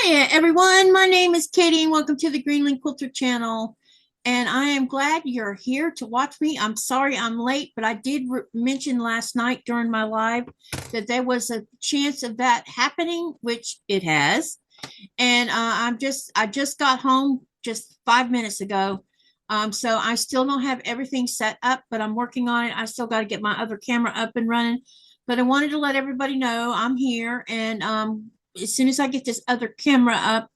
Hi everyone, my name is Katy and welcome to the Greenland Quilter channel. And I am glad you're here to watch me. I'm sorry I'm late, but I did mention last night during my live that there was a chance of that happening, which it has. And I just got home just 5 minutes ago. So I still don't have everything set up, but I'm working on it. I still got to get my other camera up and running. But I wanted to let everybody know I'm here, and as soon as I get this other camera up,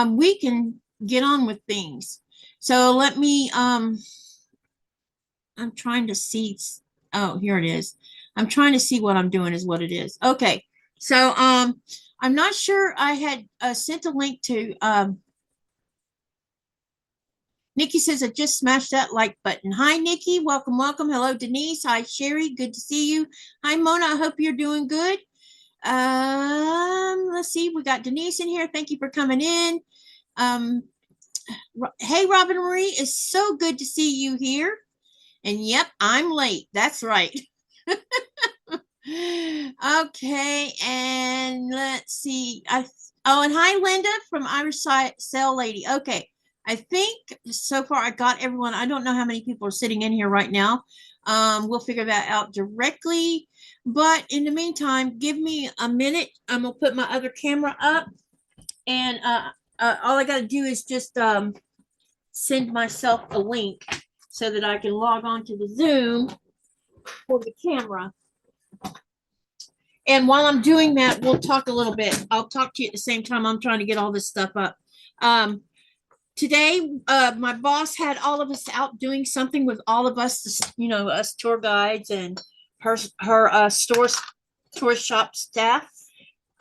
we can get on with things. So let me, I'm trying to see. Oh, here it is. I'm trying to see what I'm doing is what it is. Okay. So, I'm not sure I had sent a link to, Nikki says, I just smashed that like button. Hi, Nikki. Welcome, welcome. Hello, Denise. Hi, Sherry. Good to see you. Hi, Mona. I hope you're doing good. Let's see. We got Denise in here. Thank you for coming in. Hey, Robin Marie. It's so good to see you here. And yep, I'm late. That's right. Okay, and let's see. Oh, and hi, Linda from Irish Cell Lady. Okay, I think so far I got everyone. I don't know how many people are sitting in here right now. We'll figure that out directly. But in the meantime, give me a minute. I'm gonna put my other camera up, and all I got to do is just send myself a link so that I can log on to the Zoom for the camera. And while I'm doing that, we'll talk a little bit. I'll talk to you at the same time I'm trying to get all this stuff up. Today, my boss had all of us out doing something with all of us, you know, us tour guides and her tour shop staff.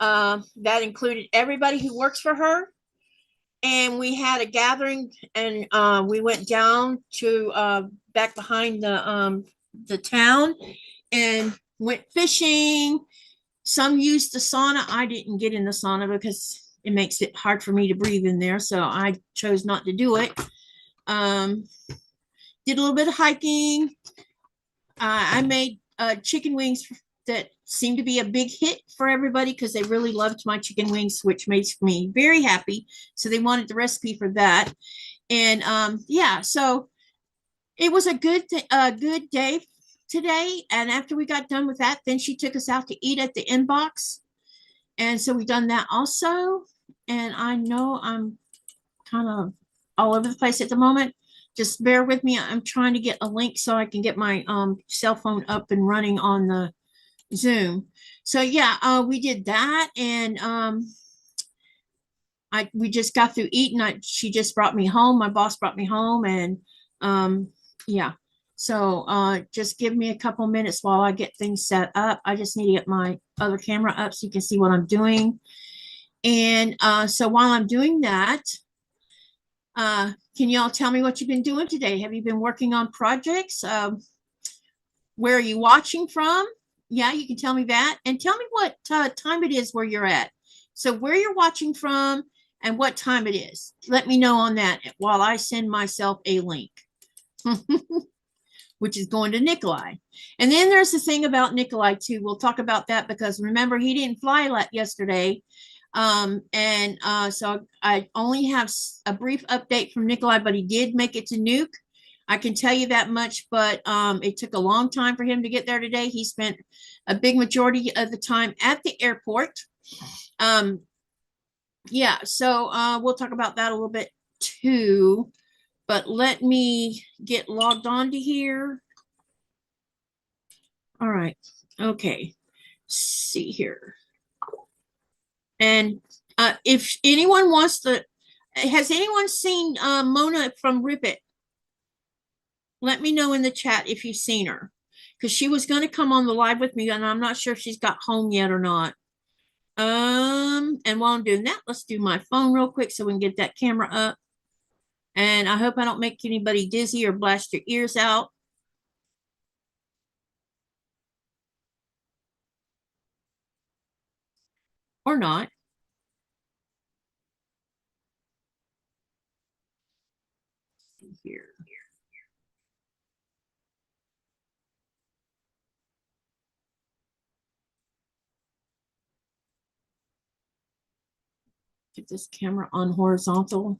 That included everybody who works for her. And we had a gathering, and we went down to back behind the town and went fishing. Some used the sauna. I didn't get in the sauna because it makes it hard for me to breathe in there, so I chose not to do it. Did a little bit of hiking. I made chicken wings that seemed to be a big hit for everybody because they really loved my chicken wings, which makes me very happy. So they wanted the recipe for that. And yeah, so it was a good day today. And after we got done with that, then she took us out to eat at the Inbox. And so we done that also. And I know I'm kind of all over the place at the moment. Just bear with me. I'm trying to get a link so I can get my cell phone up and running on the Zoom. So yeah, we did that, and we just got through eating. She just brought me home. My boss brought me home, and yeah. So just give me a couple minutes while I get things set up. I just need to get my other camera up so you can see what I'm doing. And so while I'm doing that, can y'all tell me what you've been doing today? Have you been working on projects? Where are you watching from? Yeah, you can tell me that. And tell me what time it is where you're at. So where you're watching from and what time it is. Let me know on that while I send myself a link, which is going to Nikolai. And then there's the thing about Nikolai too. We'll talk about that because remember, he didn't fly yesterday. So I only have a brief update from Nikolai, but he did make it to Nuke. I can tell you that much, but it took a long time for him to get there today. He spent a big majority of the time at the airport. Yeah, so we'll talk about that a little bit too, but let me get logged on to here. All right, okay, let's see here. And if anyone wants to, has anyone seen Mona from Rip It? Let me know in the chat if you've seen her, because she was going to come on the live with me, and I'm not sure if she's got home yet or not. And while I'm doing that, let's do my phone real quick so we can get that camera up. And I hope I don't make anybody dizzy or blast your ears out. Or not. Here. Get this camera on horizontal.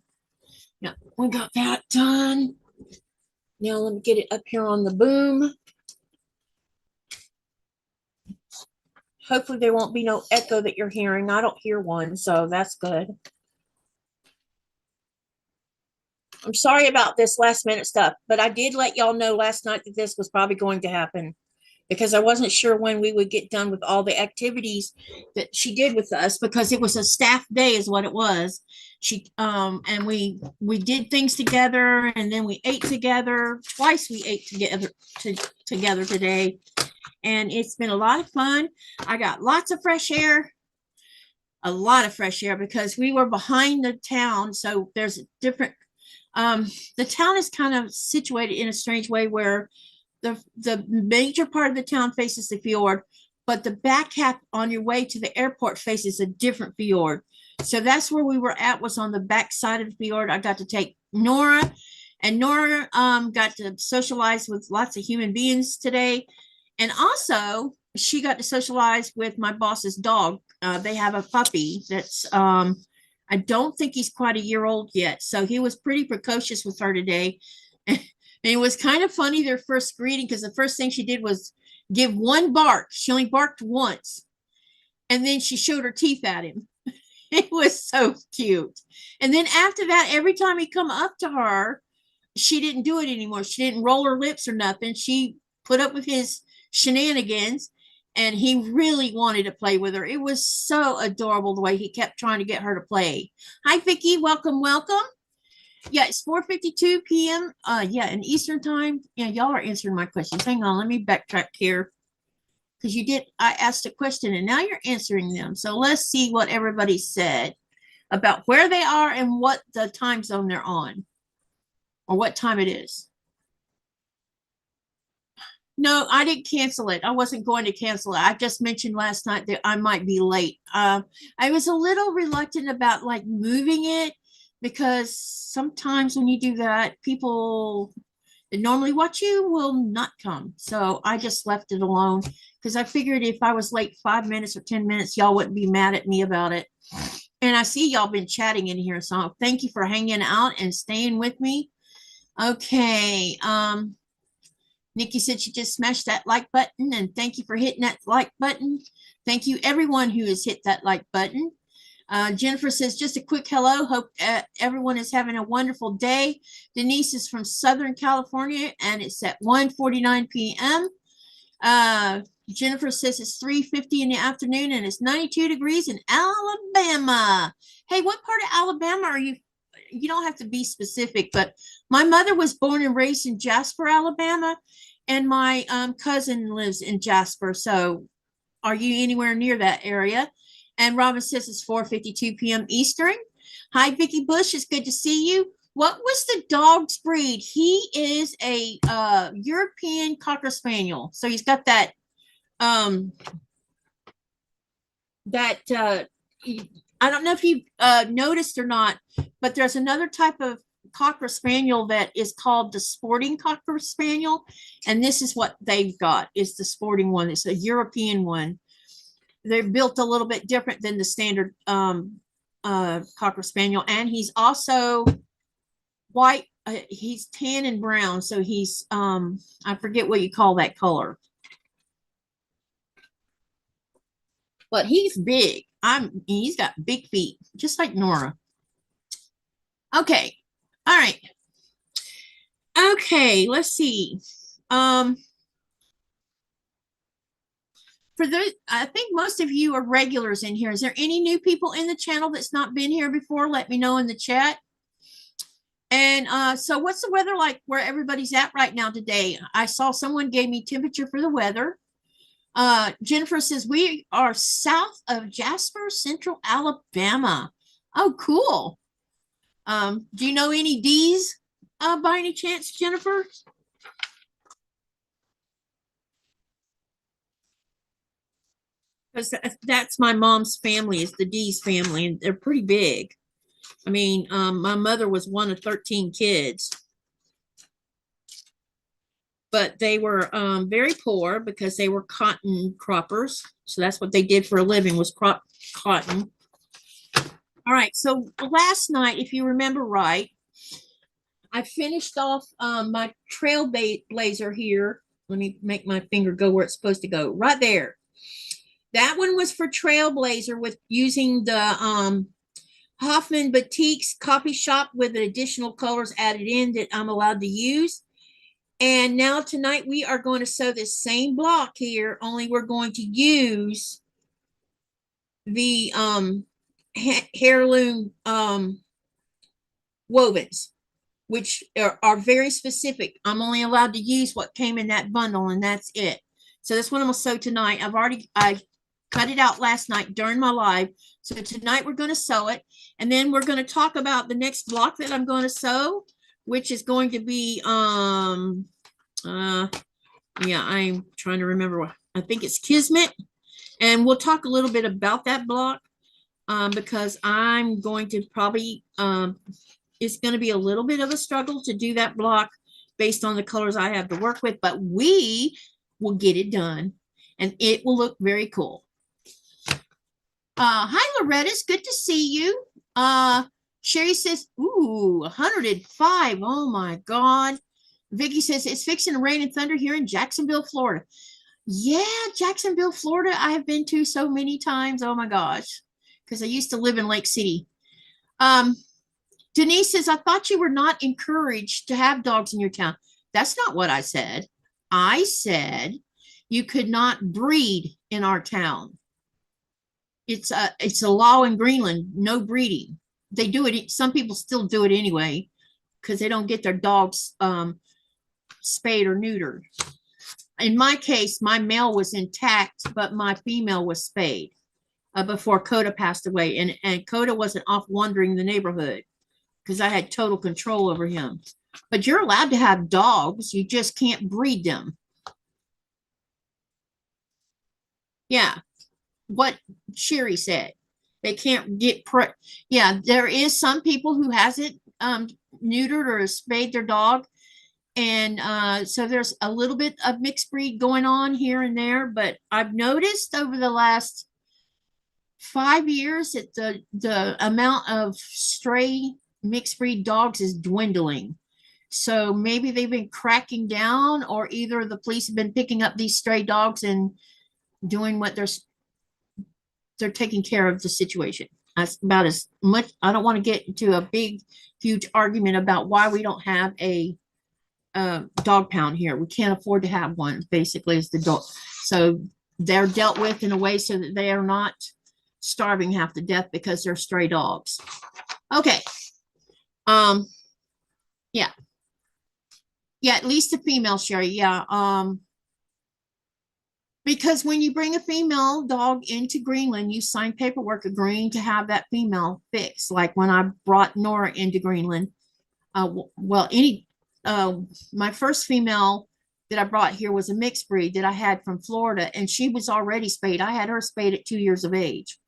Yeah, we got that done. Now let me get it up here on the boom. Hopefully there won't be no echo that you're hearing. I don't hear one, so that's good. I'm sorry about this last minute stuff, but I did let y'all know last night that this was probably going to happen because I wasn't sure when we would get done with all the activities that she did with us, because it was a staff day is what it was. She and we did things together, and then we ate together. Twice we ate together today, and it's been a lot of fun. I got lots of fresh air, a lot of fresh air, because we were behind the town, so there's a different the town is kind of situated in a strange way where the major part of the town faces the fjord, but the back half on your way to the airport faces a different fjord. So that's where we were at, was on the back side of the fjord. I got to take Nora, and Nora got to socialize with lots of human beings today. And also she got to socialize with my boss's dog. They have a puppy that's I don't think he's quite a year old yet. So he was pretty precocious with her today. And it was kind of funny, their first greeting, because the first thing she did was give one bark. She only barked once. And then she showed her teeth at him. It was so cute. And then after that, every time he come up to her, she didn't do it anymore. She didn't roll her lips or nothing. She put up with his shenanigans, and he really wanted to play with her. It was so adorable the way he kept trying to get her to play. Hi, Vicki. Welcome, welcome. Yeah, it's 4:52 p.m. Yeah, in Eastern time. Yeah, y'all are answering my questions. Hang on, let me backtrack here. Because I asked a question and now you're answering them. So let's see what everybody said about where they are and what the time zone they're on, or what time it is. No, I didn't cancel it. I wasn't going to cancel it. I just mentioned last night that I might be late. I was a little reluctant about like moving it, because sometimes when you do that, people that normally watch you will not come. So I just left it alone, because I figured if I was late 5 minutes or 10 minutes, y'all wouldn't be mad at me about it. And I see y'all been chatting in here, so thank you for hanging out and staying with me. Okay. Nikki said she just smashed that like button, and thank you for hitting that like button. Thank you everyone who has hit that like button. Jennifer says, just a quick hello. Hope everyone is having a wonderful day. Denise is from Southern California, and it's at 1:49 p.m. Jennifer says it's 3:50 in the afternoon, and it's 92 degrees in Alabama. Hey, what part of Alabama are you? You don't have to be specific, but my mother was born and raised in Jasper, Alabama, and my cousin lives in Jasper. So are you anywhere near that area? And Robin says it's 4:52 p.m. Eastern. Hi, Vicki Bush. It's good to see you. What was the dog's breed? He is a European Cocker Spaniel. So he's got that I don't know if you noticed or not, but there's another type of Cocker Spaniel that is called the sporting Cocker Spaniel. And this is what they've got, is the sporting one. It's a European one. They're built a little bit different than the standard Cocker Spaniel. And he's also white. He's tan and brown. So he's, I forget what you call that color. But he's big. He's got big feet, just like Nora. Okay. All right. Okay, let's see. For those, I think most of you are regulars in here. Is there any new people in the channel that's not been here before? Let me know in the chat. And so what's the weather like where everybody's at right now today? I saw someone gave me temperature for the weather. Jennifer says we are south of Jasper, Central Alabama. Oh, cool. Do you know any D's by any chance, Jennifer? Because that's my mom's family, is the D's family, and they're pretty big. I mean, my mother was one of 13 kids. But they were very poor because they were cotton croppers. So that's what they did for a living, was crop cotton. All right. So last night, if you remember right, I finished off my trailblazer here. Let me make my finger go where it's supposed to go. Right there. That one was for trailblazer with using the Hoffman Boutique's copy shop with additional colors added in that I'm allowed to use. And now tonight we are going to sew this same block here, only we're going to use the heirloom wovens, which are very specific. I'm only allowed to use what came in that bundle, and that's it. So this one I'm gonna sew tonight. I cut it out last night during my live. So tonight we're gonna sew it, and then we're gonna talk about the next block that I'm gonna sew, which is going to be yeah, I'm trying to remember what I think it's Kismet, and we'll talk a little bit about that block because I'm going to probably it's going to be a little bit of a struggle to do that block based on the colors I have to work with, but we will get it done and it will look very cool. Hi, Loretta. It's good to see you. Sherry says, ooh, 105. Oh my God. Vicky says, it's fixing to rain and thunder here in Jacksonville, Florida. Yeah, Jacksonville, Florida. I have been to so many times. Oh my gosh. Because I used to live in Lake City. Denise says, I thought you were not encouraged to have dogs in your town. That's not what I said. I said you could not breed in our town. It's a law in Greenland, no breeding. They do it. Some people still do it anyway because they don't get their dogs spayed or neutered. In my case, my male was intact, but my female was spayed before Coda passed away. And Coda wasn't off wandering the neighborhood because I had total control over him. But you're allowed to have dogs. You just can't breed them. Yeah. What Sherry said. They can't get yeah, there is some people who hasn't neutered or spayed their dog. And so there's a little bit of mixed breed going on here and there, but I've noticed over the last 5 years that the amount of stray mixed breed dogs is dwindling. So maybe they've been cracking down, or either the police have been picking up these stray dogs and doing what they're taking care of the situation. That's about as much. I don't want to get into a big, huge argument about why we don't have a dog pound here. We can't afford to have one, basically, is the dog. So they're dealt with in a way so that they are not starving half to death because they're stray dogs. Okay. Yeah. Yeah, at least a female, Sherry. Yeah. Because when you bring a female dog into Greenland, you sign paperwork agreeing to have that female fixed. Like when I brought Nora into Greenland, well, my first female that I brought here was a mixed breed that I had from Florida, and she was already spayed. I had her spayed at 2 years of age.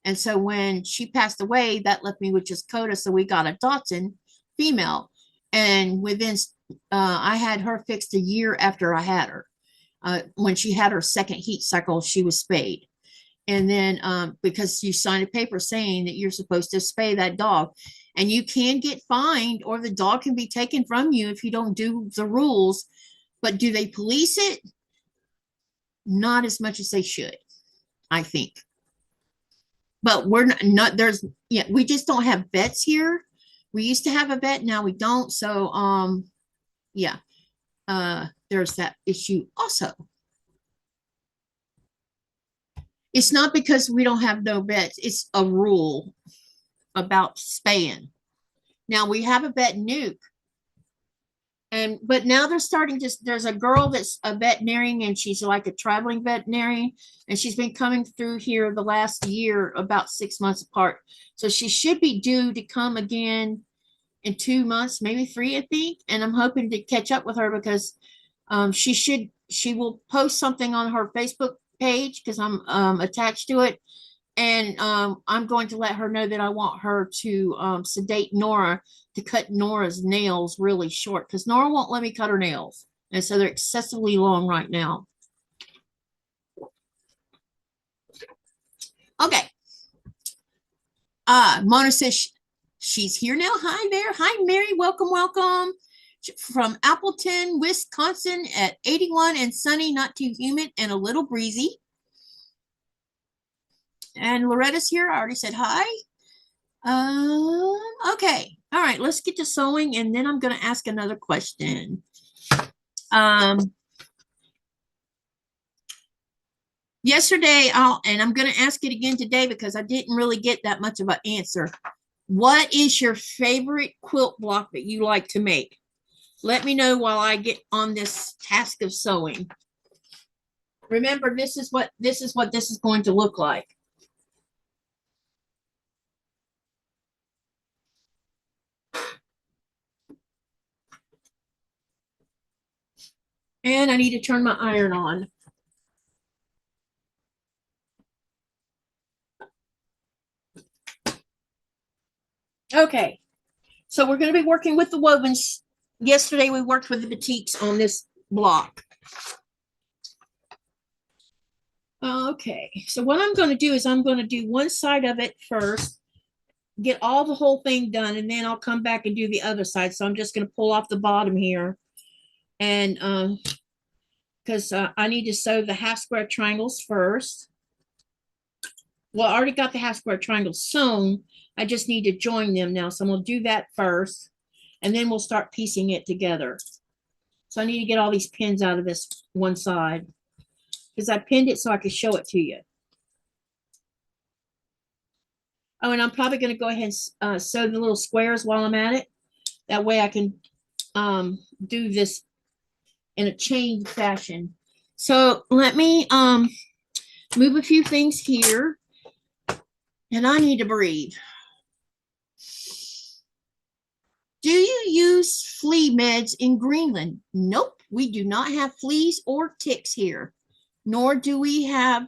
And so when she passed away, that left me with just Coda. So we got a Dotson female. And I had her fixed a year after I had her. When she had her second heat cycle, she was spayed. And then because you sign a paper saying that you're supposed to spay that dog, and you can get fined or the dog can be taken from you if you don't do the rules. But do they police it? Not as much as they should, I think. But we're not there's, yeah, we just don't have vets here. We used to have a vet, now we don't. So yeah, there's that issue also. It's not because we don't have no vets, it's a rule about spaying. Now we have a vet in Nuke, but now they're starting to, there's a girl that's a veterinarian, and she's like a traveling veterinarian, and she's been coming through here the last year, about 6 months apart. So she should be due to come again in 2 months, maybe 3, I think. And I'm hoping to catch up with her because she will post something on her Facebook page because I'm attached to it. And I'm going to let her know that I want her to sedate Nora to cut Nora's nails really short, because Nora won't let me cut her nails. And so they're excessively long right now. Okay. Mona says she's here now. Hi there. Hi, Mary. Welcome, welcome. From Appleton, Wisconsin at 81 and sunny, not too humid and a little breezy. And Loretta's here. I already said hi. Okay. All right. Let's get to sewing, and then I'm going to ask another question. Yesterday, and I'm going to ask it again today because I didn't really get that much of an answer. What is your favorite quilt block that you like to make? Let me know while I get on this task of sewing. Remember, this is what this is going to look like. And I need to turn my iron on. Okay, so we're going to be working with the wovens. Yesterday we worked with the batiks on this block. Okay, so what I'm going to do is I'm going to do one side of it first, get all the whole thing done, and then I'll come back and do the other side. So I'm just going to pull off the bottom here, and because I need to sew the half square triangles first. Well, I already got the half square triangles sewn. I just need to join them now. So I'm going to do that first, and then we'll start piecing it together. So I need to get all these pins out of this one side because I pinned it so I could show it to you. Oh, and I'm probably going to go ahead and sew the little squares while I'm at it. That way I can do this in a chain fashion. So let me move a few things here. And I need to breathe. Do you use flea meds in Greenland? Nope, we do not have fleas or ticks here. Nor do we have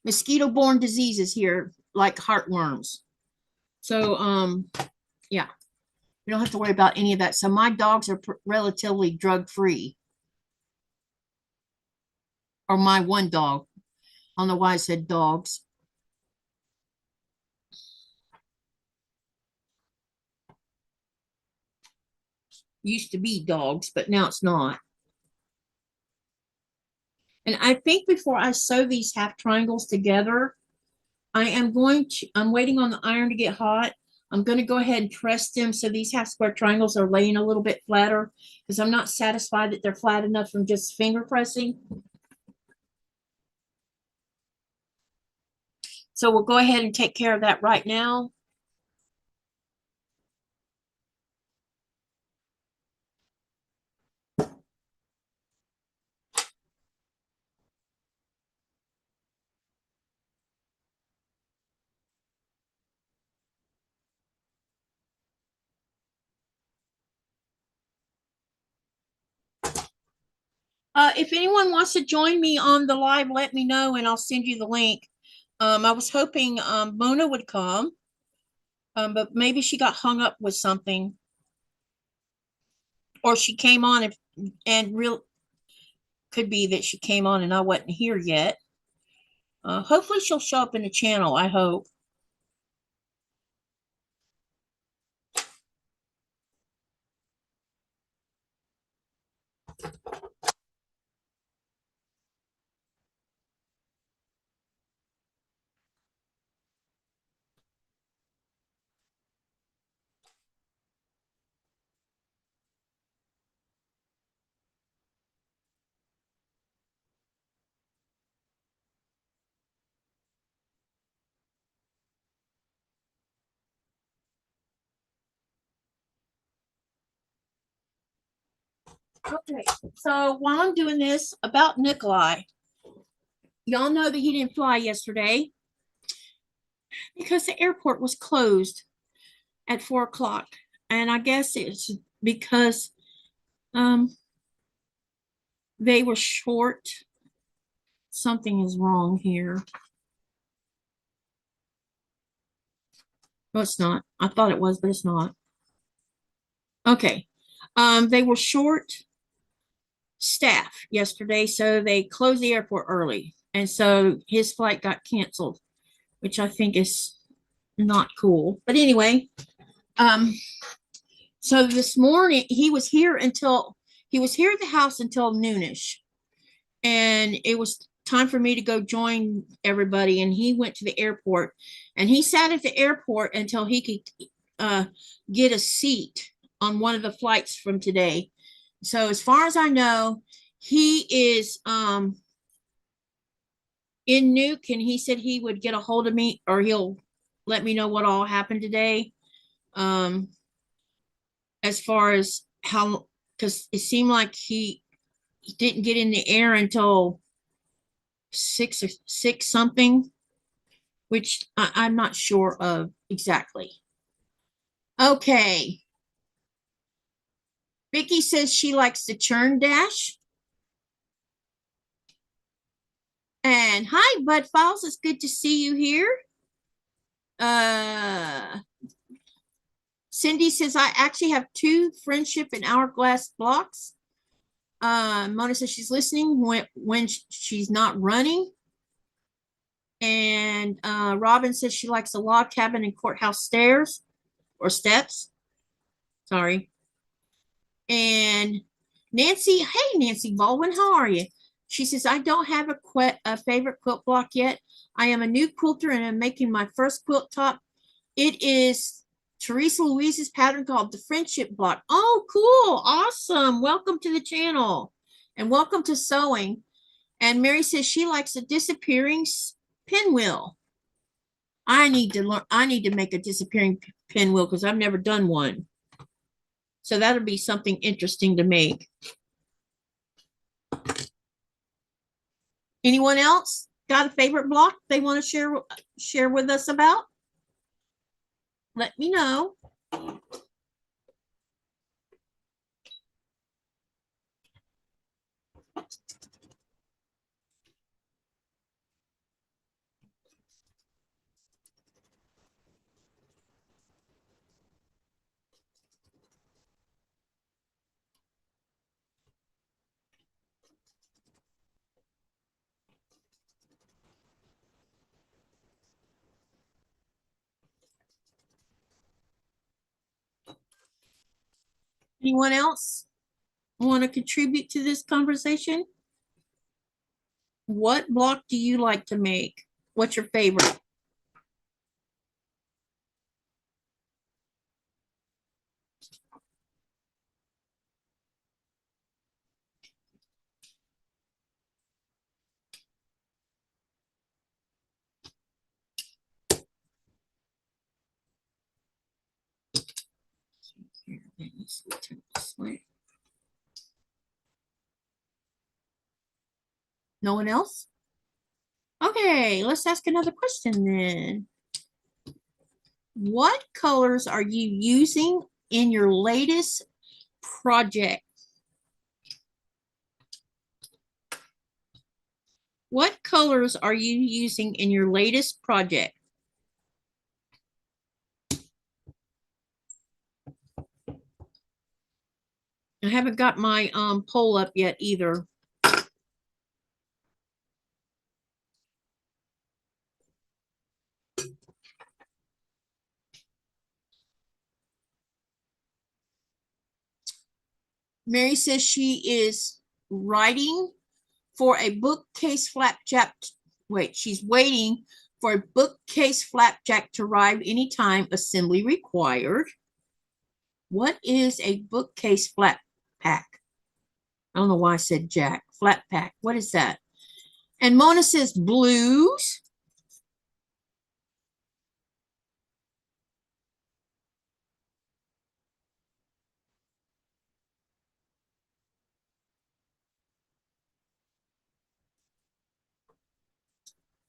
mosquito-borne diseases here like heartworms. So yeah, we don't have to worry about any of that. So my dogs are relatively drug-free. Or my one dog. I don't know why I said dogs. Used to be dogs, but now it's not. And I think before I sew these half triangles together, I'm waiting on the iron to get hot. I'm going to go ahead and press them so these half square triangles are laying a little bit flatter because I'm not satisfied that they're flat enough from just finger pressing. So we'll go ahead and take care of that right now. If anyone wants to join me on the live, let me know and I'll send you the link. I was hoping Mona would come, but maybe she got hung up with something. Or she came on and real could be that she came on and I wasn't here yet. Hopefully she'll show up in the channel, I hope. Okay, so while I'm doing this about Nikolai, y'all know that he didn't fly yesterday because the airport was closed at 4 o'clock. And I guess it's because they were short. Something is wrong here. No, it's not. I thought it was, but it's not. Okay. They were short staff yesterday, so they closed the airport early. And so his flight got canceled, which I think is not cool. But anyway, so this morning he was here at the house until noonish, and it was time for me to go join everybody. And he went to the airport, and he sat at the airport until he could get a seat on one of the flights from today. So as far as I know, he is in Nuke, and he said he would get a hold of me, or he'll let me know what all happened today. As far as how, because it seemed like he didn't get in the air until six something, which I'm not sure of exactly. Okay. Vicky says she likes the churn dash. And hi, Bud Files. It's good to see you here. Cindy says I actually have 2 friendship and hourglass blocks. Mona says she's listening when she's not running. And Robin says she likes a log cabin and courthouse stairs or steps. Sorry. And Nancy, hey, Nancy Baldwin, how are you? She says, I don't have a favorite quilt block yet. I am a new quilter and I'm making my first quilt top. It is Teresa Louise's pattern called the Friendship Block. Oh, cool. Awesome. Welcome to the channel and welcome to sewing. And Mary says she likes a disappearing pinwheel. I need to learn. I need to make a disappearing pinwheel because I've never done one. So that'll be something interesting to make. Anyone else got a favorite block they want to share with us about? Let me know. Anyone else want to contribute to this conversation? What block do you like to make? What's your favorite? No one else? Okay, let's ask another question then. What colors are you using in your latest project? What colors are you using in your latest project? I haven't got my poll up yet either. Mary says she is writing for a bookcase flapjack. Wait, she's waiting for a bookcase flapjack to arrive anytime, assembly required. What is a bookcase flat pack? I don't know why I said jack. Flat pack. What is that? And Mona says blues.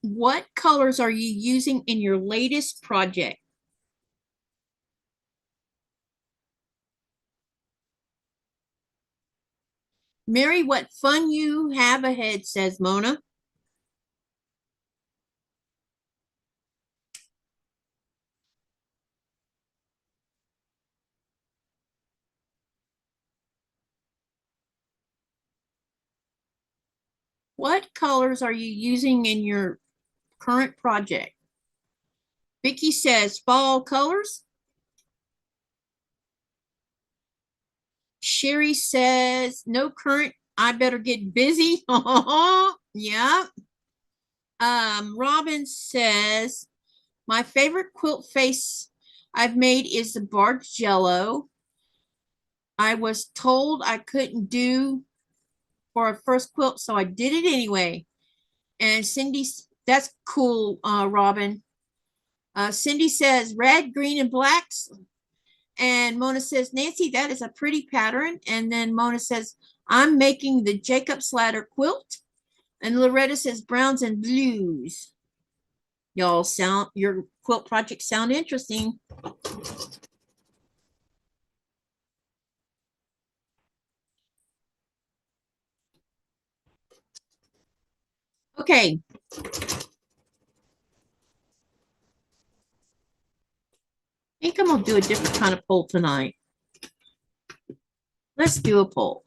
What colors are you using in your latest project? Mary, what fun you have ahead, says Mona. What colors are you using in your current project? Vicky says fall colors. Sherry says no current. I better get busy. Yeah. Robin says my favorite quilt face I've made is the bark jello. I was told I couldn't do for a first quilt, so I did it anyway. And Cindy, that's cool, Robin. Cindy says red, green, and blacks. And Mona says, Nancy, that is a pretty pattern. And then Mona says, I'm making the Jacob's Ladder quilt. And Loretta says browns and blues. Y'all sound, your quilt projects sound interesting. Okay. I think I'm gonna do a different kind of poll tonight. Let's do a poll.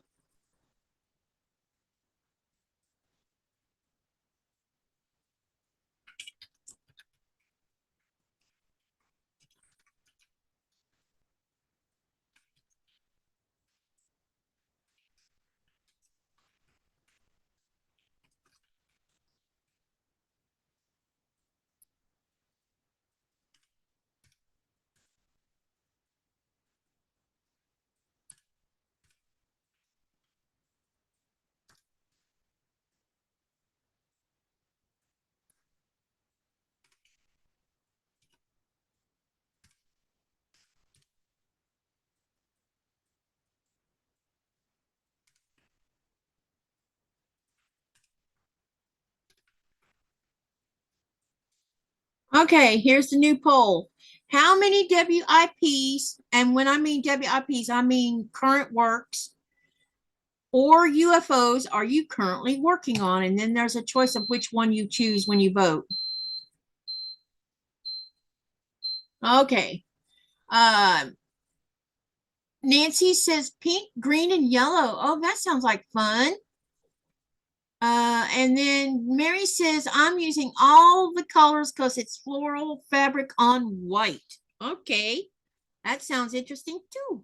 Okay, here's the new poll. How many WIPs, and when I mean WIPs, I mean current works or UFOs are you currently working on? And then there's a choice of which one you choose when you vote. Okay. Nancy says pink, green, and yellow. Oh, that sounds like fun. And then Mary says, I'm using all the colors because it's floral fabric on white. Okay. That sounds interesting too.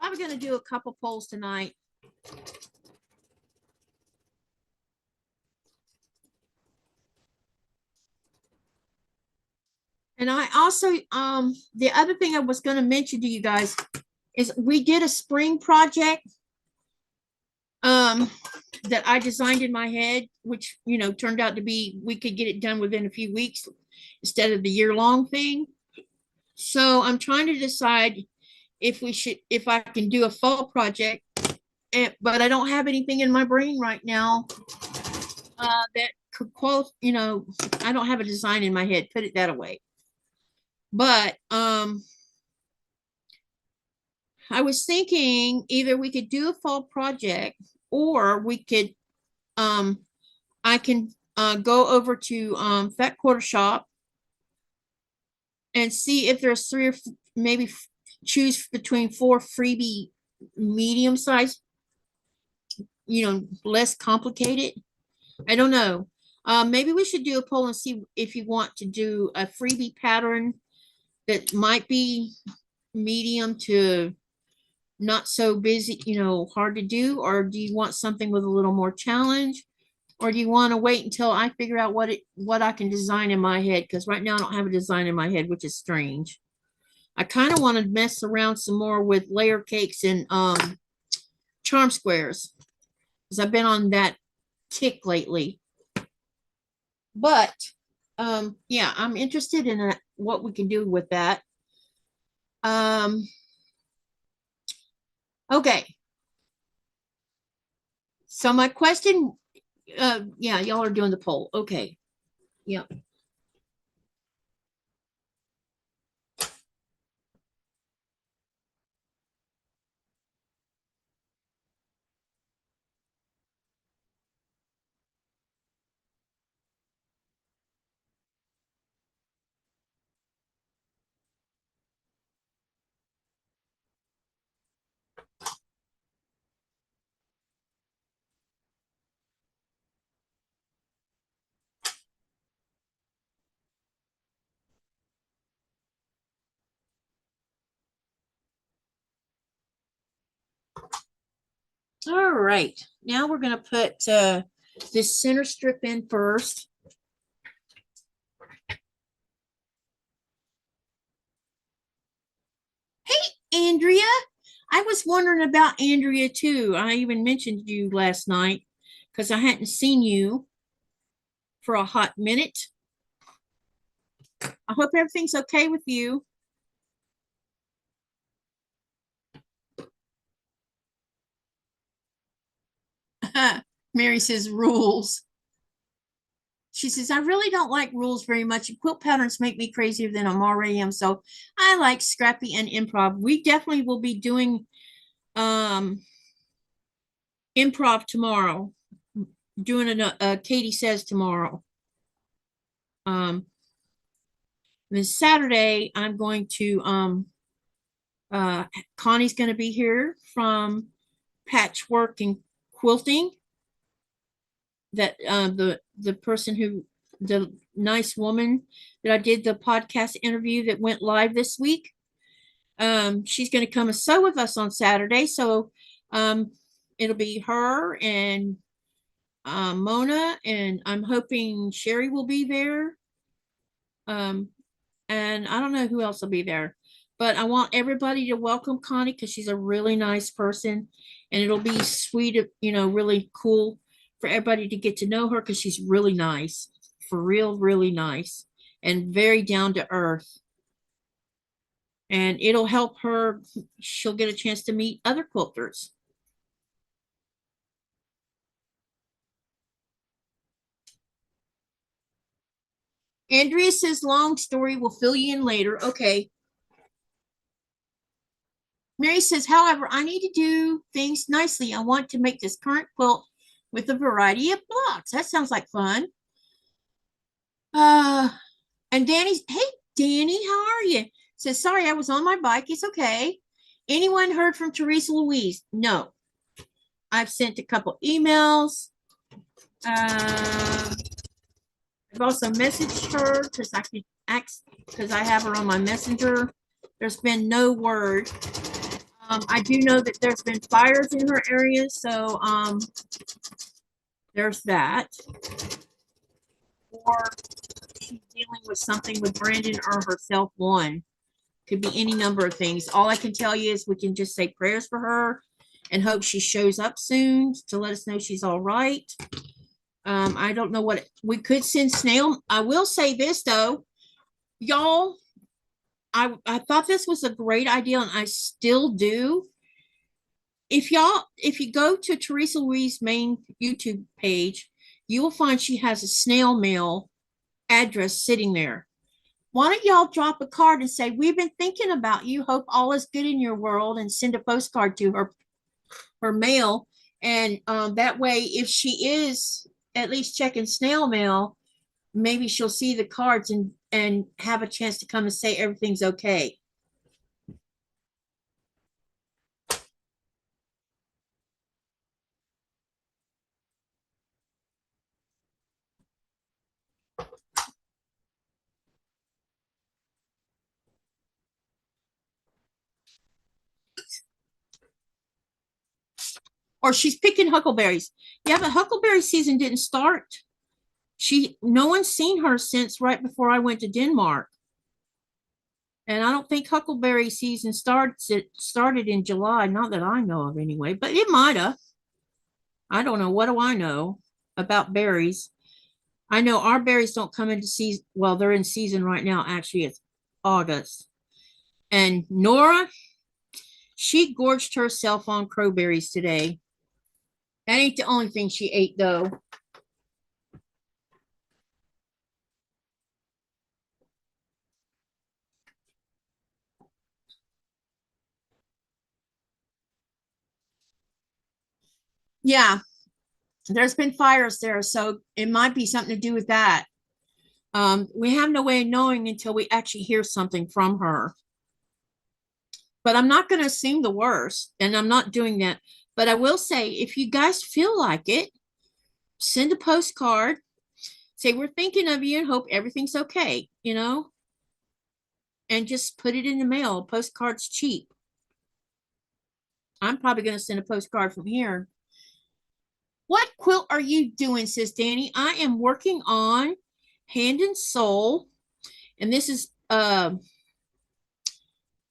I'm going to do a couple polls tonight. And I also, the other thing I was going to mention to you guys is we did a spring project that I designed in my head, which, you know, turned out to be, we could get it done within a few weeks instead of the year-long thing. So I'm trying to decide if I can do a fall project, but I don't have anything in my brain right now that could qualify, you know, I don't have a design in my head, put it that way. But I was thinking either we could do a fall project or we could, I can go over to Fat Quarter Shop and see if there's three or maybe choose between four freebie medium size, you know, less complicated. I don't know. Maybe we should do a poll and see if you want to do a freebie pattern that might be medium to not so busy, you know, hard to do, or do you want something with a little more challenge? Or do you want to wait until I figure out what I can design in my head? Because right now I don't have a design in my head, which is strange. I kind of want to mess around some more with layer cakes and charm squares because I've been on that kick lately. But yeah, I'm interested in what we can do with that. Okay. So my question, yeah, y'all are doing the poll. Okay. Yep. All right, now we're going to put this center strip in first. Hey, Andrea. I was wondering about Andrea too. I even mentioned you last night because I hadn't seen you for a hot minute. I hope everything's okay with you. Mary says rules. She says, I really don't like rules very much. Quilt patterns make me crazier than I'm already am. So I like Scrappy and improv. We definitely will be doing um improv tomorrow, doing a Katy says tomorrow. Then Saturday, I'm going to Connie's going to be here from Patchwork and Quilting. That the person who the nice woman that I did the podcast interview that went live this week. She's going to come and sew with us on Saturday. So it'll be her and Mona, and I'm hoping Sherry will be there. Um, and I don't know who else will be there, but I want everybody to welcome Connie because she's a really nice person, and it'll be sweet, really cool for everybody to get to know her because she's really nice, for real, really nice, and very down to earth. And it'll help her. She'll get a chance to meet other quilters. Andrea says, long story, we'll fill you in later. Okay. Mary says, however, I need to do things nicely. I want to make this current quilt with a variety of blocks. That sounds like fun. Uh, and Danny's, hey, Danny, how are you? Says, sorry, I was on my bike. It's okay. Anyone heard from Teresa Louise? No. I've sent a couple emails. I've also messaged her because I could ask because I have her on my messenger. There's been no word. I do know that there's been fires in her area, so there's that. Or she's dealing with something with Brandon or herself. One could be any number of things. All I can tell you is we can just say prayers for her and hope she shows up soon to let us know she's all right. I don't know what we could send snail. I will say this though, y'all. I thought this was a great idea, and I still do. If you go to Teresa Louise's main YouTube page, you will find she has a snail mail address sitting there. Why don't y'all drop a card and say, we've been thinking about you, hope all is good in your world, and send a postcard to her mail. And that way, if she is at least checking snail mail, maybe she'll see the cards and have a chance to come and say everything's okay. Or she's picking huckleberries. Yeah, but huckleberry season didn't start. No one's seen her since right before I went to Denmark. And I don't think huckleberry season started in July, not that I know of anyway, but it might have. I don't know. What do I know about berries? I know our berries don't come into season. Well, they're in season right now. Actually, it's August. And Nora, she gorged herself on crowberries today. That ain't the only thing she ate, though. Yeah, there's been fires there, so it might be something to do with that. We have no way of knowing until we actually hear something from her. But I'm not going to assume the worst, and I'm not doing that. But I will say, if you guys feel like it, send a postcard. Say we're thinking of you and hope everything's okay, and just put it in the mail. A postcard's cheap. I'm probably going to send a postcard from here What quilt are you doing, says Danny? I am working on Hand and Soul, and this is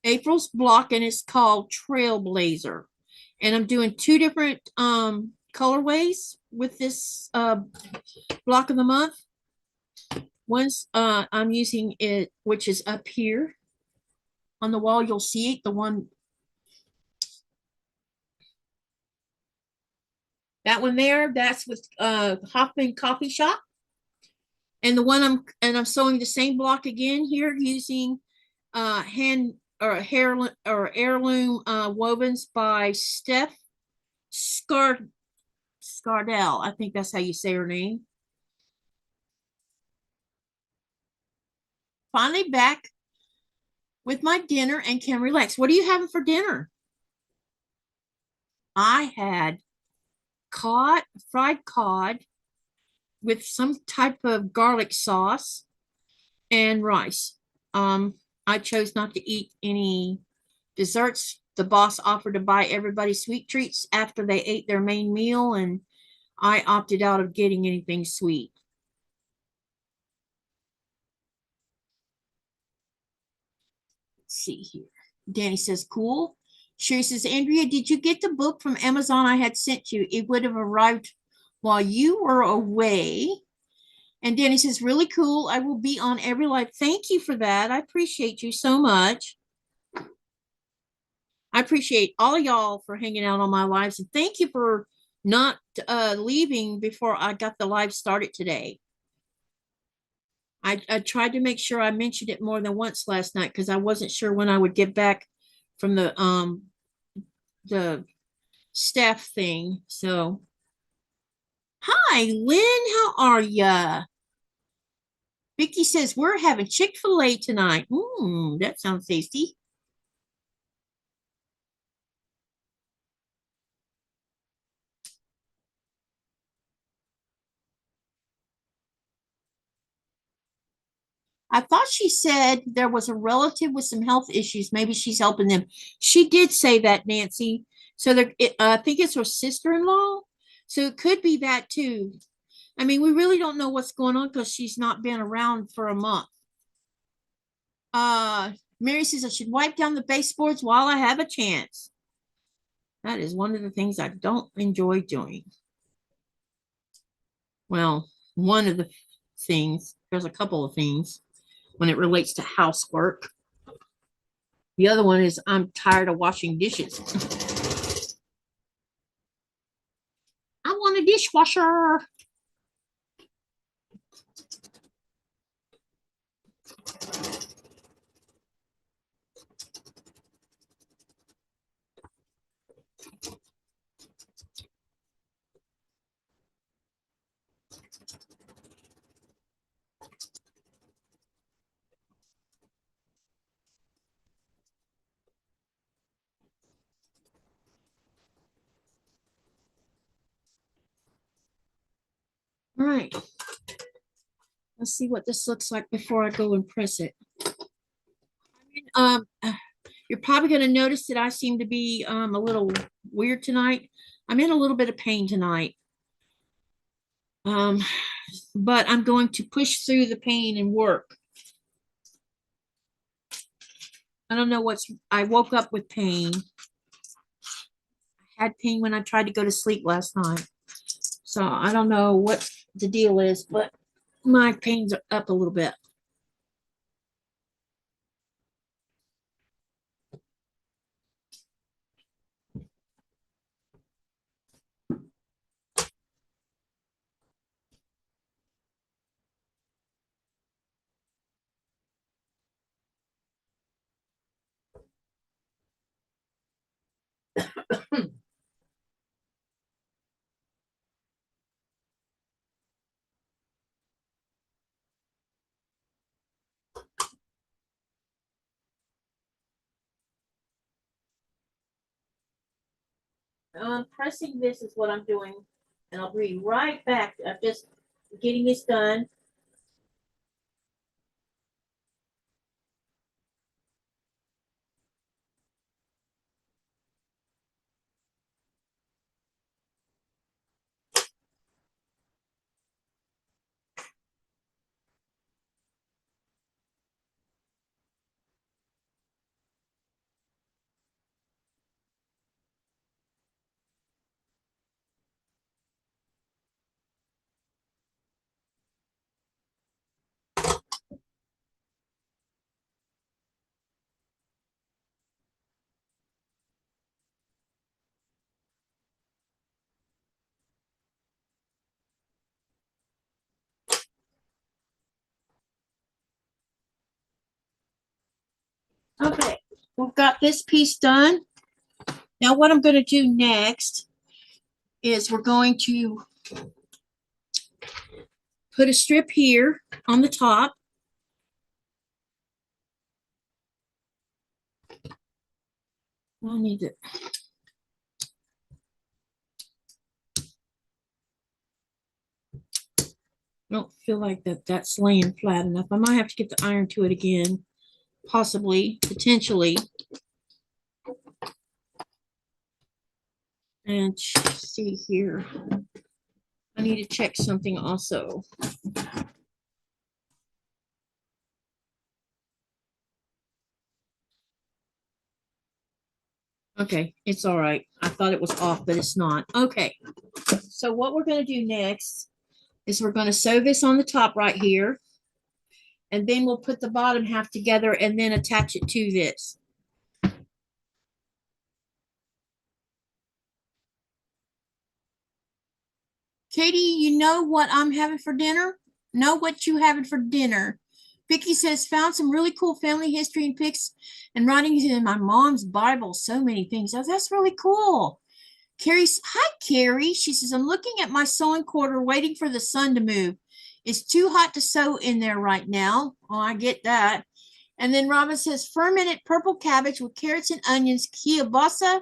April's block, and it's called Trailblazer. And I'm doing two different colorways with this block of the month. One's I'm using it, which is up here on the wall. You'll see it, the one, that one there, that's with Hoffman Coffee Shop. And the one I'm sewing the same block again here using hand or hair or heirloom wovens by Steph Skardal. I think that's how you say her name. Finally back with my dinner and can relax. What are you having for dinner? I had fried cod with some type of garlic sauce and rice. I chose not to eat any desserts. The boss offered to buy everybody sweet treats after they ate their main meal, and I opted out of getting anything sweet. Let's see here. Danny says, cool. Sherry says, Andrea, did you get the book from Amazon I had sent you? It would have arrived while you were away. And Danny says, really cool. I will be on every live. Thank you for that. I appreciate you so much. I appreciate all of y'all for hanging out on my lives. And thank you for not leaving before I got the live started today. I tried to make sure I mentioned it more than once last night because I wasn't sure when I would get back from the staff thing. So, hi, Lynn, how are ya? Vicky says we're having Chick-fil-A tonight. That sounds tasty. I thought she said there was a relative with some health issues. Maybe she's helping them. She did say that, Nancy. So I think it's her sister-in-law. So it could be that too. I mean, we really don't know what's going on because she's not been around for a month. Mary says I should wipe down the baseboards while I have a chance. That is one of the things I don't enjoy doing. Well, one of the things, there's a couple of things when it relates to housework. The other one is I'm tired of washing dishes. I want a dishwasher. All right. Let's see what this looks like before I go and press it. Um, you're probably going to notice that I seem to be a little weird tonight. I'm in a little bit of pain tonight. But I'm going to push through the pain and work. I don't know I woke up with pain. I had pain when I tried to go to sleep last night. So I don't know what the deal is, but my pain's up a little bit. Pressing this is what I'm doing, and I'll be right back. I'm just getting this done. Okay, we've got this piece done. Now what I'm going to do next is we're going to put a strip here on the top. I need it. I don't feel like that's laying flat enough. I might have to get the iron to it again, possibly, potentially. And see here. I need to check something also. Okay, it's all right. I thought it was off, but it's not. Okay, so what we're going to do next is we're going to sew this on the top right here. And then we'll put the bottom half together and then attach it to this. Katie, you know what I'm having for dinner? Know what you having for dinner? Vicky says, found some really cool family history and pics and writings in my mom's Bible. So many things. Oh, that's really cool. Carrie's, hi, Carrie. She says, I'm looking at my sewing quarter, waiting for the sun to move. It's too hot to sew in there right now. Oh, I get that. And then Robin says, fermented purple cabbage with carrots and onions, kielbasa,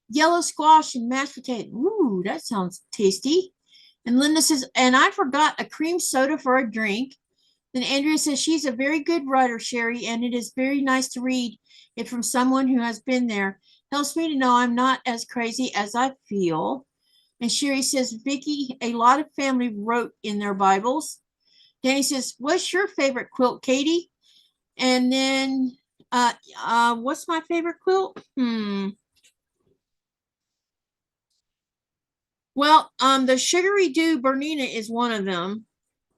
yellow squash, and mashed potato. Ooh, that sounds tasty. And Linda says, and I forgot a cream soda for a drink. Then Andrea says, she's a very good writer, Sherry, and it is very nice to read it from someone who has been there. Helps me to know I'm not as crazy as I feel. And Sherry says, Vicky, a lot of family wrote in their Bibles. Danny says, what's your favorite quilt, Katie? And then, what's my favorite quilt? Well, the Sugary Dew Bernina is one of them.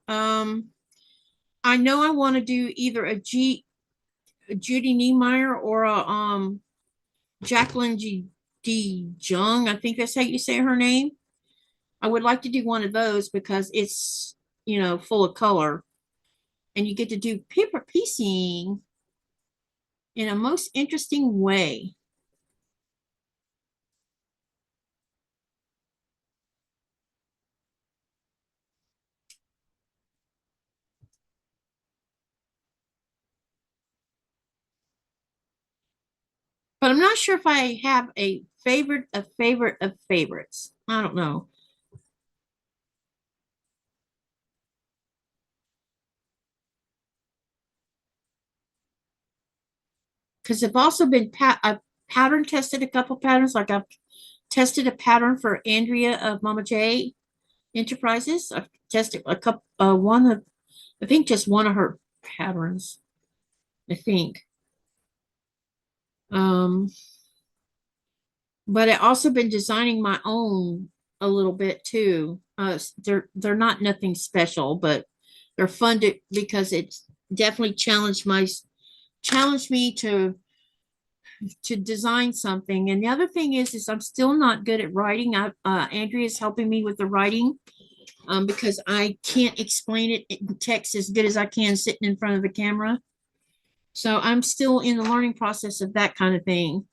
I know I want to do either a Judy Niemeyer or a Jacqueline D. Jung. I think that's how you say her name. I would like to do one of those because it's, full of color. And you get to do paper piecing in a most interesting way. But I'm not sure if I have a favorite of favorites. I don't know. Because I've also been I've pattern tested a couple patterns. Like I've tested a pattern for Andrea of Mama J Enterprises. I've tested a couple, one of, I think just one of her patterns. I think. Um, but I also been designing my own a little bit too. They're not nothing special, but they're fun to because it's definitely challenged me to design something. And the other thing is I'm still not good at writing. Andrea is helping me with the writing because I can't explain it in text as good as I can sitting in front of the camera. So I'm still in the learning process of that kind of thing.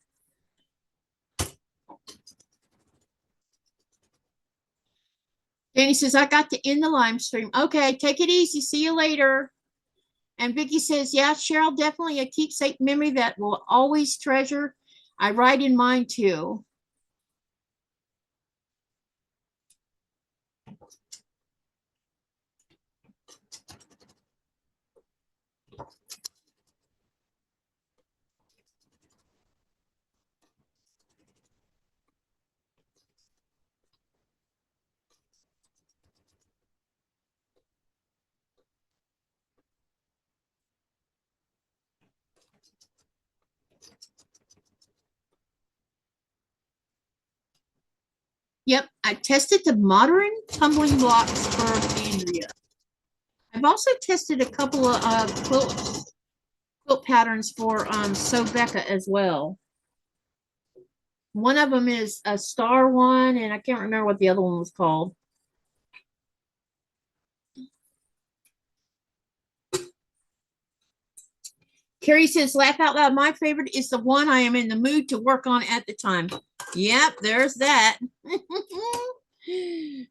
Danny says, I got to end the live stream. Okay, take it easy. See you later. And Vicky says, yeah, Cheryl, definitely a keepsake memory that will always treasure. I write in mine too. Yep, I tested the modern tumbling blocks for Andrea. I've also tested a couple of quilt patterns for So Becca as well. One of them is a star one, and I can't remember what the other one was called. Carrie says, laugh out loud. My favorite is the one I am in the mood to work on at the time. Yep, there's that.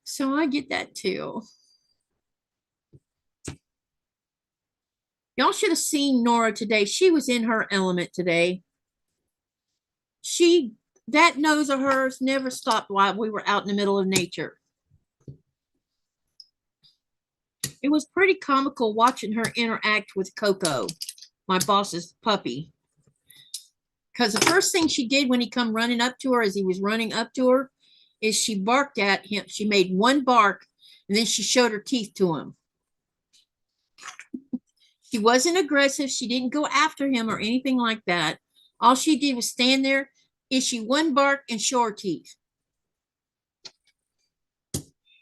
So I get that too. Y'all should have seen Nora today. She was in her element today. That nose of hers never stopped while we were out in the middle of nature. It was pretty comical watching her interact with Coco, my boss's puppy. Because the first thing she did when he come running up to her, as he was running up to her, is she barked at him. She made one bark, and then she showed her teeth to him. She wasn't aggressive. She didn't go after him or anything like that. All she did was stand there, issue one bark, and show her teeth.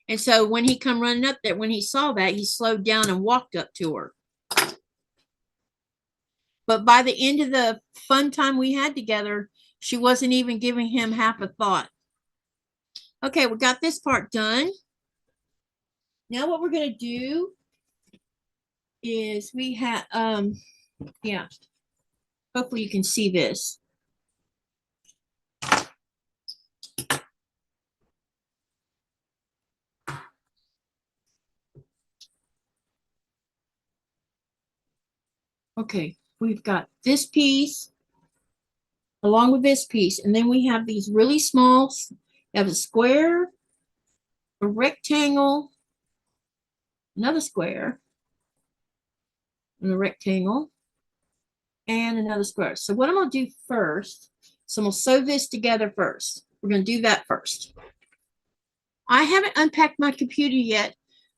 And so when he come running up there, when he saw that, he slowed down and walked up to her. But by the end of the fun time we had together, she wasn't even giving him half a thought. Okay, we got this part done. Now what we're going to do is we have, yeah, hopefully you can see this. Okay, we've got this piece along with this piece, and then we have these really small, we have a square, a rectangle, another square, and a rectangle, and another square. So what I'm going to do first, so I'm going to sew this together first. We're going to do that first. I haven't unpacked my computer yet,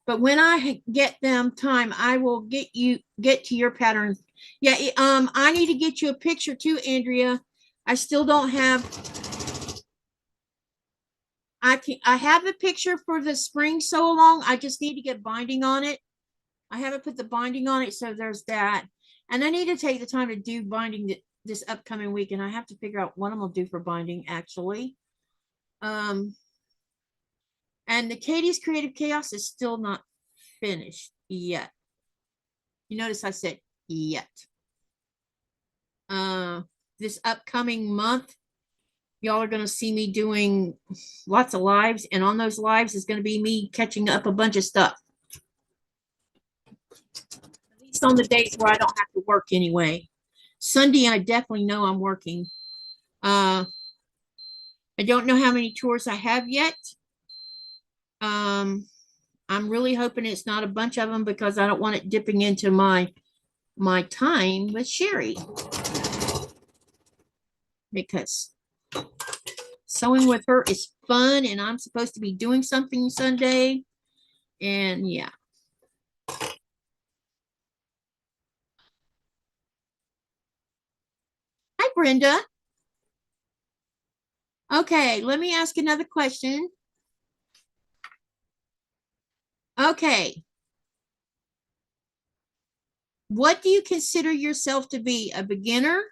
but when I get them time, I will get to your pattern. Yeah, I need to get you a picture too, Andrea. I still don't have. I have a picture for the spring sew along. I just need to get binding on it. I haven't put the binding on it, so there's that. And I need to take the time to do binding this upcoming week, and I have to figure out what I'm gonna do for binding actually. And the Katie's Creative Chaos is still not finished yet. You notice I said yet. This upcoming month, y'all are going to see me doing lots of lives, and on those lives is going to be me catching up a bunch of stuff. At least on the days where I don't have to work anyway. Sunday, I definitely know I'm working. I don't know how many tours I have yet. I'm really hoping it's not a bunch of them because I don't want it dipping into my time with Sherry. Because sewing with her is fun, and I'm supposed to be doing something Sunday. And yeah. Hi, Brenda. Okay, let me ask another question. Okay. What do you consider yourself to be? A beginner,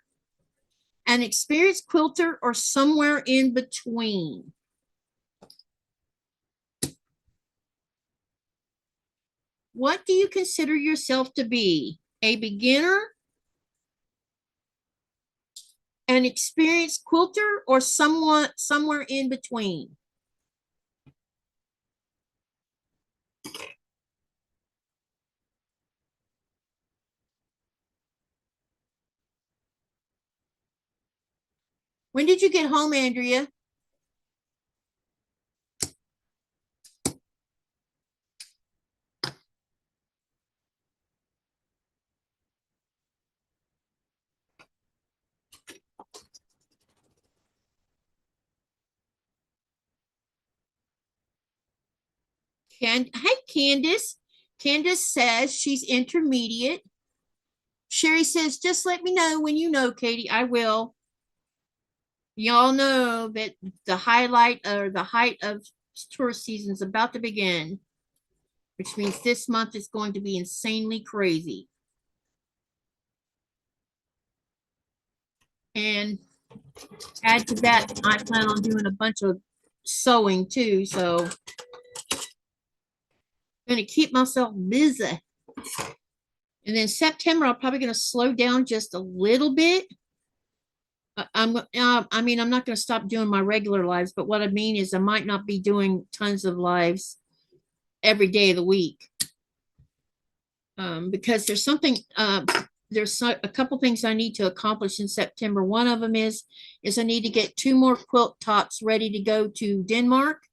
an experienced quilter, or somewhere in between? What do you consider yourself to be? A beginner, an experienced quilter, or somewhere in between? When did you get home, Andrea? Hey, Candace. Candace says she's intermediate. Sherry says, just let me know when you know, Katy. I will. Y'all know that the highlight or the height of tourist season is about to begin, which means this month is going to be insanely crazy. And add to that, I plan on doing a bunch of sewing too, so I'm going to keep myself busy. And then September, I'm probably going to slow down just a little bit. I mean, I'm not going to stop doing my regular lives, but what I mean is I might not be doing tons of lives every day of the week. Because there's something, there's a couple things I need to accomplish in September. One of them is I need to get 2 more quilt tops ready to go to Denmark.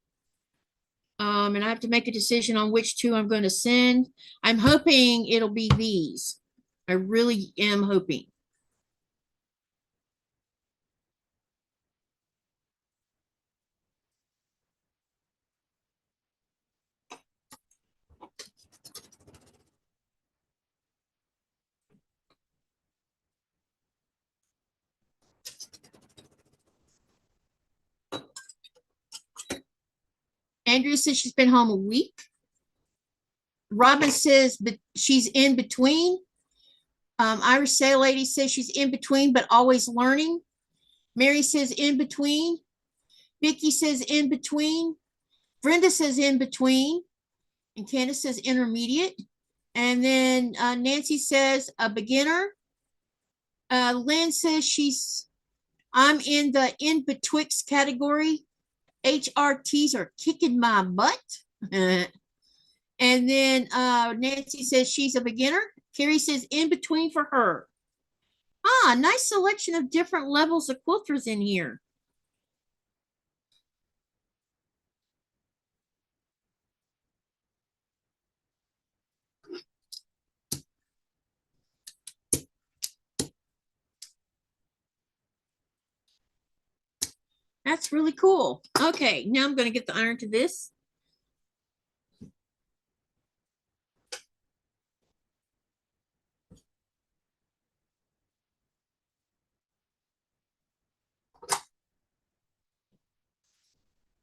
And I have to make a decision on which 2 I'm going to send. I'm hoping it'll be these. I really am hoping. Andrea says she's been home a week. Robin says but she's in between. Irish Sail Lady says she's in between, but always learning. Mary says in between. Vicky says in between. Brenda says in between. And Candace says intermediate. And then Nancy says a beginner. Lynn says I'm in the in betwixt category. HRTs are kicking my butt. And then Nancy says she's a beginner. Carrie says in between for her. Ah, nice selection of different levels of quilters in here. That's really cool. Okay, now I'm going to get the iron to this.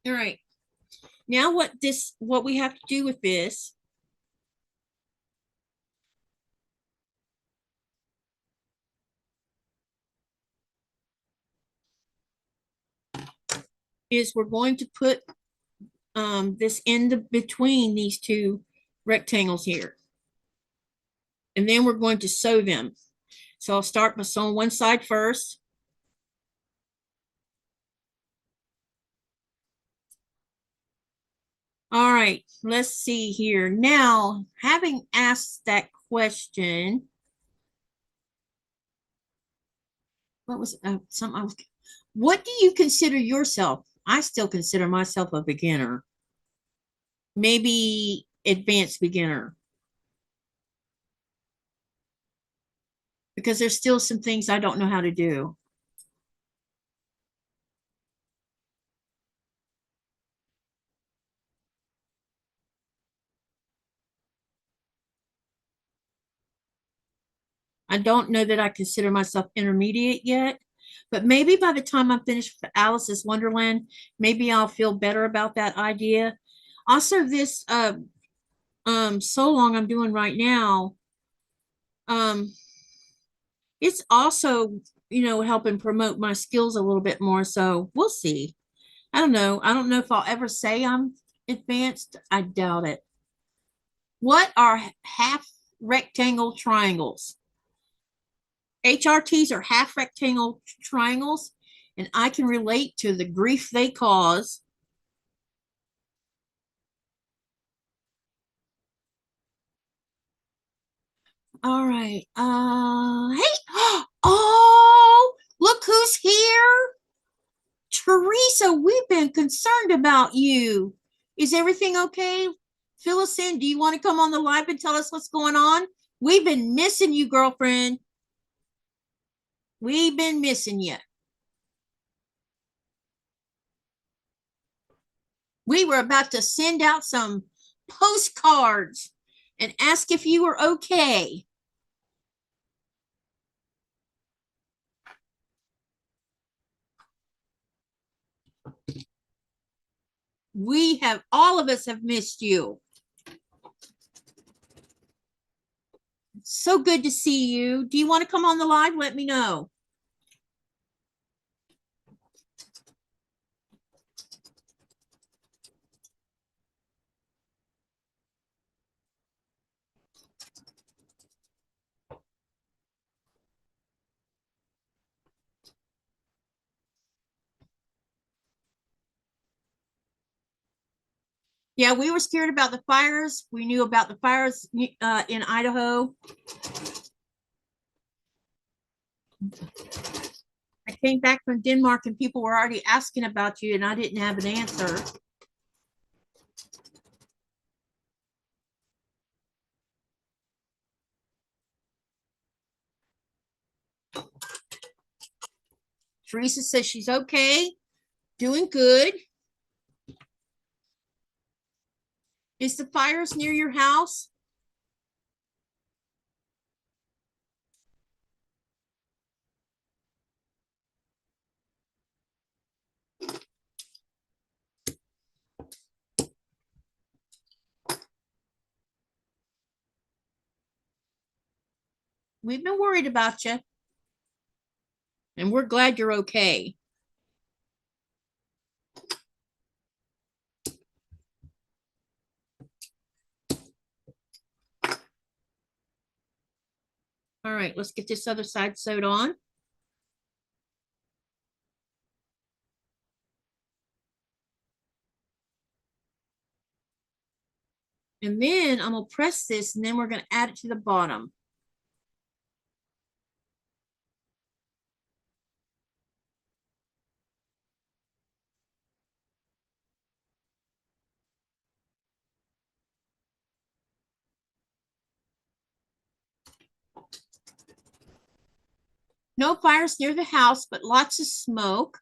All right. Now what we have to do with this is we're going to put this in the between these 2 rectangles here. And then we're going to sew them. So I'll start by sewing one side first. All right, let's see here. Now, having asked that question, what was what do you consider yourself? I still consider myself a beginner, maybe advanced beginner, because there's still some things I don't know how to do. I don't know that I consider myself intermediate yet, but maybe by the time I'm finished with Alice's Wonderland, maybe I'll feel better about that idea. Also, this so long I'm doing right now, um, it's also, helping promote my skills a little bit more. So we'll see. I don't know. I don't know if I'll ever say I'm advanced. I doubt it. What are half rectangle triangles? HRTs are half rectangle triangles, and I can relate to the grief they cause. All right. Hey. Oh, look who's here. Teresa, we've been concerned about you. Is everything okay? Fill us in. Do you want to come on the live and tell us what's going on? We've been missing you, girlfriend. We've been missing you. We were about to send out some postcards and ask if you were okay. All of us have missed you. So good to see you. Do you want to come on the live? Let me know. Yeah, we were scared about the fires. We knew about the fires in Idaho. I came back from Denmark and people were already asking about you, and I didn't have an answer. Teresa says she's okay, doing good. Is the fires near your house? We've been worried about you, and we're glad you're okay. All right, let's get this other side sewed on. And then I'm gonna press this, and then we're gonna add it to the bottom. No fires near the house, but lots of smoke.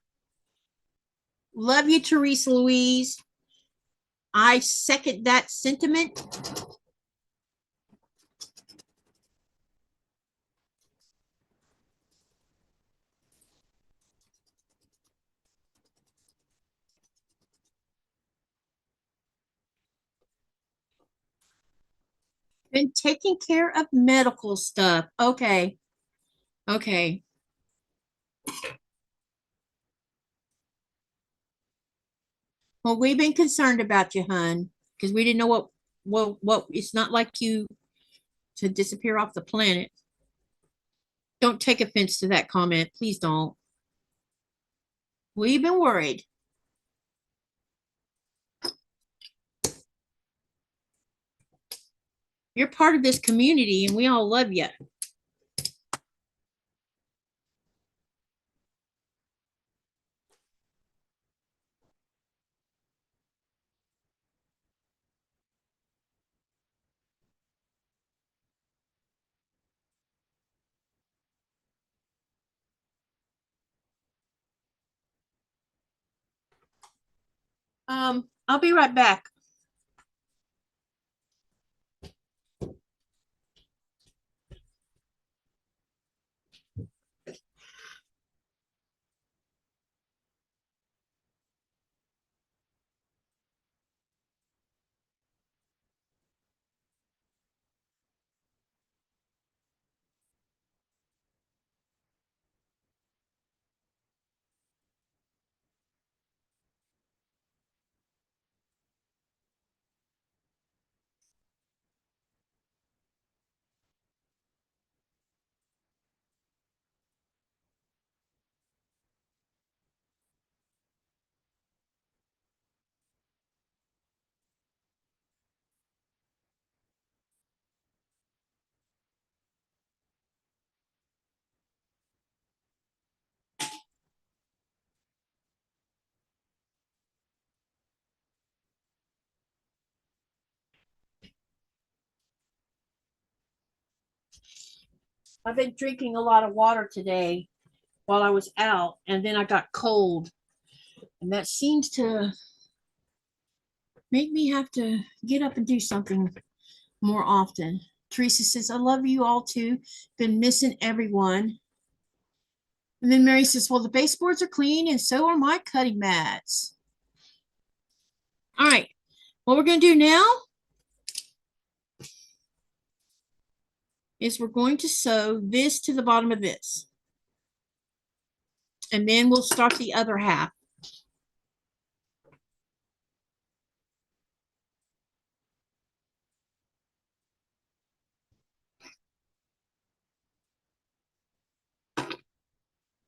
Love you, Teresa Louise. I second that sentiment. Been taking care of medical stuff. Okay. Okay. Well, we've been concerned about you, hun, because we didn't know what it's not like you to disappear off the planet. Don't take offense to that comment. Please don't. We've been worried. You're part of this community and we all love you. I'll be right back. I've been drinking a lot of water today while I was out, and then I got cold. And that seems to make me have to get up and do something more often. Teresa says, I love you all too. Been missing everyone. And then Mary says, well, the baseboards are clean and so are my cutting mats. All right. What we're going to do now is we're going to sew this to the bottom of this. And then we'll start the other half.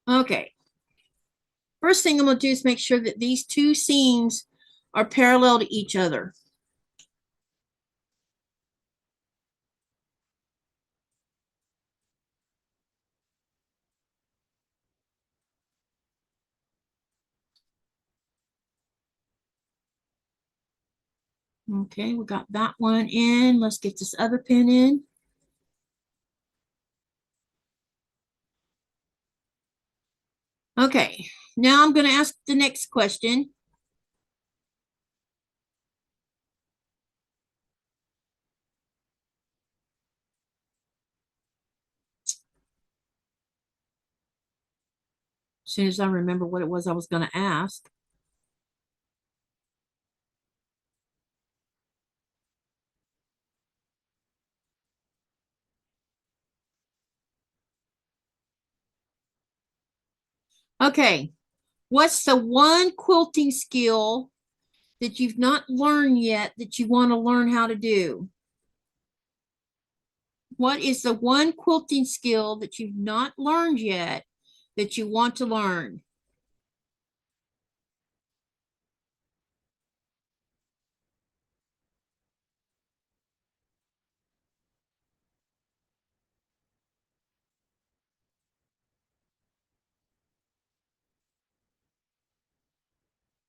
Okay. First thing I'm going to do is make sure that these two seams are parallel to each other. Okay, we got that one in. Let's get this other pin in. Okay, now I'm going to ask the next question. As soon as I remember what it was I was going to ask. Okay, what's the one quilting skill that you've not learned yet that you want to learn how to do? What is the one quilting skill that you've not learned yet that you want to learn?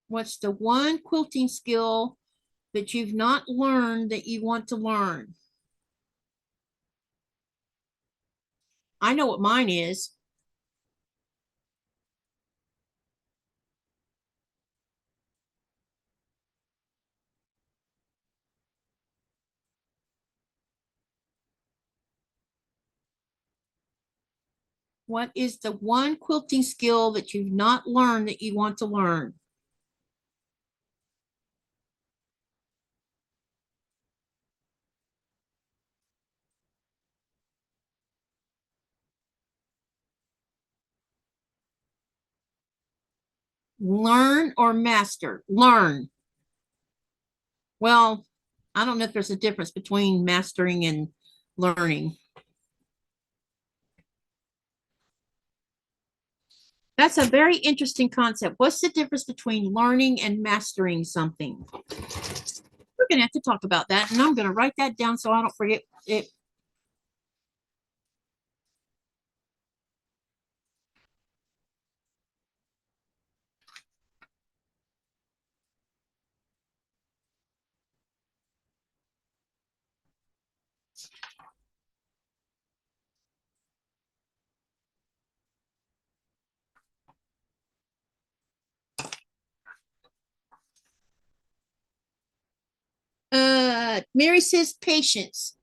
What's the one quilting skill that you've not learned that you want to learn? I know what mine is. What is the one quilting skill that you've not learned that you want to learn? Learn or master? Learn. Well, I don't know if there's a difference between mastering and learning. That's a very interesting concept. What's the difference between learning and mastering something? We're going to have to talk about that, and I'm going to write that down so I don't forget it. Mary says patience.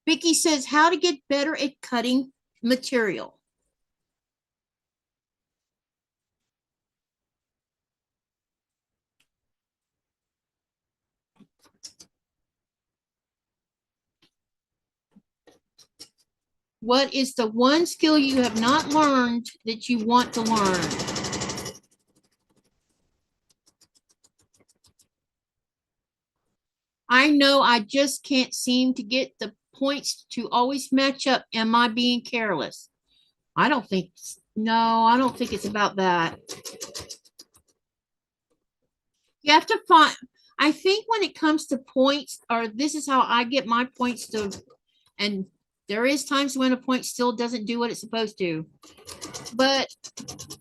Vicky says how to get better at cutting material. What is the one skill you have not learned that you want to learn? I know I just can't seem to get the points to always match up. Am I being careless? I don't think, no, I don't think it's about that. You have to find, I think when it comes to points, or this is how I get my points to, and there is times when a point still doesn't do what it's supposed to. But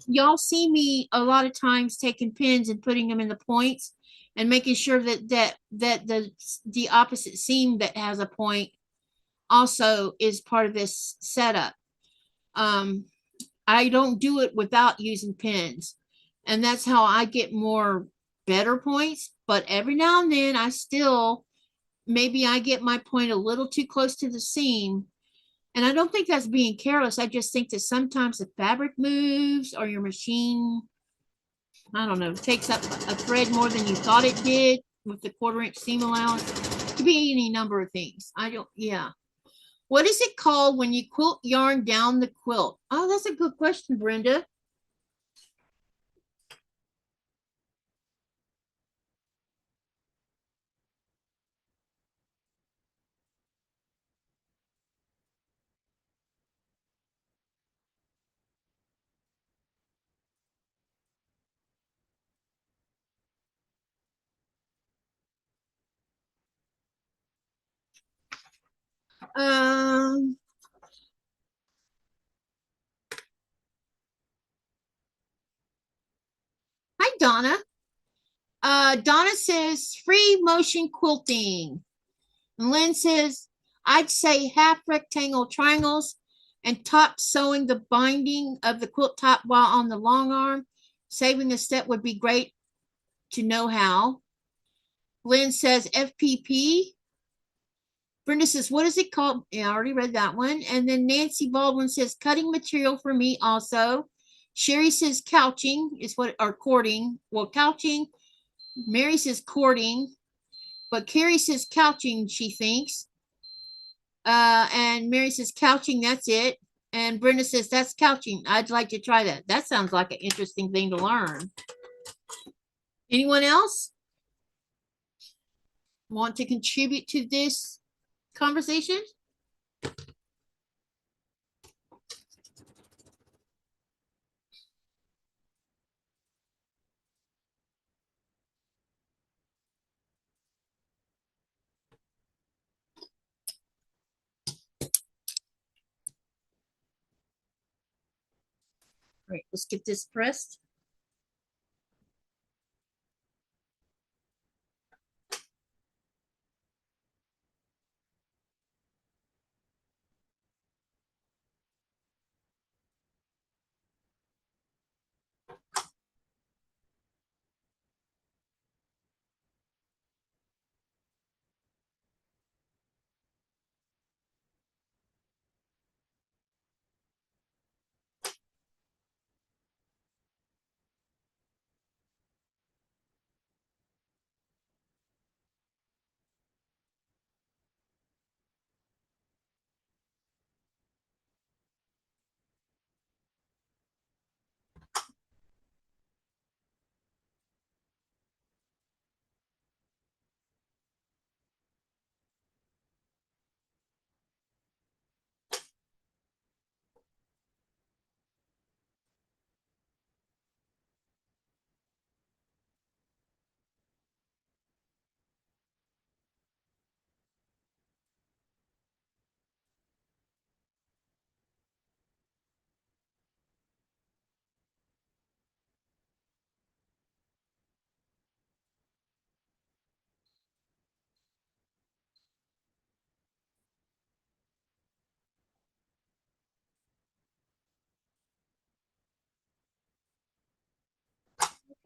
y'all see me a lot of times taking pins and putting them in the points and making sure that the opposite seam that has a point also is part of this setup. Um, I don't do it without using pins, and that's how I get more better points. But every now and then, I still maybe I get my point a little too close to the seam, and I don't think that's being careless. I just think that sometimes the fabric moves or your machine, I don't know, takes up a thread more than you thought it did with the 1/4 inch seam allowance. It could be any number of things. I don't, yeah. What is it called when you quilt yarn down the quilt? Oh, that's a good question, Brenda. Um, Hi, Donna. Donna says free motion quilting. And Lynn says, I'd say half rectangle triangles and top sewing the binding of the quilt top while on the long arm. Saving a step would be great to know how. Lynn says FPP. Brenda says, what is it called? Yeah, I already read that one. And then Nancy Baldwin says, cutting material for me also. Sherry says couching is what, or courting. Well, couching. Mary says courting. But Carrie says couching, she thinks. And Mary says couching, that's it. And Brenda says, that's couching. I'd like to try that. That sounds like an interesting thing to learn. Anyone else want to contribute to this conversation? All right, let's get this pressed.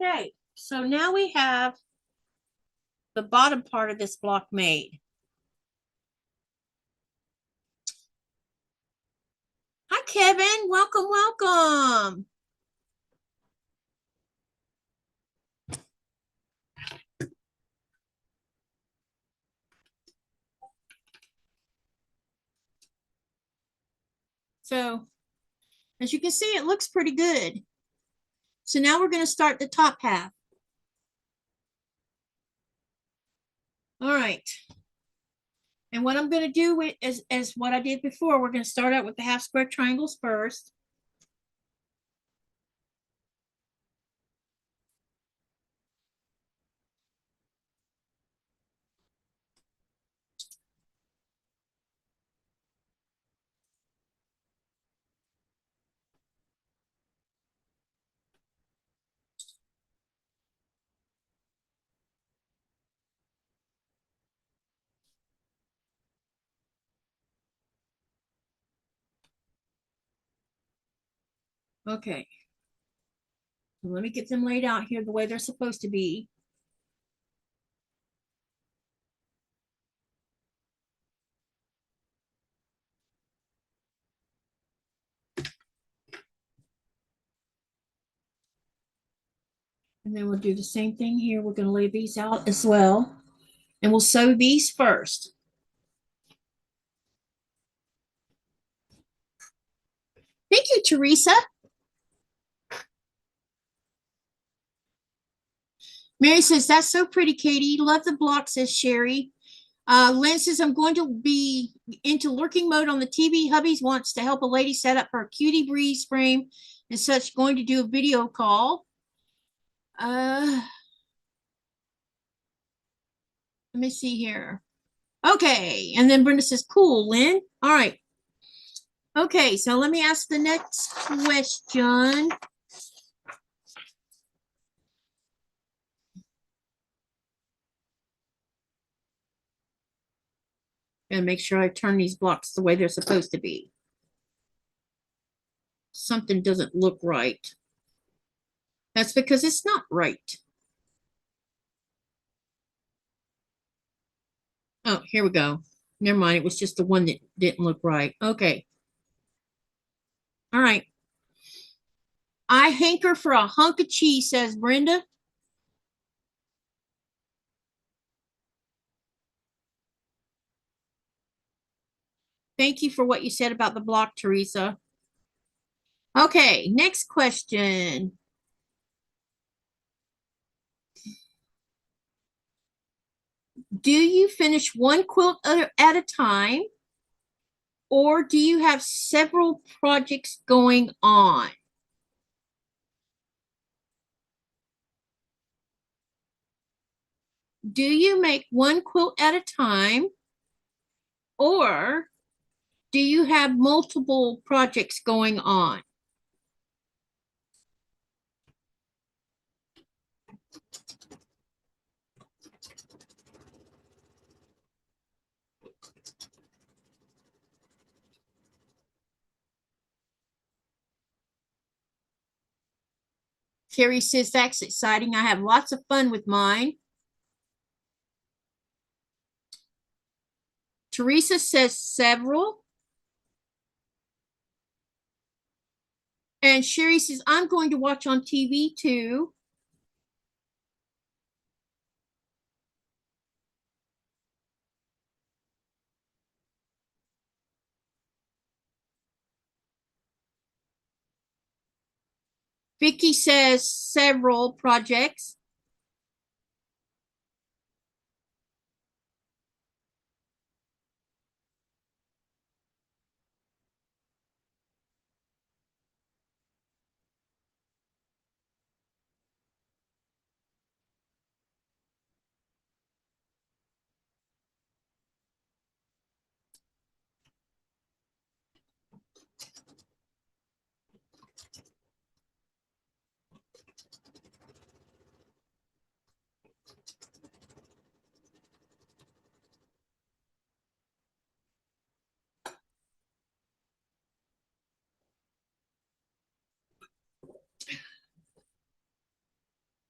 Okay, so now we have the bottom part of this block made. Hi, Kevin. Welcome, welcome. So, as you can see, it looks pretty good. So now we're going to start the top half. All right. And what I'm going to do is what I did before. We're going to start out with the half square triangles first. Okay. Let me get them laid out here the way they're supposed to be. And then we'll do the same thing here. We're going to lay these out as well. And we'll sew these first. Thank you, Teresa. Mary says, that's so pretty, Katy. Love the block, says Sherry. Lynn says, I'm going to be into lurking mode on the TV. Hubby's wants to help a lady set up her cutie breeze frame and such. Going to do a video call. Let me see here. Okay. And then Brenda says, cool, Lynn. All right. Okay. So let me ask the next question. 。And make sure I turn these blocks the way they're supposed to be. Something doesn't look right. That's because it's not right. Oh, here we go. Never mind. It was just the one that didn't look right. Okay. All right. I hanker for a hunk of cheese, says Brenda. Thank you for what you said about the block, Teresa. Okay, next question. Do you finish one quilt at a time, or do you have several projects going on? Do you make one quilt at a time, or do you have multiple projects going on? Carrie says, that's exciting. I have lots of fun with mine. Teresa says several. And Sherry says, I'm going to watch on TV too. Vicky says several projects.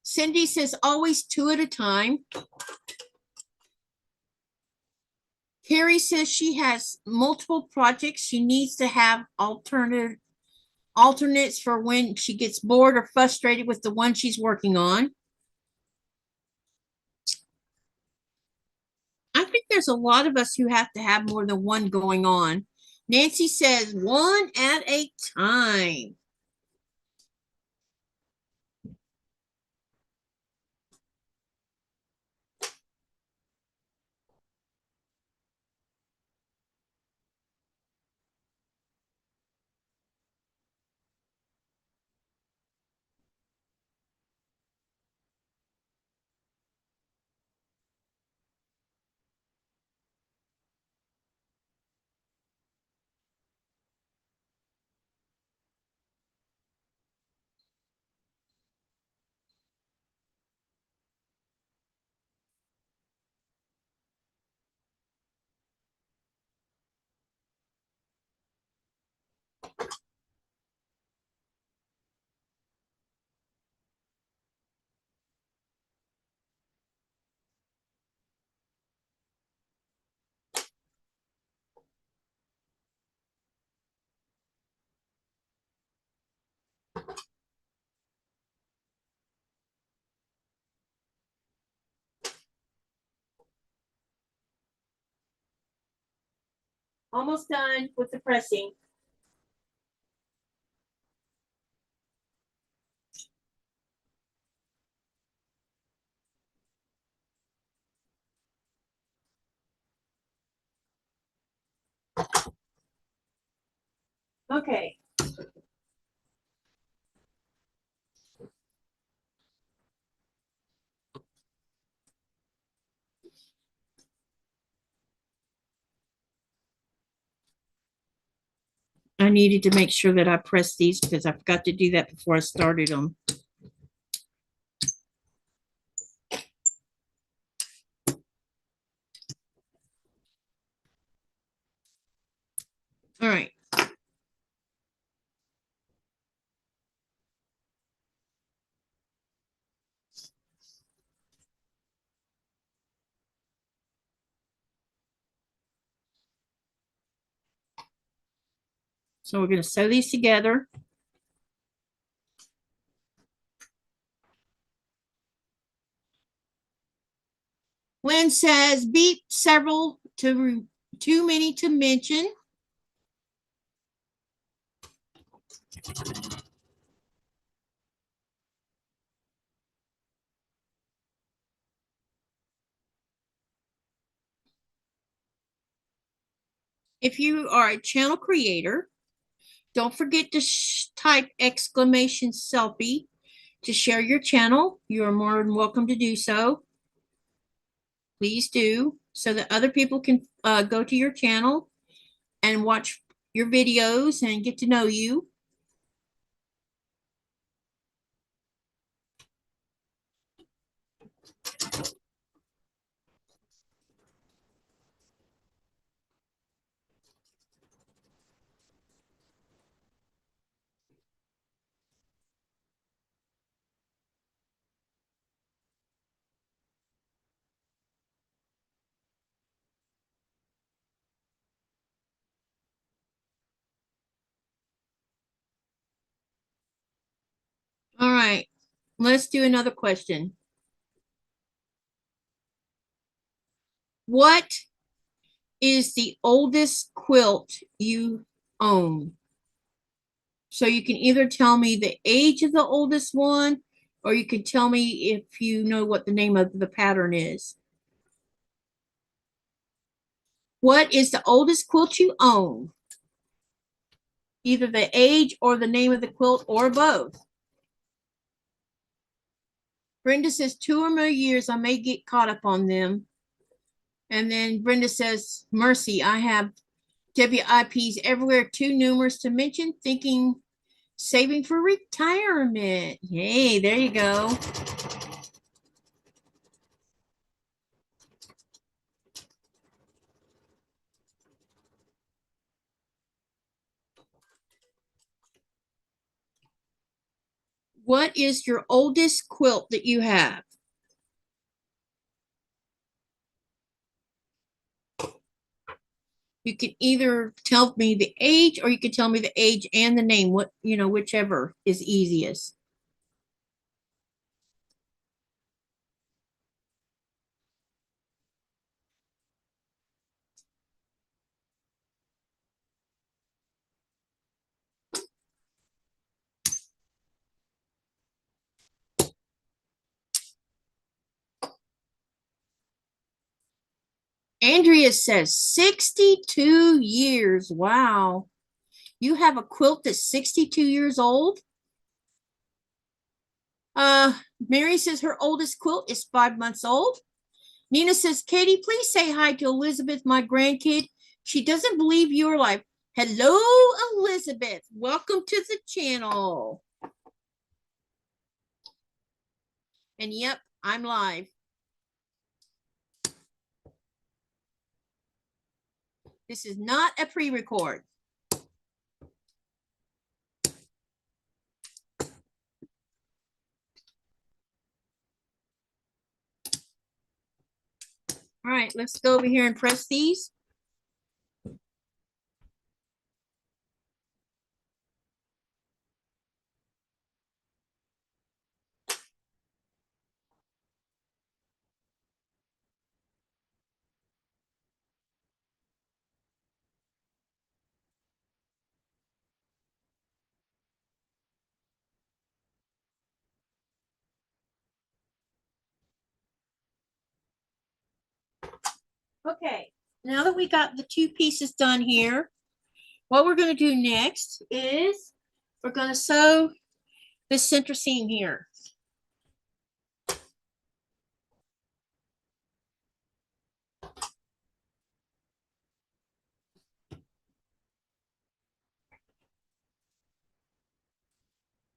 Cindy says always two at a time. Carrie says she has multiple projects. She needs to have alternates for when she gets bored or frustrated with the one she's working on. I think there's a lot of us who have to have more than one going on. Nancy says one at a time. Almost done with the pressing. Okay. I needed to make sure that I pressed these because I forgot to do that before I started them. All right. So we're going to sew these together. Lynn says beep several too many to mention. If you are a channel creator, don't forget to type exclamation selfie to share your channel. You are more than welcome to do so. Please do, so that other people can go to your channel and watch your videos and get to know you. All right, let's do another question. What is the oldest quilt you own? So you can either tell me the age of the oldest one, or you can tell me if you know what the name of the pattern is. What is the oldest quilt you own? Either the age or the name of the quilt, or both. Brenda says 2 or more years. I may get caught up on them. And then Brenda says, mercy, I have WIPs everywhere, too numerous to mention, thinking saving for retirement. Yay, there you go. What is your oldest quilt that you have? You can either tell me the age, or you can tell me the age and the name, what, whichever is easiest. Andrea says 62 years. Wow. You have a quilt that's 62 years old? Mary says her oldest quilt is 5 months old. Nina says, Katie, please say hi to Elizabeth, my grandkid. She doesn't believe you're live. Hello, Elizabeth. Welcome to the channel. And yep, I'm live. This is not a pre-record. All right, let's go over here and press these. Okay, now that we got the 2 pieces done here, what we're going to do next is we're going to sew this center seam here.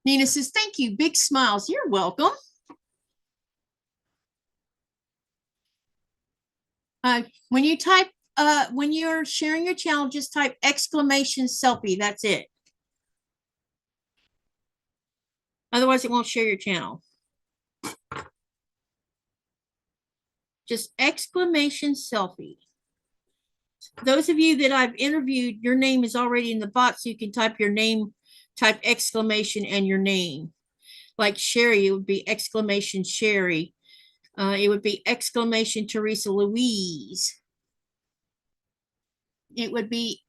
Nina says, thank you. Big smiles. You're welcome. When you type when you're sharing your channel, just type exclamation selfie. That's it. Otherwise, it won't share your channel. Just exclamation selfie. Those of you that I've interviewed, your name is already in the box. So you can type your name, type exclamation and your name. Like Sherry, it would be exclamation Sherry. It would be exclamation Teresa Louise. It would be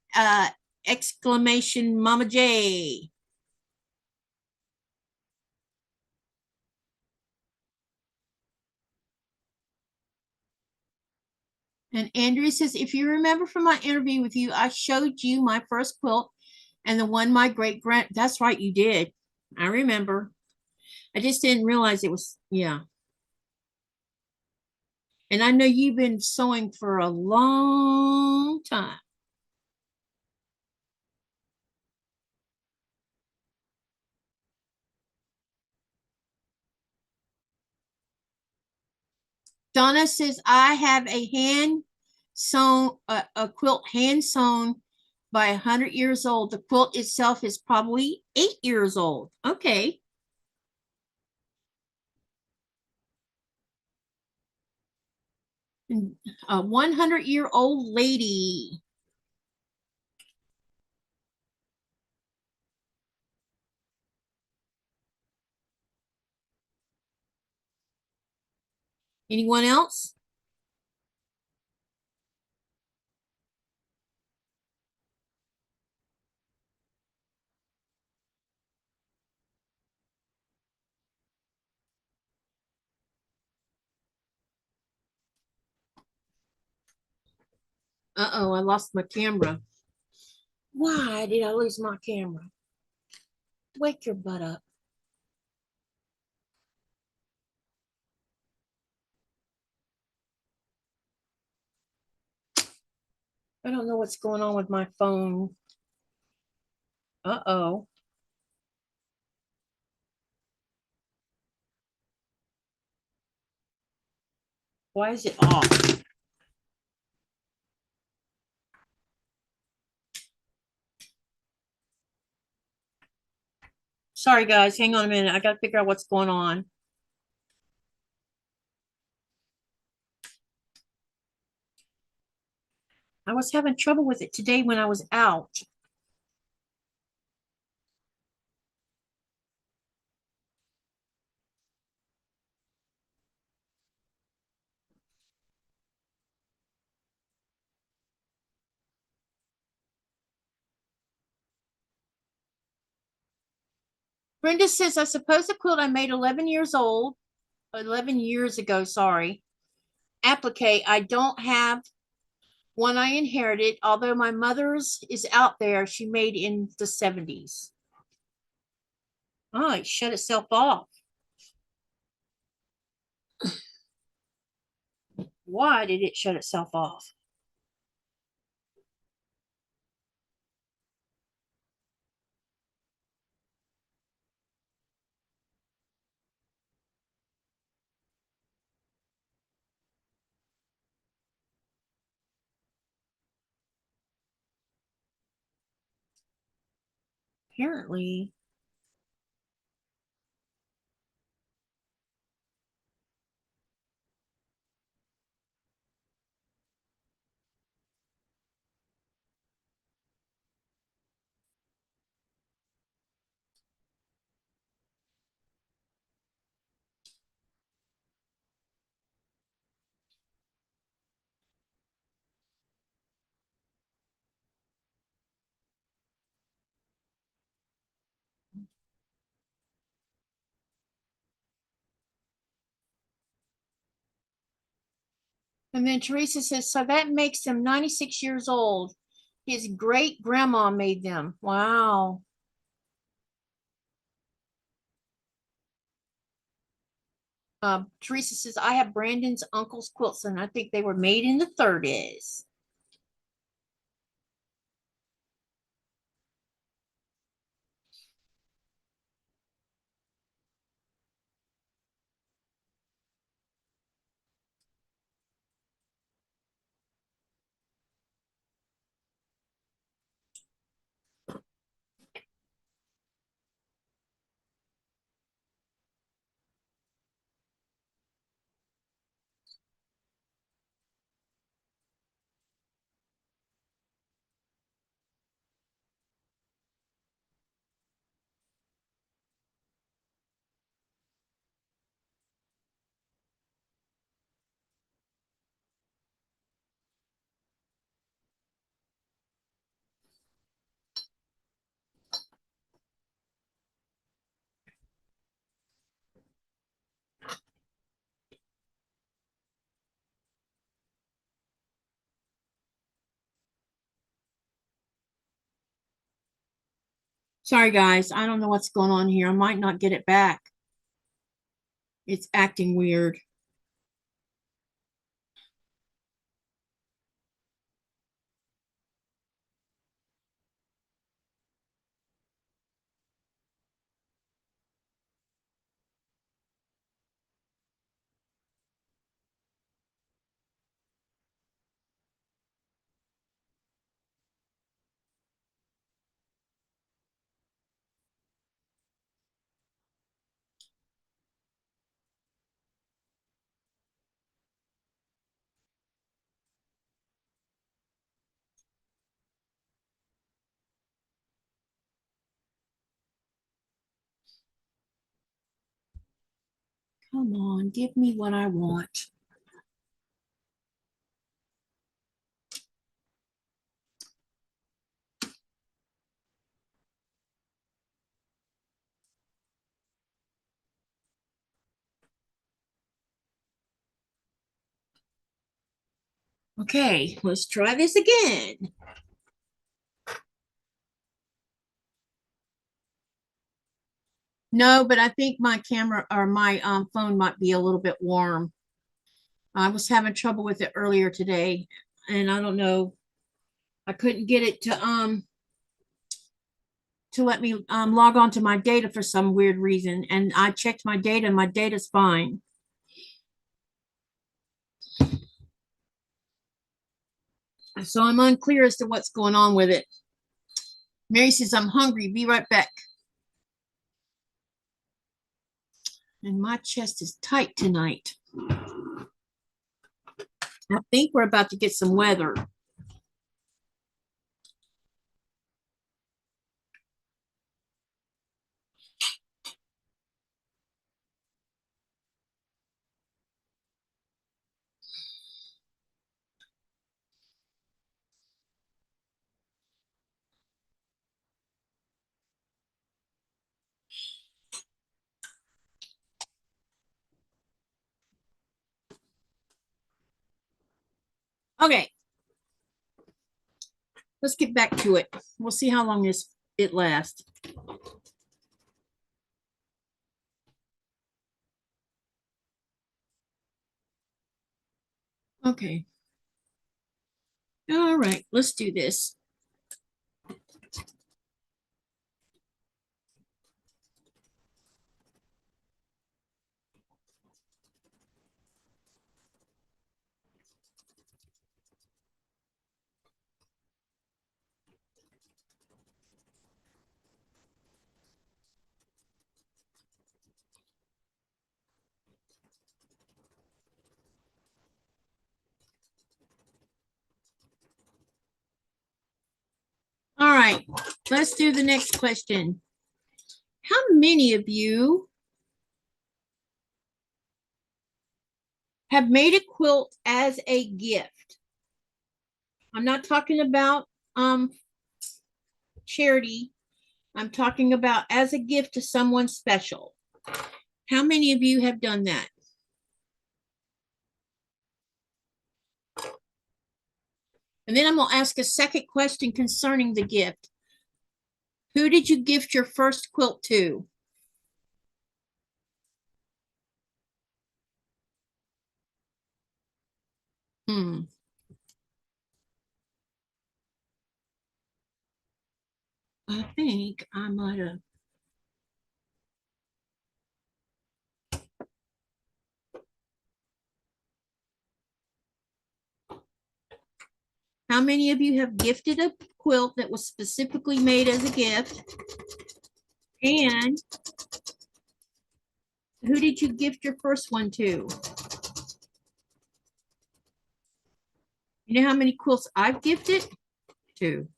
exclamation Mama J. And Andrea says, if you remember from my interview with you, I showed you my first quilt and the one my great grand. That's right, you did. I remember. I just didn't realize it was, yeah. And I know you've been sewing for a long time. Donna says, I have a hand sewn, a quilt hand sewn by 100 years old. The quilt itself is probably 8 years old. Okay. A 100-year-old lady. Anyone else? Uh-oh, I lost my camera. Why did I lose my camera? Wake your butt up. I don't know what's going on with my phone. Uh-oh. Why is it off? Sorry, guys. Hang on a minute. I got to figure out what's going on. I was having trouble with it today when I was out. Brenda says, I suppose the quilt I made 11 years ago, sorry. Applique. I don't have one I inherited, although my mother's is out there. She made in the 70s. Oh, it shut itself off. Why did it shut itself off? Apparently. And then Teresa says, so that makes him 96 years old. His great grandma made them. Wow. Teresa says, I have Brandon's uncle's quilts, and I think they were made in the 30s. Sorry, guys. I don't know what's going on here. I might not get it back. It's acting weird. Come on, give me what I want. Okay, let's try this again. No, but I think my camera or my phone might be a little bit warm. I was having trouble with it earlier today, and I don't know. I couldn't get it to let me log on to my data for some weird reason, and I checked my data, and my data's fine. So I'm unclear as to what's going on with it. Mary says, I'm hungry. Be right back. And my chest is tight tonight. I think we're about to get some weather. Okay, let's get back to it. We'll see how long it lasts. Okay. All right, let's do this. All right, let's do the next question. How many of you have made a quilt as a gift? I'm not talking about charity. I'm talking about as a gift to someone special. How many of you have done that? And then I'm going to ask a second question concerning the gift. Who did you gift your first quilt to? Hmm. I think I might have. How many of you have gifted a quilt that was specifically made as a gift? And who did you gift your first one to? You know how many quilts I've gifted? Two.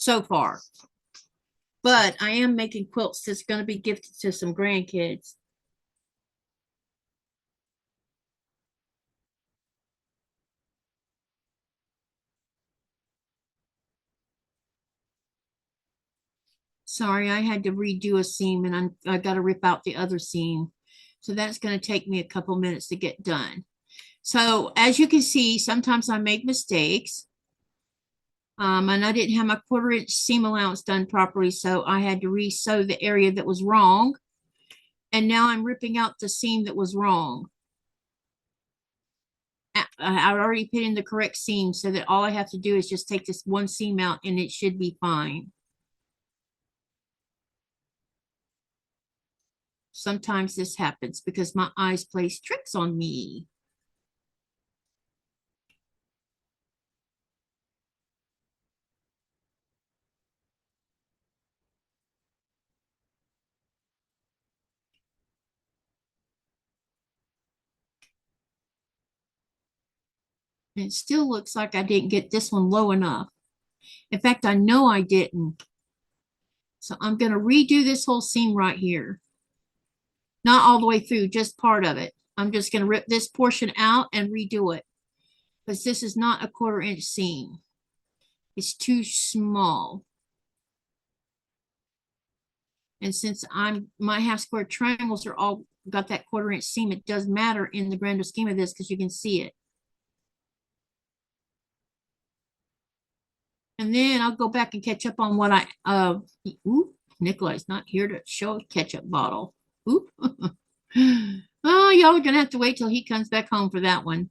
So far. But I am making quilts that's going to be gifted to some grandkids. Sorry, I had to redo a seam and I got to rip out the other seam. So that's going to take me a couple minutes to get done. So as you can see, sometimes I make mistakes. And I didn't have my 1/4 inch seam allowance done properly, so I had to re-sew the area that was wrong. And now I'm ripping out the seam that was wrong. I already put in the correct seam so that all I have to do is just take this one seam out and it should be fine. Sometimes this happens because my eyes plays tricks on me. And it still looks like I didn't get this one low enough. In fact, I know I didn't. So I'm going to redo this whole seam right here. Not all the way through, just part of it. I'm just going to rip this portion out and redo it. Because this is not a 1/4 inch seam. It's too small. And since my half square triangles are all got that 1/4 inch seam, it does matter in the grander scheme of this because you can see it. And then I'll go back and catch up on what ooh, Nikolai's not here to show a ketchup bottle. Oop. Oh, y'all are gonna have to wait till he comes back home for that one.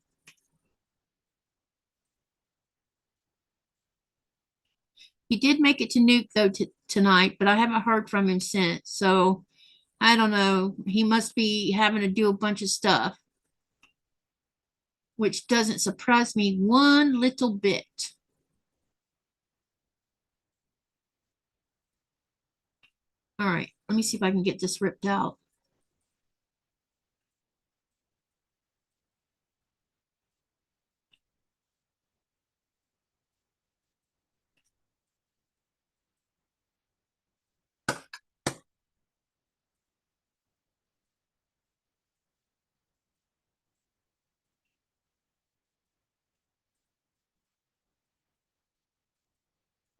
He did make it to Nuke though tonight, but I haven't heard from him since. So I don't know. He must be having to do a bunch of stuff, which doesn't surprise me one little bit. All right, let me see if I can get this ripped out.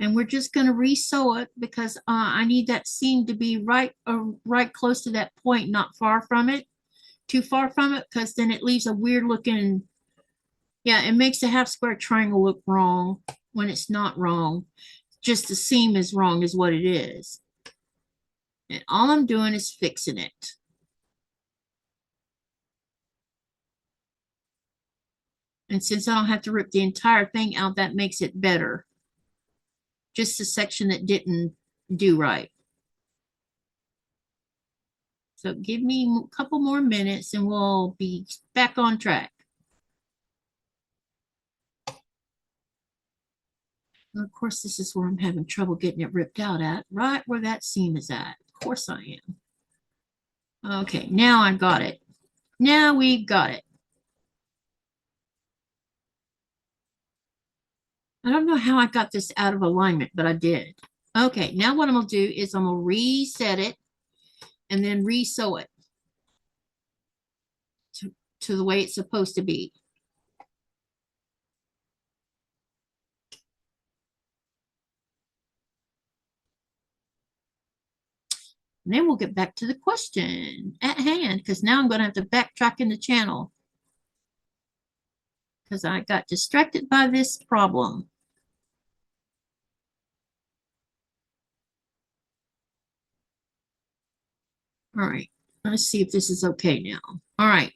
And we're just going to re-sew it because I need that seam to be right close to that point, not far from it, too far from it, because then it leaves a weird looking, yeah, it makes a half square triangle look wrong when it's not wrong. Just the seam is wrong is what it is. And all I'm doing is fixing it. And since I don't have to rip the entire thing out, that makes it better. Just the section that didn't do right. So give me a couple more minutes and we'll be back on track. And of course, this is where I'm having trouble getting it ripped out at, right where that seam is at. Of course I am. Okay, now I've got it. Now we've got it. I don't know how I got this out of alignment, but I did. Okay, now what I'm going to do is I'm going to reset it and then re-sew it to the way it's supposed to be. And then we'll get back to the question at hand because now I'm going to have to backtrack in the channel because I got distracted by this problem. All right, let's see if this is okay now. All right.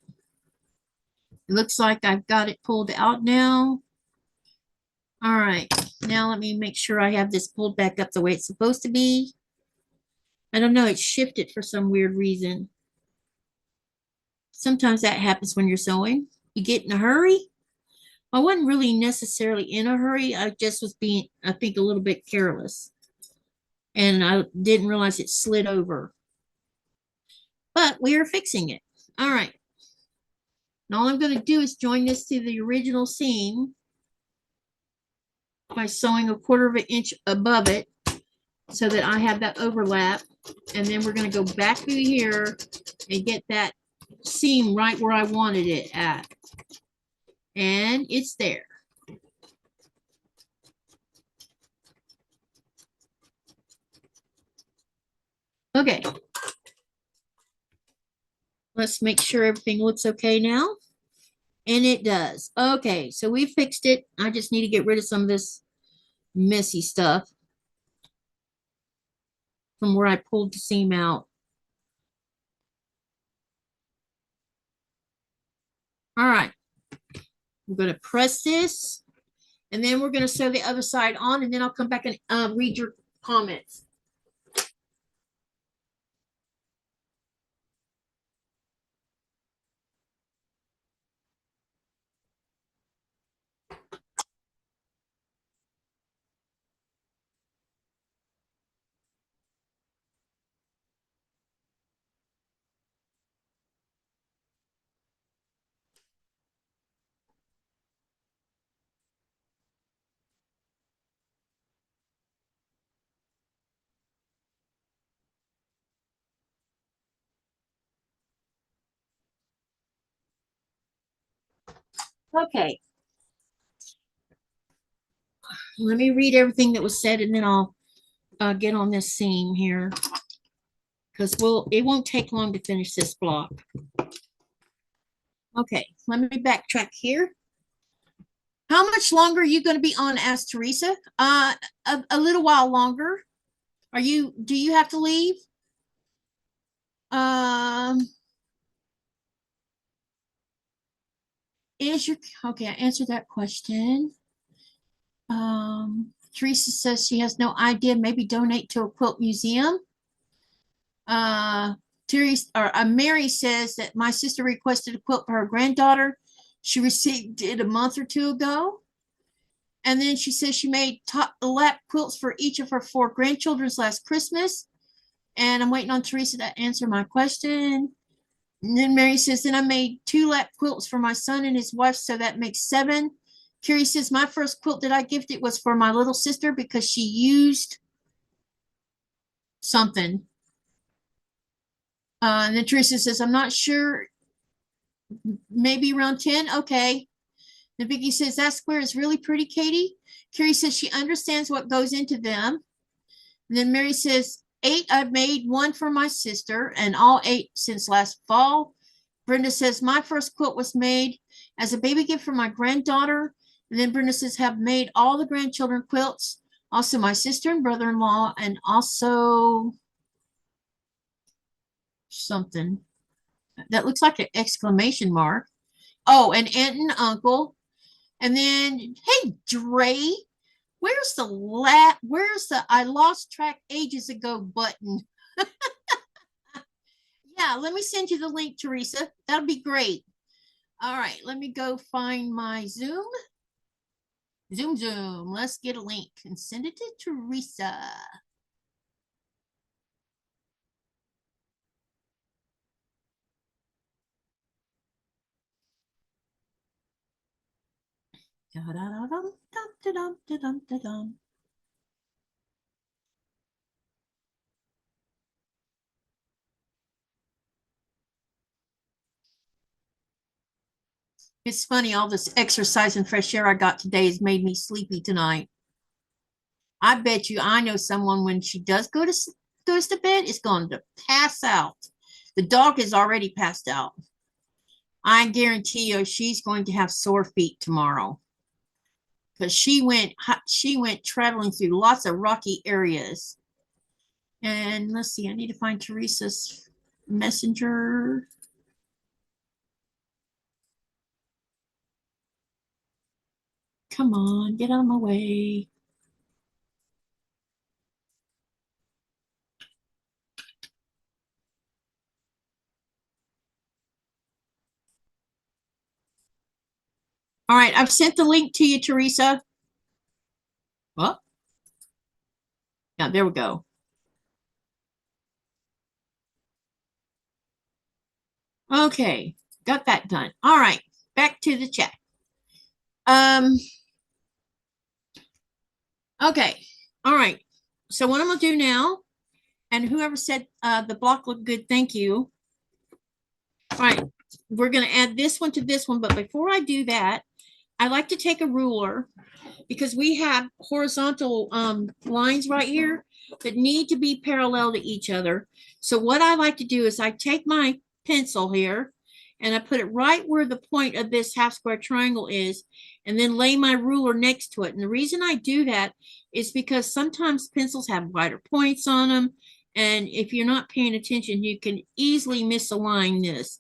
It looks like I've got it pulled out now. All right, now let me make sure I have this pulled back up the way it's supposed to be. I don't know, it's shifted for some weird reason. Sometimes that happens when you're sewing. You get in a hurry. I wasn't really necessarily in a hurry. I just was being, I think, a little bit careless. And I didn't realize it slid over. But we are fixing it. All right. And all I'm going to do is join this to the original seam by sewing a 1/4 of an inch above it so that I have that overlap. And then we're going to go back through here and get that seam right where I wanted it at. And it's there. Okay. Let's make sure everything looks okay now. And it does. Okay, so we fixed it. I just need to get rid of some of this messy stuff from where I pulled the seam out. All right. I'm going to press this, and then we're going to sew the other side on, and then I'll come back and read your comments. Okay. Let me read everything that was said, and then I'll get on this seam here, because it won't take long to finish this block. Okay, let me backtrack here. How much longer are you going to be on? Asked Teresa. A little while longer. Do you have to leave? Okay, I answered that question. Teresa says she has no idea. Maybe donate to a quilt museum. Mary says that my sister requested a quilt for her granddaughter. She received it a month or two ago. And then she says she made lap quilts for each of her 4 grandchildren's last Christmas. And I'm waiting on Teresa to answer my question. And then Mary says, then I made 2 lap quilts for my son and his wife, so that makes 7. Carrie says, my first quilt that I gifted was for my little sister because she used something. And then Teresa says, I'm not sure, maybe around 10. Okay. Then Vicky says, that square is really pretty, Katy. Carrie says she understands what goes into them. And then Mary says, 8, I've made 1 for my sister, and all 8 since last fall. Brenda says, my first quilt was made as a baby gift for my granddaughter. And then Brenda says, have made all the grandchildren quilts. Also my sister and brother-in-law, and also something that looks like an exclamation mark. Oh, an aunt and uncle. And then, hey, Dre, where's the I lost track ages ago button? Yeah, let me send you the link, Teresa. That'll be great. All right, let me go find my Zoom. Zoom. Let's get a link and send it to Teresa. It's funny, all this exercise and fresh air I got today has made me sleepy tonight. I bet you I know someone when she does goes to bed is going to pass out. The dog is already passed out. I guarantee you she's going to have sore feet tomorrow because she went traveling through lots of rocky areas. And let's see, I need to find Teresa's messenger. Come on, get out of my way. All right, I've sent the link to you, Teresa. Well, yeah, there we go. Okay, got that done. All right, back to the chat. Okay, all right. So what I'm gonna do now, and whoever said the block looked good, thank you. All right, we're gonna add this one to this one, but before I do that, I like to take a ruler because we have horizontal lines right here that need to be parallel to each other. So what I like to do is I take my pencil here and I put it right where the point of this half square triangle is, and then lay my ruler next to it. And the reason I do that is because sometimes pencils have wider points on them. And if you're not paying attention, you can easily misalign this.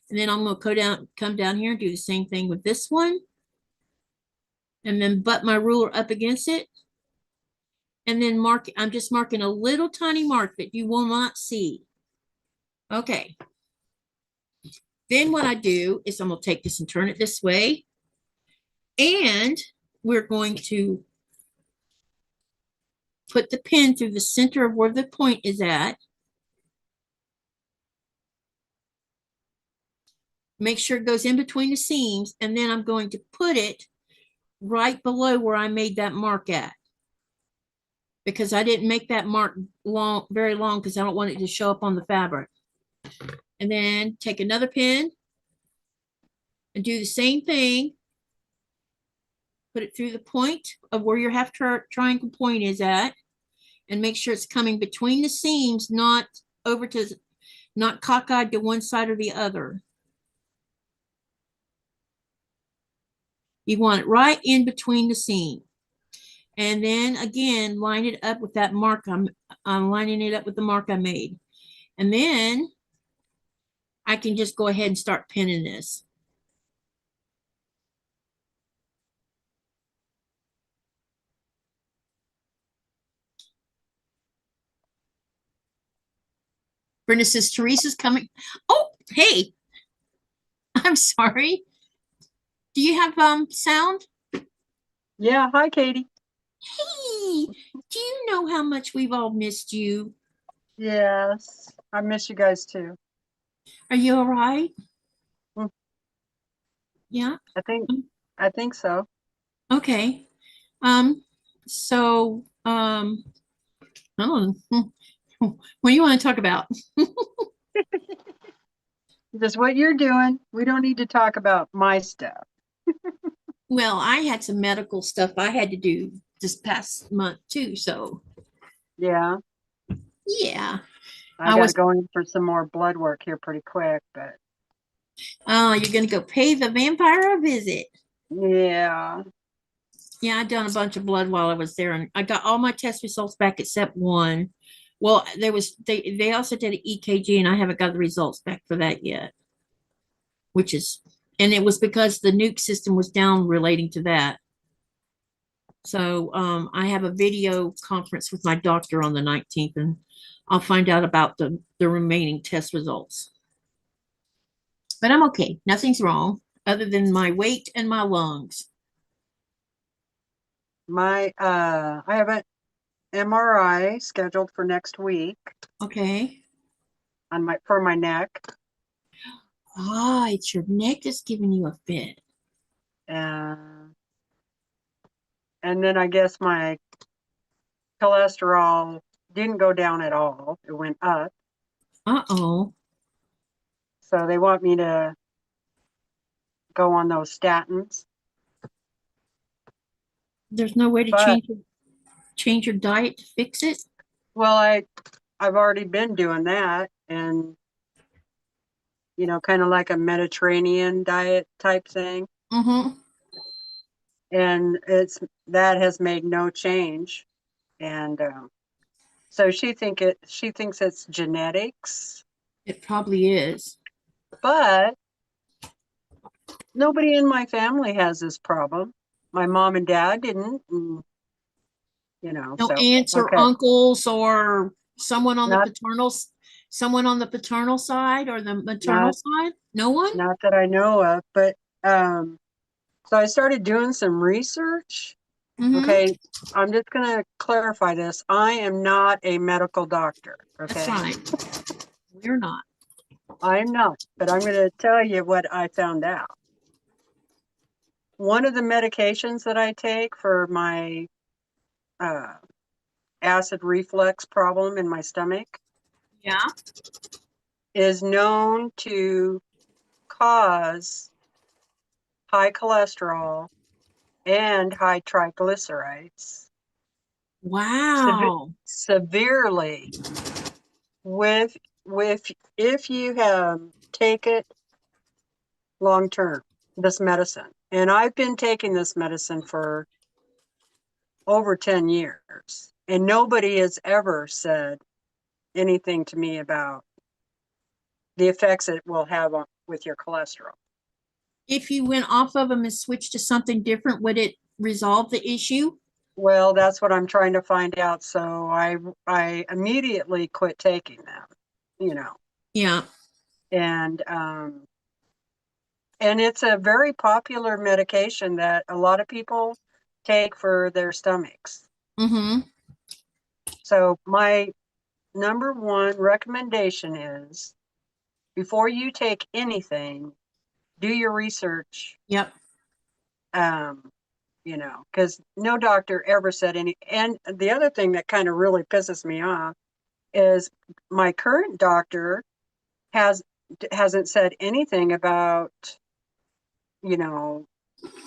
And then I'm going to come down here and do the same thing with this one. And then butt my ruler up against it. And then mark, I'm just marking a little tiny mark that you will not see. Okay. Then what I do is I'm going to take this and turn it this way. And we're going to put the pen through the center of where the point is at. Make sure it goes in between the seams. And then I'm going to put it right below where I made that mark at. Because I didn't make that mark very long because I don't want it to show up on the fabric. And then take another pen and do the same thing. Put it through the point of where your half triangle point is at, and make sure it's coming between the seams, not cockeyed to one side or the other. You want it right in between the seam. And then again, line it up with that mark. I'm lining it up with the mark I made. And then I can just go ahead and start pinning this. Brenda says, Teresa's coming. Oh, hey, I'm sorry. Do you have sound? Yeah, hi, Katy. Hey, do you know how much we've all missed you? Yes, I miss you guys too. Are you all right? Mm. Yeah. I think so. Okay. So I don't know. What do you want to talk about? Just what you're doing. We don't need to talk about my stuff. Well, I had some medical stuff I had to do this past month too. So Yeah, yeah, I got to go in for some more blood work here pretty quick, but you're gonna go pay the vampire a visit. yeah. Yeah, I done a bunch of blood while I was there, and I got all my test results back except one. Well, they also did an EKG, and I haven't got the results back for that yet. And it was because the nuke system was down relating to that. So I have a video conference with my doctor on the 19th, and I'll find out about the remaining test results. But I'm okay. Nothing's wrong other than my weight and my lungs. I have an MRI scheduled for next week. Okay. For my neck. Ah, it's your neck that's giving you a fit. And then I guess my cholesterol didn't go down at all. It went up. Uh-oh. So they want me to go on those statins. There's no way to change your diet to fix it? Well, I've already been doing that, and kind of like a Mediterranean diet type thing. Mm-hmm. And that has made no change. And so she thinks it's genetics. It probably is. But nobody in my family has this problem. My mom and dad didn't, and, No so aunts or okay. uncles or someone on the paternal side or the maternal side? No one? Not that I know of, but so I started doing some research. Mm-hmm. Okay, I'm just going to clarify this. I am not a medical doctor. Okay, that's right. We're not. I'm not, but I'm going to tell you what I found out. One of the medications that I take for my acid reflux problem in my stomach, yeah, is known to cause high cholesterol and high triglycerides. Wow. Severely. With if you take it long term, this medicine. And I've been taking this medicine for over 10 years, and nobody has ever said anything to me about the effects it will have with your cholesterol. If you went off of them and switched to something different, would it resolve the issue? Well, that's what I'm trying to find out. So I immediately quit taking them, you know. Yeah. And it's a very popular medication that a lot of people take for their stomachs. Mm-hmm. So my number one recommendation is, before you take anything, do your research. Yep. You know, because no doctor ever said any. And the other thing that kind of really pisses me off is my current doctor hasn't said anything about, you know,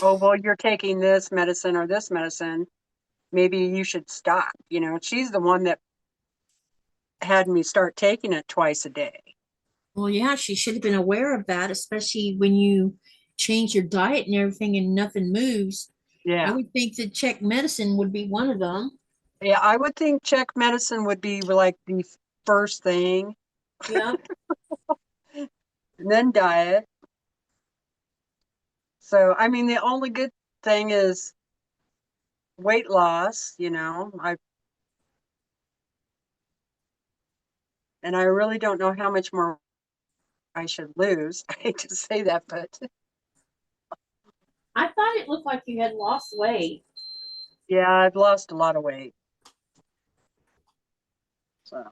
oh, well, you're taking this medicine or this medicine, maybe you should stop. You know, she's the one that had me start taking it twice a day. Well, yeah, she should have been aware of that, especially when you change your diet and everything and nothing moves. I Yeah. would think that check medicine would be one of them. Yeah, I would think check medicine would be like the first thing, Yeah. and then diet. So, I mean, the only good thing is weight loss, you know. And I really don't know how much more I should lose. I hate to say that, but I thought it looked like you had lost weight. yeah, I've lost a lot of weight. So,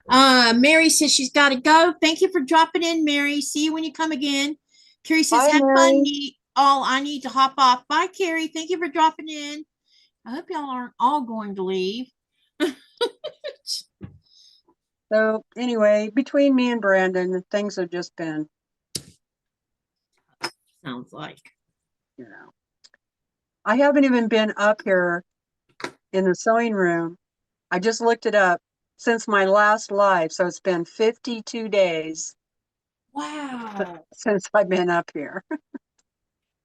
Mary says she's got to go. Thank you for dropping in, Mary. See you when you come again. Carrie says, bye, have fun. Mary. I need to hop off. Bye, Carrie. Thank you for dropping in. I hope y'all aren't all going to leave. So, anyway, between me and Brandon, things have just been, Sounds like. you know, I haven't even been up here in the sewing room. I just looked it up since my last live. So it's been 52 days Wow. since I've been up here.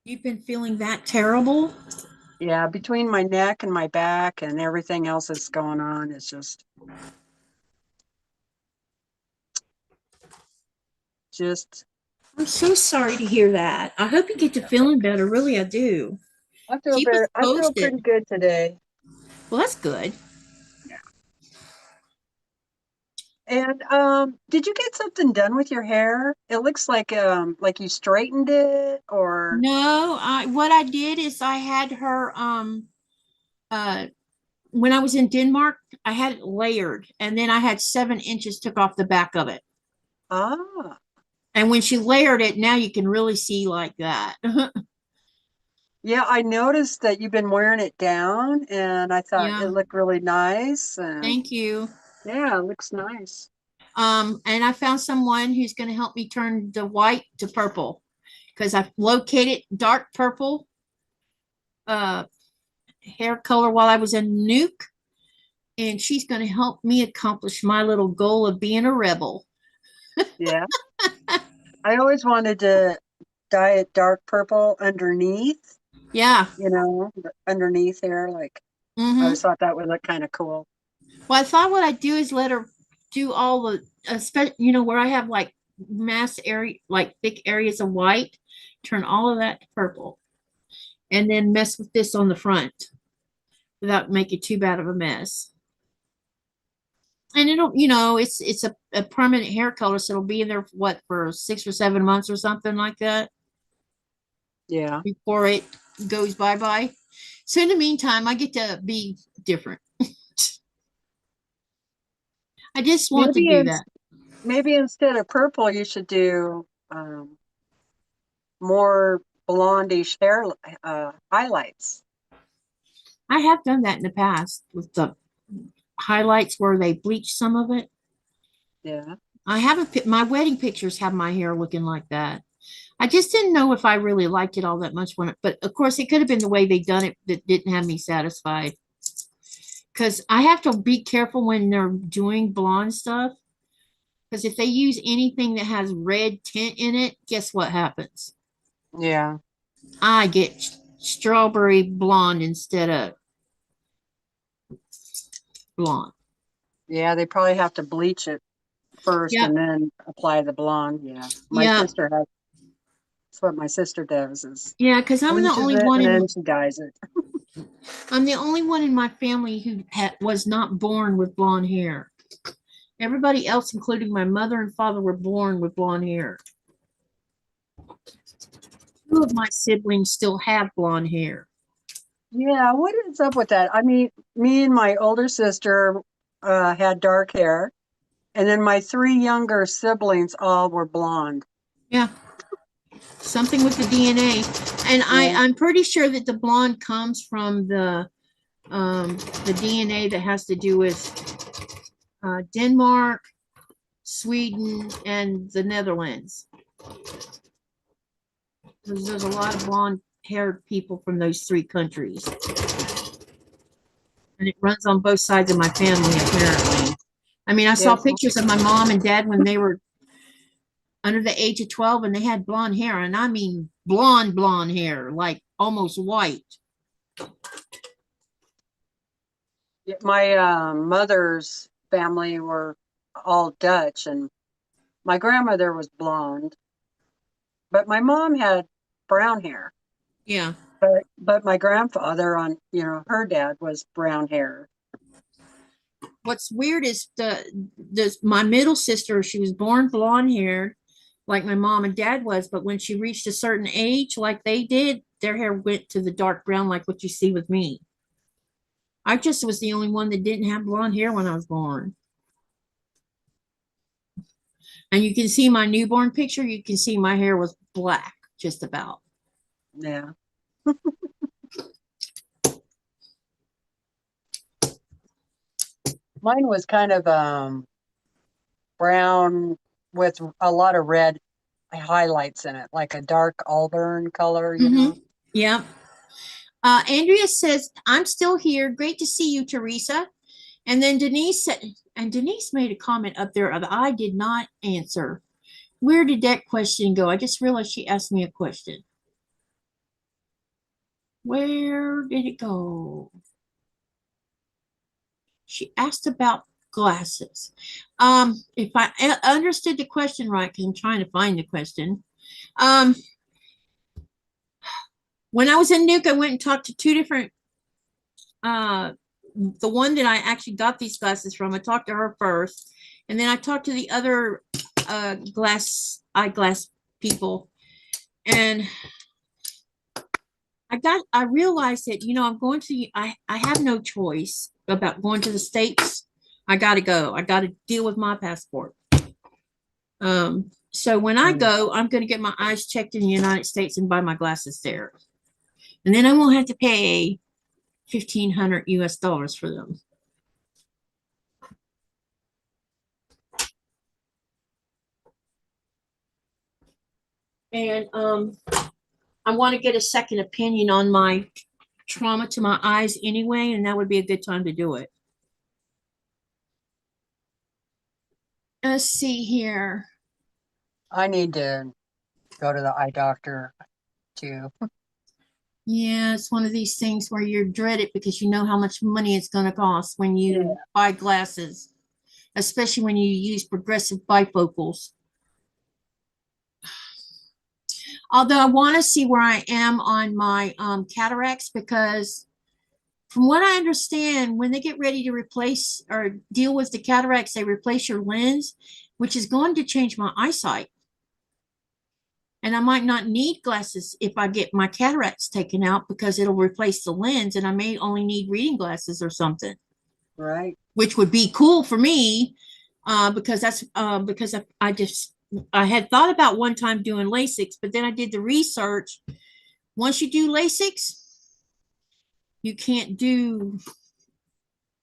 You've been feeling that terrible? Yeah, between my neck and my back and everything else that's going on, it's just I'm so sorry to hear that. I hope you get to feeling better. Really, I do. Keep us I feel pretty posted. good today. Well, that's good. And did you get something done with your hair? It looks like you straightened it, or No, what I did is I had her uh when I was in Denmark, I had it layered and then I had 7 inches took off the back of it. ah. And when she layered it, now you can really see like that. Yeah, I noticed that you've been wearing it down, and I thought Yeah, it looked really nice. And thank you. yeah, it looks nice. And I found someone who's going to help me turn the white to purple because I've located dark purple uh, hair color while I was in Nuke, and she's going to help me accomplish my little goal of being a rebel. Yeah. I always wanted to dye it dark purple underneath, Yeah. you know, underneath there. Like, I Mm-hmm. always thought that would look kind of cool. Well, I thought what I'd do is let her do all the, where I have like mass area, like thick areas of white, turn all of that to purple, and then mess with this on the front without making too bad of a mess. And it'll, it's a permanent hair color, so it'll be in there for 6 or 7 months or something like that Yeah. before it goes bye-bye. So in the meantime, I get to be different. I just want to Maybe do that. maybe instead of purple, you should do more blondish hair highlights. I have done that in the past with the highlights where they bleach some of it. Yeah. I haven't, my wedding pictures have my hair looking like that. I just didn't know if I really liked it all that much but of course it could have been the way they done it that didn't have me satisfied. Because I have to be careful when they're doing blonde stuff. Because if they use anything that has red tint in it, guess what happens? Yeah. I get strawberry blonde instead of blonde. Yeah, they probably have to bleach it first Yep. and then apply the blonde. Yeah. My Yeah. sister has, that's what my sister does is Yeah, because bleaches it and then she dyes it. I'm the only one in my family who was not born with blonde hair. Everybody else, including my mother and father, were born with blonde hair. Two of my siblings still have blonde hair. Yeah, what is up with that? I mean, me and my older sister had dark hair, and then my three younger siblings all were blonde. Yeah, something with the DNA, and Yeah. I'm pretty sure that the blonde comes from the DNA that has to do with Denmark, Sweden, and the Netherlands. Because there's a lot of blonde haired people from those three countries. And it runs on both sides of my family, apparently. I mean, I saw Yes. pictures of my mom and dad when they were under the age of 12 and they had blonde hair. And I mean, blonde hair, like almost white. My mother's family were all Dutch, and my grandmother was blonde, but my mom had brown hair. Yeah. But my grandfather on, her dad was brown hair. What's weird is my middle sister, she was born blonde hair like my mom and dad was, but when she reached a certain age, like they did, their hair went to the dark brown, like what you see with me. I just was the only one that didn't have blonde hair when I was born. And you can see my newborn picture, you can see my hair was black, just about. Yeah. Mine was kind of brown with a lot of red highlights in it, like a dark auburn color, Yeah. Andrea says, I'm still here. Great to see you, Teresa. And then Denise said, and Denise made a comment up there that I did not answer. Where did that question go? I just realized she asked me a question. Where did it go? She asked about glasses. If I understood the question right, because I'm trying to find the question. When I was in Nuke, I went and talked to two different the one that I actually got these glasses from. I talked to her first, and then I talked to the other eyeglass people, and I realized that I'm going to I have no choice about going to the States. I got to go. I got to deal with my passport. So when I go, I'm going to get my eyes checked in the United States and buy my glasses there, and then I won't have to pay $1,500 for them. And I want to get a second opinion on my trauma to my eyes anyway, and that would be a good time to do it. Let's see here. I need to go to the eye doctor too. Yeah, it's one of these things where you're dreaded because you know how much money it's going to cost when you buy glasses, especially when you use progressive bifocals. Although I want to see where I am on my cataracts, because from what I understand, when they get ready to replace or deal with the cataracts, they replace your lens, which is going to change my eyesight. And I might not need glasses if I get my cataracts taken out because it'll replace the lens, and I may only need reading glasses or something. Right. Which would be cool for me because that's because I had thought about one time doing LASIK, but then I did the research. Once you do LASIK, you can't do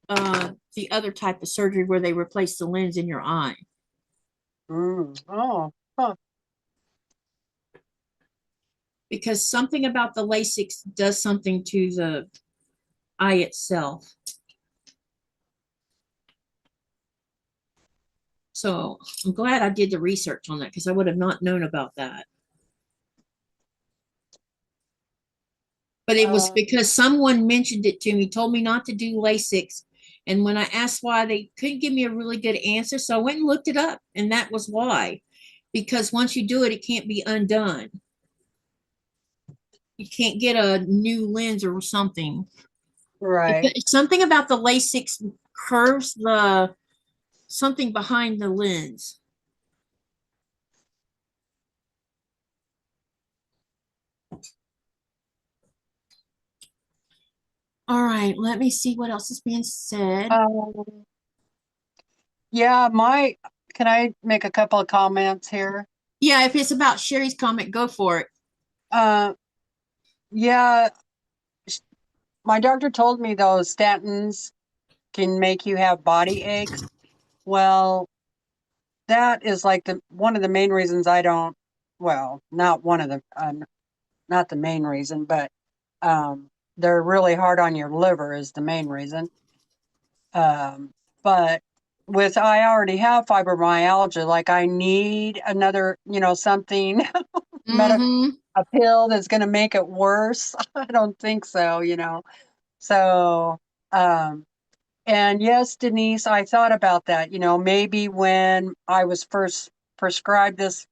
the other type of surgery where they replace the lens in your eye. Oh, huh. because something about the Lasix does something to the eye itself. So I'm glad I did the research on that because I would have not known about that. But it was because someone mentioned it to me, told me not to do Lasix. And when I asked why, they couldn't give me a really good answer. So I went and looked it up, and that was why. Because once you do it, it can't be undone. You can't get a new lens or something. Right. It's something about the Lasix curves the something behind the lens. All right, let me see what else is being said. Yeah, can I make a couple of comments here? Yeah, if it's about Sherry's comment, go for it. Yeah, my doctor told me those statins can make you have body aches. Well, that is like one of the main reasons I don't, well, not one of the, not the main reason, but they're really hard on your liver is the main reason. But I already have fibromyalgia, like I need another, something, a pill that's going to make it worse. I don't think so, So, and yes, Denise, I thought about that, maybe when I was first prescribed this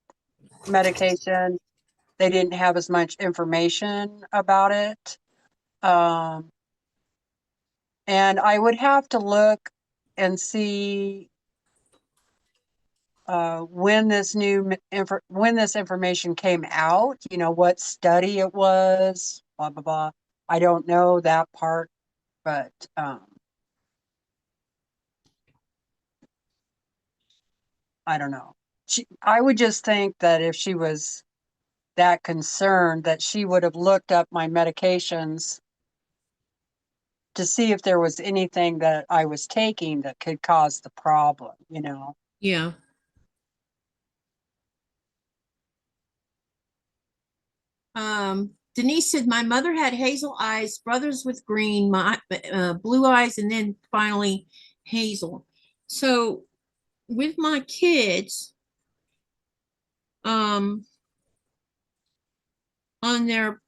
medication, they didn't have as much information about it. And I would have to look and see when this when this information came out, what study it was, blah blah blah. I don't know that part, but I don't know. I would just think that if she was that concerned, that she would have looked up my medications to see if there was anything that I was taking that could cause the problem, Yeah. Denise said, my mother had hazel eyes, brothers with green, my blue eyes, and then finally hazel. So with my kids, on their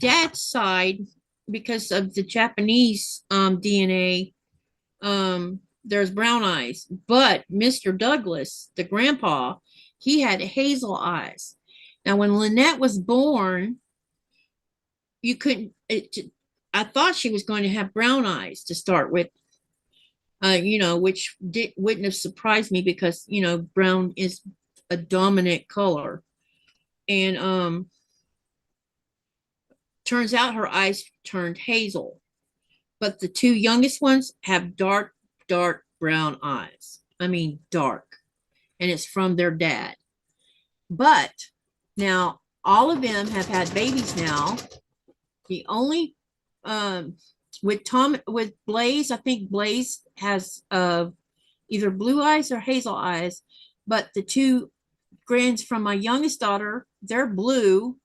dad's side, because of the Japanese DNA, there's brown eyes. But Mr. Douglas, the grandpa, he had hazel eyes. Now, when Lynette was born, you couldn't. I thought she was going to have brown eyes to start with, which wouldn't have surprised me because brown is a dominant color, and turns out her eyes turned hazel. But the two youngest ones have dark, dark brown eyes. I mean, dark, and it's from their dad. But now all of them have had babies now. The only with Blaze, I think Blaze has either blue eyes or hazel eyes, but the two grands from my youngest daughter, they're blue.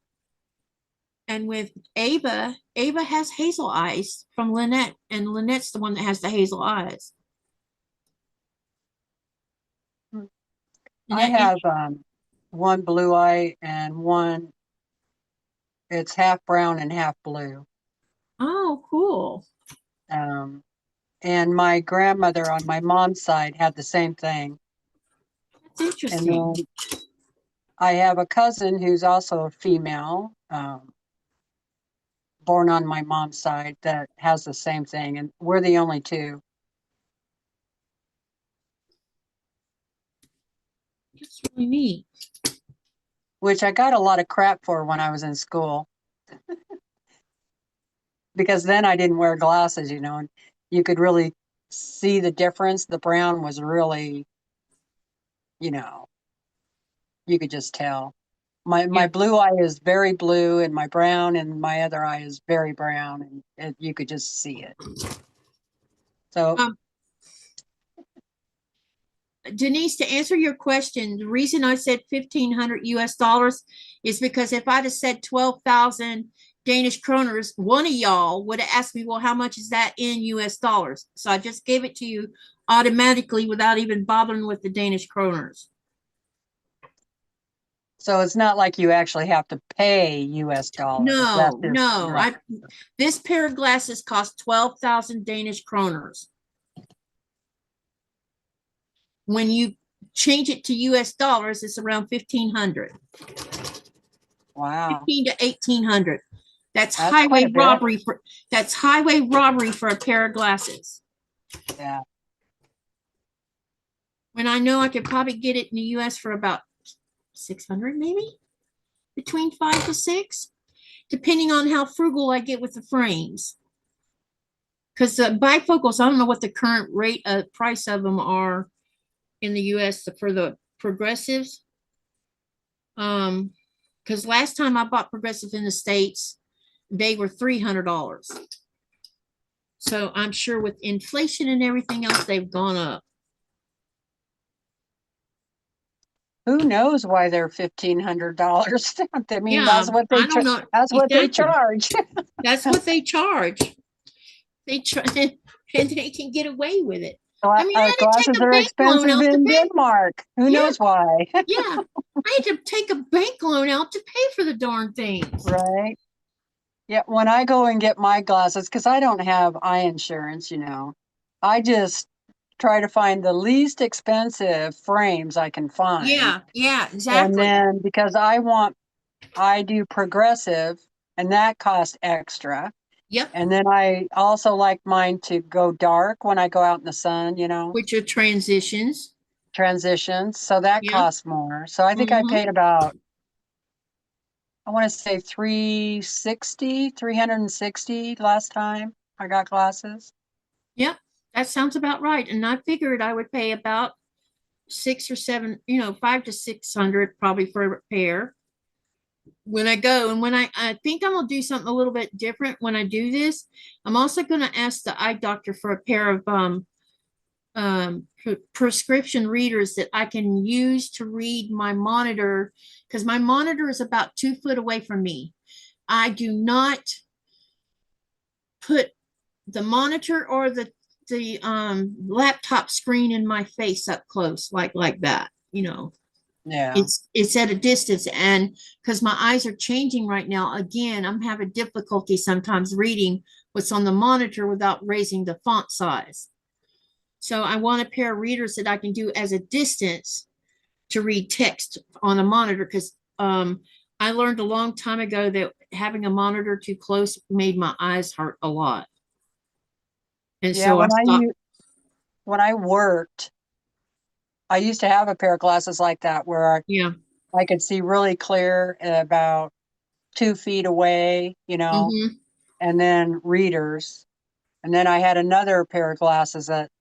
And with Ava has hazel eyes from Lynette, and Lynette's the one that has the hazel eyes. I have one blue eye and one, it's half brown and half blue. Oh, cool. And my grandmother on my mom's side had the same thing. That's interesting. And then I have a cousin who's also a female, born on my mom's side, that has the same thing. And we're the only two. That's really neat. Which I got a lot of crap for when I was in school. Because then I didn't wear glasses, and you could really see the difference. The brown was really, you could just tell. My blue eye is very blue, and my brown and my other eye is very brown, and you could just see it. So Denise, to answer your question, the reason I said 1,500 US dollars is because if I'd have said 12,000 Danish kroners, one of y'all would have asked me, well, how much is that in US dollars? So I just gave it to you automatically without even bothering with the Danish kroners. So it's not like you actually have to pay US dollars. No, no. This pair of glasses cost 12,000 Danish kroners. When you change it to US dollars, it's around 1,500. Wow. 15 to 1,800. That's quite highway a bit. robbery that's highway robbery for a pair of glasses. Yeah. When I know I could probably get it in the US for about 600, maybe between 5 to 6, depending on how frugal I get with the frames. Because the bifocals, I don't know what the current rate price of them are in the US for the progressives. Because last time I bought progressive in the States, they were $300. So I'm sure with inflation and everything else, they've gone up. Who knows why they're $1,500? I mean, Yeah, that's what they I don't know. that's what they Exactly. charge. That's what they charge. They try, and they can get away with it. I mean, glasses are expensive in Denmark. Who knows why? Yeah, I had to take a bank loan out to pay for the darn things. Right. Yeah, when I go and get my glasses, because I don't have eye insurance, you know, I just try to find the least expensive frames I can find. Yeah, yeah, exactly. And then because I do progressive, and that costs extra. Yep. And then I also like mine to go dark when I go out in the sun, you know. Which are transitions. Transitions. So that costs more. So I think I paid about, I want to say 360 last time I got glasses. Yep, that sounds about right. And I figured I would pay about 6 or 7, 5 to 600 probably for a pair when I go. And when I think I'm gonna do something a little bit different when I do this. I'm also gonna ask the eye doctor for a pair of prescription readers that I can use to read my monitor, because my monitor is about 2 foot away from me. I do not put the monitor or the laptop screen in my face up close like that, Yeah. It's at a distance, and because my eyes are changing right now, again, I'm having difficulty sometimes reading what's on the monitor without raising the font size. So I want a pair of readers that I can do as a distance to read text on a monitor, because I learned a long time ago that having a monitor too close made my eyes hurt a lot. And yeah, so when I worked, I used to have a pair of glasses like that where I could see really clear about 2 feet away, and then readers. And then I had another pair of glasses that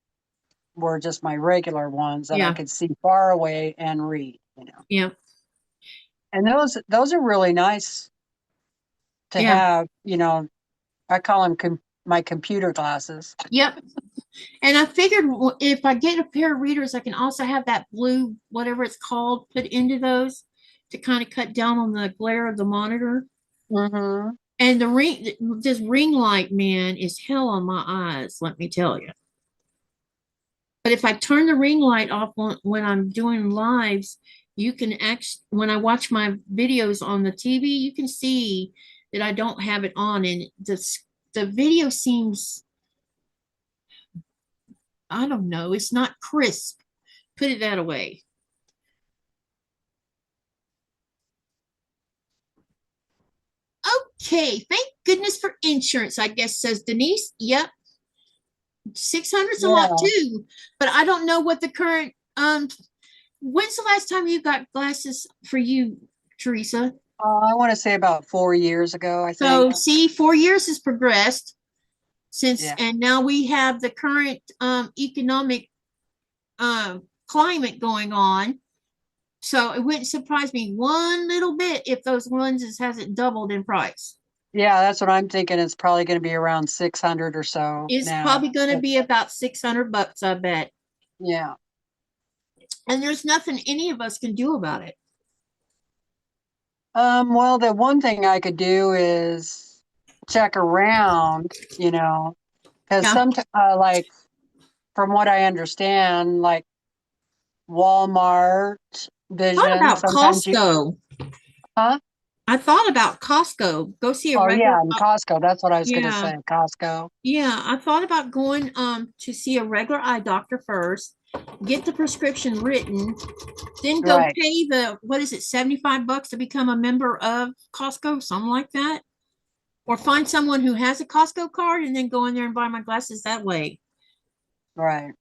were just my regular ones that I could see far away and read, Yeah. And those are really nice to have, I call them my computer glasses. Yep. And I figured if I get a pair of readers, I can also have that blue, whatever it's called, put into those to kind of cut down on the glare of the monitor. Mm-hmm. And this ring light, man, is hell on my eyes, let me tell you. But if I turn the ring light off when I'm doing lives, you can actually, when I watch my videos on the TV, you can see that I don't have it on, and the video seems, I don't know, it's not crisp. Put it that way. Okay, thank goodness for insurance, I guess, says Denise. Yep. 600 is a lot too, but I don't know what the current, when's the last time you got glasses for you, Teresa? I want to say about 4 years ago, I think. So see, 4 years has progressed since, and now we have the current economic climate going on. So it wouldn't surprise me one little bit if those lenses hasn't doubled in price. Yeah, that's what I'm thinking. It's probably going to be around 600 or so. It's probably going to be about $600, I bet. Yeah. And there's nothing any of us can do about it. Well, the one thing I could do is check around, you know, because Yeah. like from what I understand, like Walmart, Thought Vision, about sometimes you, Costco. huh? I thought about Costco. Go see a Oh regular. yeah, and Costco. That's what I was gonna Yeah. say, Costco. Yeah. I thought about going to see a regular eye doctor first, get the prescription written, then go Right, pay the, what is it, $75 to become a member of Costco, something like that. Or find someone who has a Costco card and then go in there and buy my glasses that way. right.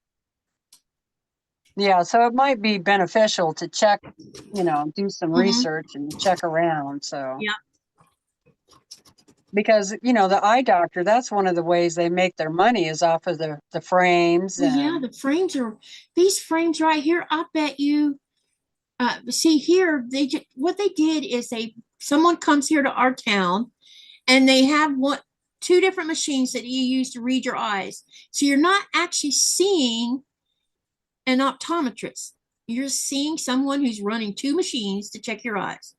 Yeah, so it might be beneficial to check, you know, do some Mhm. research and check around. So, Yeah. because, you know, the eye doctor, that's one of the ways they make their money is off of the frames Well, yeah, and the frames are, these frames right here, I bet you, see here, what they did is someone comes here to our town and they have two different machines that you use to read your eyes. So you're not actually seeing an optometrist. You're seeing someone who's running two machines to check your eyes.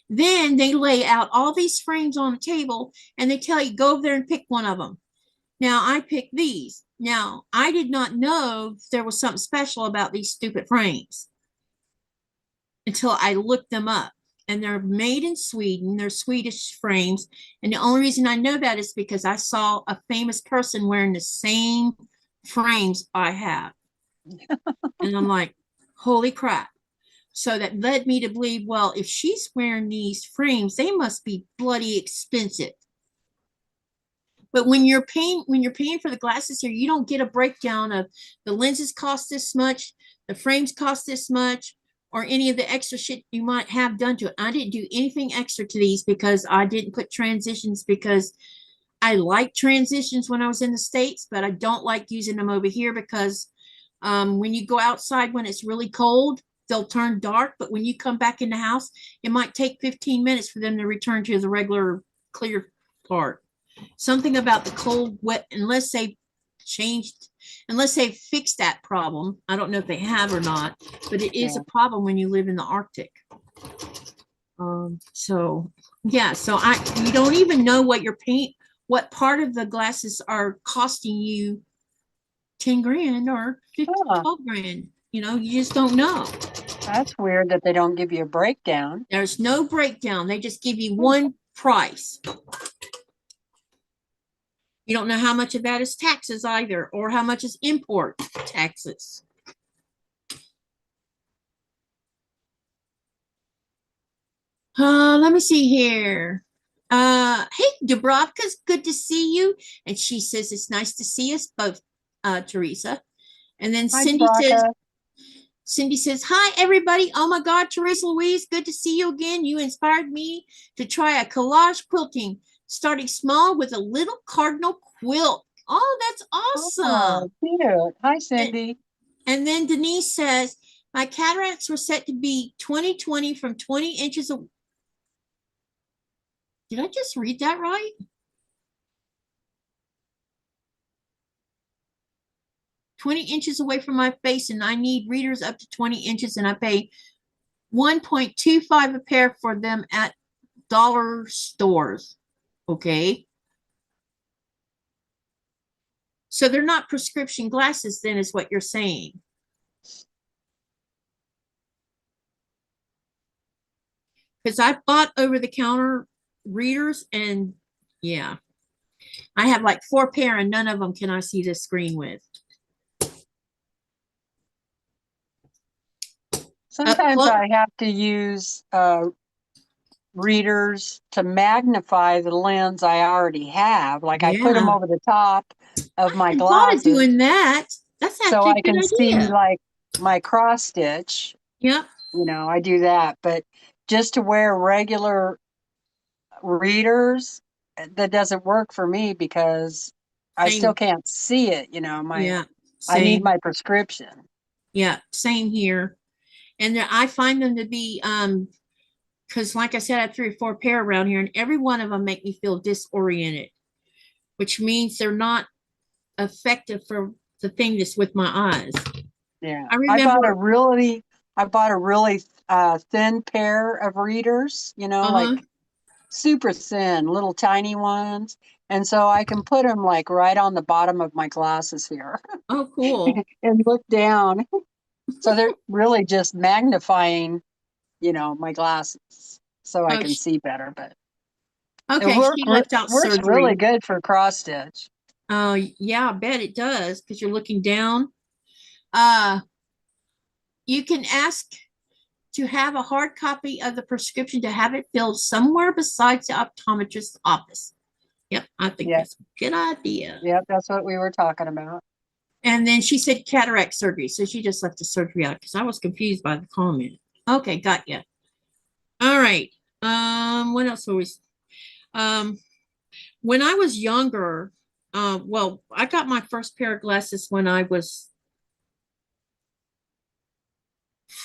Then they lay out all these frames on the table and they tell you, go over there and pick one of them. Now, I picked these. Now, I did not know there was something special about these stupid frames until I looked them up. And they're made in Sweden. They're Swedish frames. And the only reason I know that is because I saw a famous person wearing the same frames I have. And I'm like, holy crap. So that led me to believe, well, if she's wearing these frames, they must be bloody expensive. But when you're paying for the glasses here, you don't get a breakdown of the lenses cost this much, the frames cost this much, or any of the extra shit you might have done to it. I didn't do anything extra to these because I didn't put transitions because I like transitions when I was in the States, but I don't like using them over here because when you go outside when it's really cold, they'll turn dark. But when you come back in the house, it might take 15 minutes for them to return to the regular clear part. Something about the cold, wet, unless they fixed that problem. I don't know if they have or not, but it is yeah. a problem when you live in the Arctic. So yeah, so you don't even know what part of the glasses are costing you 10 grand or 50, Huh, 12 grand. You just don't know. that's weird that they don't give you a breakdown. There's no breakdown. They just give you Hmm. one price. You don't know how much of that is taxes either, or how much is import taxes. Let me see here. Hey, Dubrovka's good to see you. And she says it's nice to see us both, Teresa. And then Hi, Dubravka. Cindy says, hi, everybody. Oh my God, Teresa Louise, good to see you again. You inspired me to try a collage quilting, starting small with a little cardinal quilt. Oh, that's Oh, awesome. cute. Hi, And, Cindy. and then Denise says, my cataracts were set to be 20/20 from 20 inches. Did I just read that right? 20 inches away from my face, and I need readers up to 20 inches, and I pay 1.25 a pair for them at dollar stores. Okay. So they're not prescription glasses, then, is what you're saying. Because I bought over the counter readers, and yeah, I have like 4 pair, and none of them can I see the screen with. Sometimes Look, I have to use readers to magnify the lens I already have. Like I put them yeah, over the top of I my hadn't thought of glasses doing that. That's so actually a I good can see idea. like my cross stitch. Yep. You know, I do that. But just to wear regular readers, that doesn't work for me because I still Same. can't see it. You know, Yeah. I need Same. my prescription. Yeah. Same here. And I find them to be because like I said, I have 3 or 4 pair around here, and every one of them make me feel disoriented, which means they're not effective for the thing that's with my eyes. Yeah. I I bought a remember, really I bought a really thin pair of readers, you know, Uh-huh. like super thin, little tiny ones. And so I can put them like right on the bottom of my glasses here Oh, cool. and look down. So they're really just magnifying, you know, my glasses so I Oh, can see better. But it okay. She left out works really surgery. good for cross stitch. Oh, yeah, I bet it does because you're looking down. Uh, you can ask to have a hard copy of the prescription to have it filled somewhere besides the optometrist's office. Yep, I think Yeah, that's a good idea. yeah, that's what we were talking about. And then she said cataract surgery. So she just left the surgery out because I was confused by the comment. Okay, got you. All right. What else were we? Um, when I was younger, well, I got my first pair of glasses when I was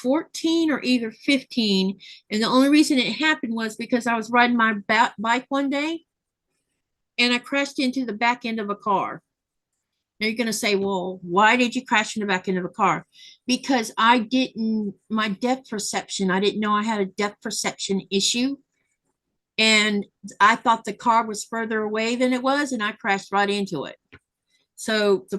14 or either 15. And the only reason it happened was because I was riding my bike one day and I crashed into the back end of a car. Now you're going to say, well, why did you crash in the back end of a car? Because my depth perception, I didn't know I had a depth perception issue. And I thought the car was further away than it was, and I crashed right into it. So the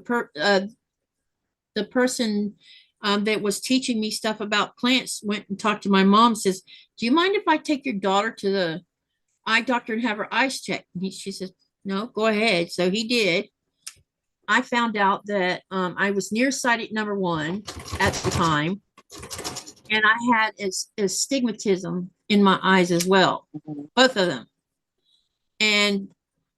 person that was teaching me stuff about plants went and talked to my mom, says, do you mind if I take your daughter to the eye doctor and have her eyes checked? And she says, no, go ahead. So he did. I found out that I was nearsighted, number one, at the time, and I had astigmatism in my eyes as well, both of them. And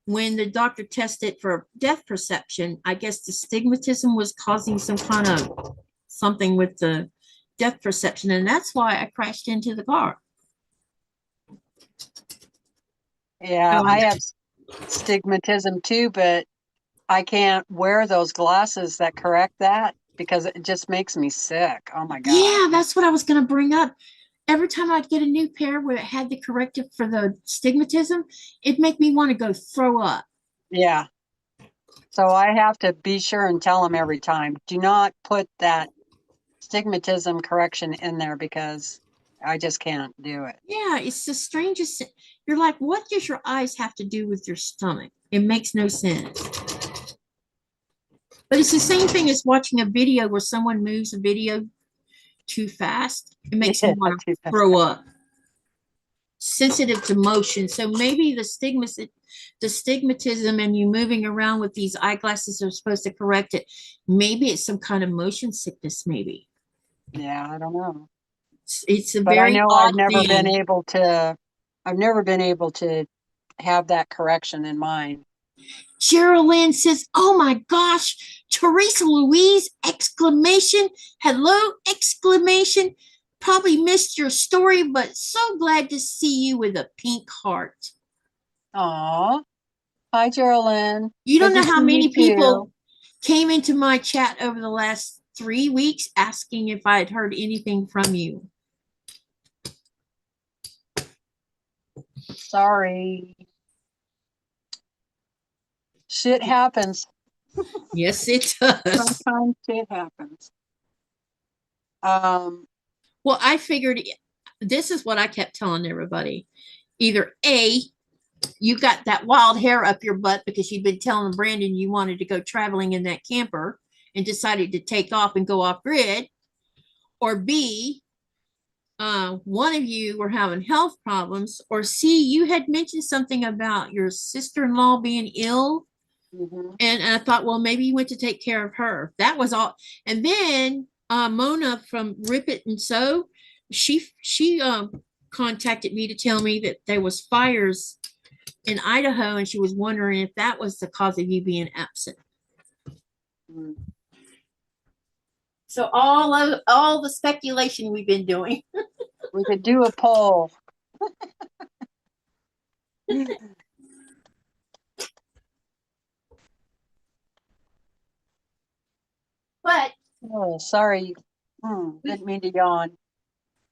when the doctor tested for depth perception, I guess the stigmatism was causing some kind of something with the depth perception, and that's why I crashed into the car. Yeah, I have stigmatism too, but I can't wear those glasses that correct that because it just makes me sick. Oh my God. Yeah, that's what I was going to bring up. Every time I'd get a new pair where it had the corrective for the stigmatism, it'd make me want to go throw up. Yeah. So I have to be sure and tell them every time, do not put that stigmatism correction in there because I just can't do it. Yeah, it's the strangest. You're like, what does your eyes have to do with your stomach? It makes no sense. But it's the same thing as watching a video where someone moves a video too fast. It makes me want to throw up. Sensitive to motion. So maybe the stigmatism and you moving around with these eyeglasses are supposed to correct it. Maybe it's some kind of motion sickness, maybe. Yeah, I don't know. It's a But I very know odd thing. I've never been able to have that correction in mind. Geraldine says, oh my gosh, Teresa Louise, exclamation, hello, exclamation. Probably missed your story, but so glad to see you with a pink heart. Aw. Hi, Geraldine. You Good don't to know how see you many too. people came into my chat over the last 3 weeks asking if I had heard anything from you. Sorry. Shit happens. Yes, it does. Sometimes shit happens. Well, I figured this is what I kept telling everybody. Either A, you got that wild hair up your butt because you'd been telling Brandon you wanted to go traveling in that camper and decided to take off and go off grid, or B, one of you were having health problems, or C, you had mentioned something about your sister-in-law being ill. mhm. And I thought, well, maybe you went to take care of her. That was all. And then Mona from Rip It and Sew, she contacted me to tell me that there was fires in Idaho, and she was wondering if that was the cause of you being absent. Mm. So all the speculation we've been doing. We could do a poll. But Oh, sorry. Didn't mean to yawn.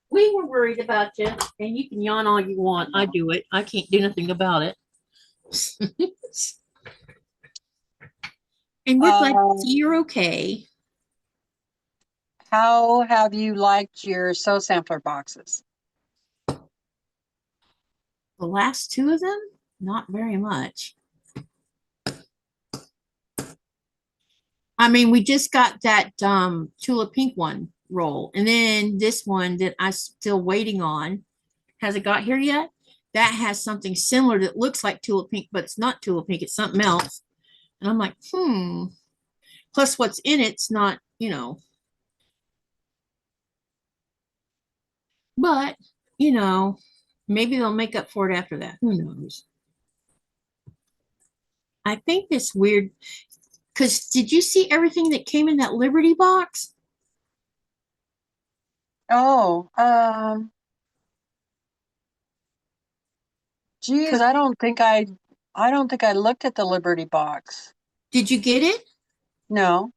we were worried about you, and you can yawn all you want. I do it. I can't do nothing about it. And we're glad to see you're okay. How have you liked your Sew Sampler boxes? The last two of them, not very much. I mean, we just got that Tulip Pink one roll. And then this one that I'm still waiting on. Has it got here yet? That has something similar that looks like Tulip Pink, but it's not Tulip Pink. It's something else. And I'm like, Plus what's in it's not, but, maybe they'll make up for it after that. Who knows? I think it's weird because did you see everything that came in that Liberty box? Oh, geez, I don't think I looked at the Liberty box. Did you get it? No.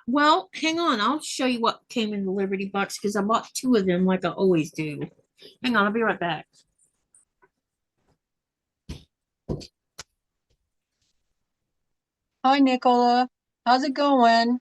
Well, hang on. I'll show you what came in the Liberty box because I bought two of them like I always do. Hang on, I'll be right back. Hi, Nicola. How's it going?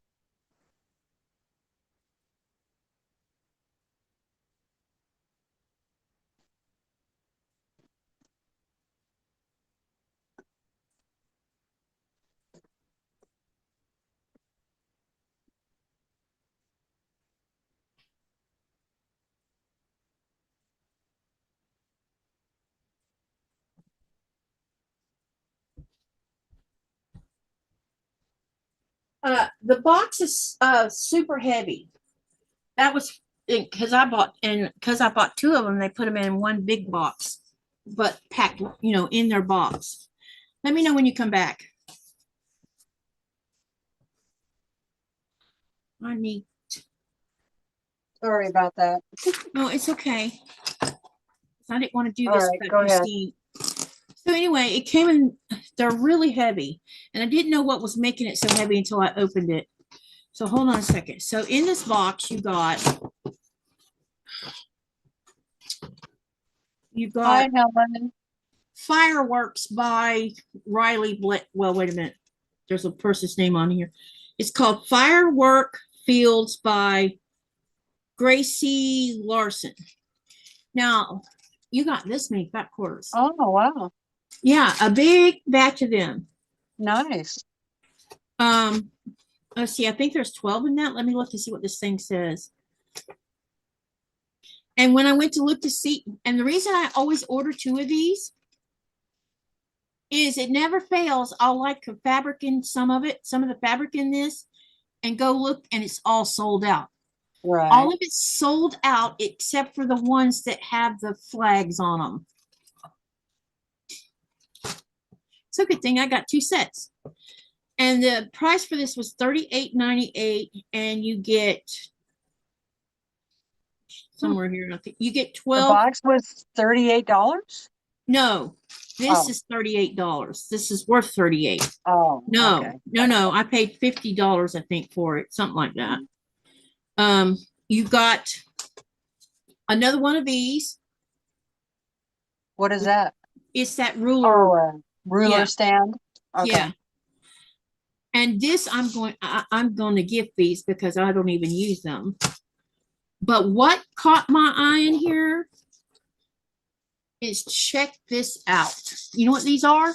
The box is super heavy. That was because I bought two of them. They put them in one big box, but packed, in their box. Let me know when you come back. I need. Sorry about that. No, it's okay. I didn't want to do All this right, without go you ahead. seeing. So anyway, it came in. They're really heavy, and I didn't know what was making it so heavy until I opened it. So hold on a second. So in this box, you got Hi, Helen. Fireworks by Riley Well, wait a minute. There's a person's name on here. It's called Firework Fields by Gracie Larson. Now, you got this many fat quarters. Oh, wow. Yeah, a big batch of them. Nice. Let's see, I think there's 12 in that. Let me look to see what this thing says. And when I went to look to see, and the reason I always order two of these is it never fails. I'll like the fabric in some of the fabric in this, and go look, and it's all sold out. Right. All of it's sold out except for the ones that have the flags on them. It's a good thing I got two sets. And the price for this was $38.98, and you get somewhere here. I think you get 12. The box was $38? No, this is $38. This is worth 38. Oh, No, okay. no. I paid $50, I think, for it, something like that. You got another one of these. What is that? It's that ruler. Oh, ruler stand? Okay. Yeah. And this I'm going to gift these because I don't even use them. But what caught my eye in here is check this out. You know what these are?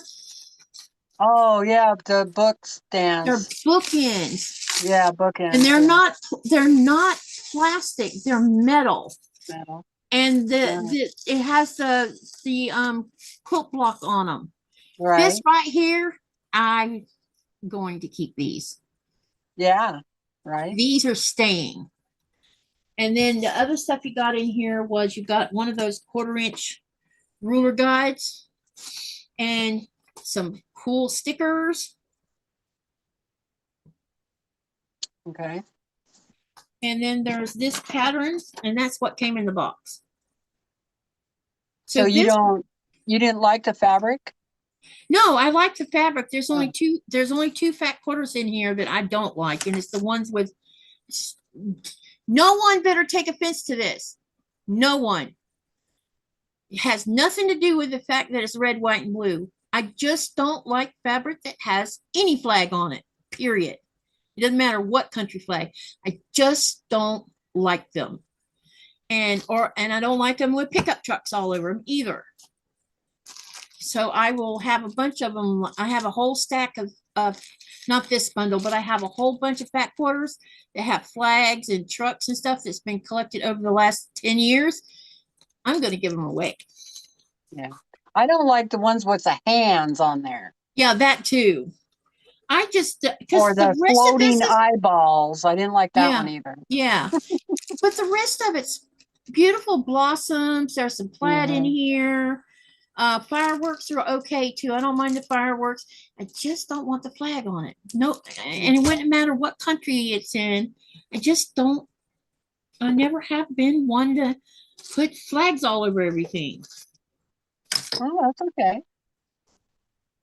Oh, yeah, the book They're stands. bookends. Yeah, bookends. And they're not plastic, they're metal. Metal. And it has the quilt block on them. Right. This right here, I'm going to keep these. Yeah, right. These are staying. And then the other stuff you got in here was you got one of those 1/4-inch ruler guides and some cool stickers. Okay. And then there's this pattern, and that's what came in the box. So you didn't like the fabric? No, I like the fabric. There's only two fat quarters in here that I don't like, and it's the ones with. No one better take offense to this. No one. It has nothing to do with the fact that it's red, white, and blue. I just don't like fabric that has any flag on it, period. It doesn't matter what country flag. I just don't like them. And I don't like them with pickup trucks all over them either. So I will have a bunch of them. I have a whole stack of not this bundle, but I have a whole bunch of fat quarters that have flags and trucks and stuff that's been collected over the last 10 years. I'm going to give them away. Yeah. I don't like the ones with the hands on there. Yeah, that too. I just, Or because the the rest of this floating is, eyeballs. I didn't like that yeah, one either. yeah. But the rest of it's beautiful blossoms. There's some plaid in here. Fireworks are okay too. I don't mind the fireworks. I just don't want the flag on it. No, and it wouldn't matter what country it's in. I just don't. I never have been one to put flags all over everything. Oh, that's okay.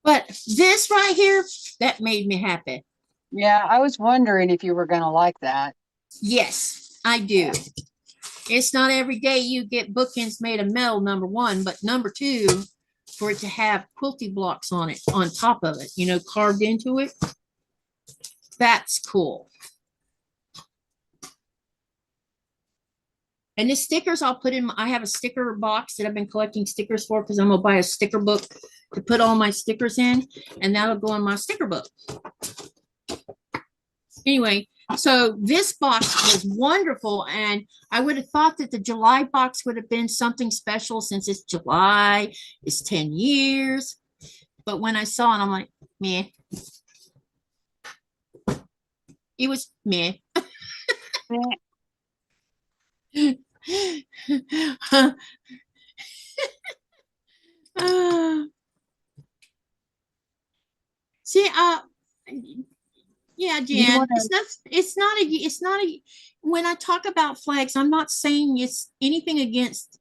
But this right here, that made me happy. Yeah, I was wondering if you were going to like that. Yes, I do. It's not every day you get bookends made of metal, number one, but number two, for it to have quilty blocks on it, on top of it, you know, carved into it. That's cool. And the stickers I'll put in, I have a sticker box that I've been collecting stickers for because I'm gonna buy a sticker book to put all my stickers in, and that'll go in my sticker book. Anyway, so this box was wonderful, and I would have thought that the July box would have been something special since it's July, it's 10 years. But when I saw it, I'm like, meh. It was meh. See, yeah, Jan, it's not a, when I talk about flags, I'm not saying it's anything against,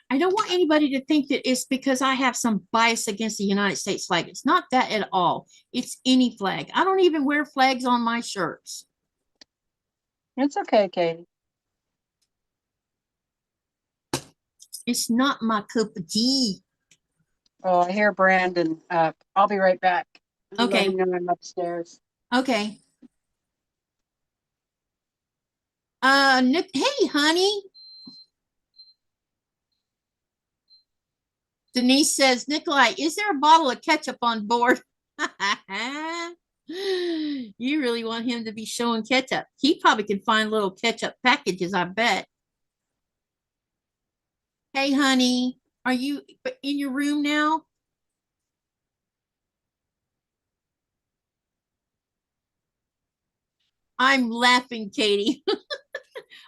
I don't want anybody to think that it's because I have some bias against the United States flag. It's not that at all. It's any flag. I don't even wear flags on my shirts. It's okay, Katie. It's not my cup of tea. Oh, I hear Brandon. I'll be right back. Okay. Let him know I'm upstairs. Okay. Nick, hey, honey. Denise says, Nikolai, is there a bottle of ketchup on board? You really want him to be showing ketchup. He probably could find little ketchup packages, I bet. Hey, honey, are you in your room now? I'm laughing, Katy.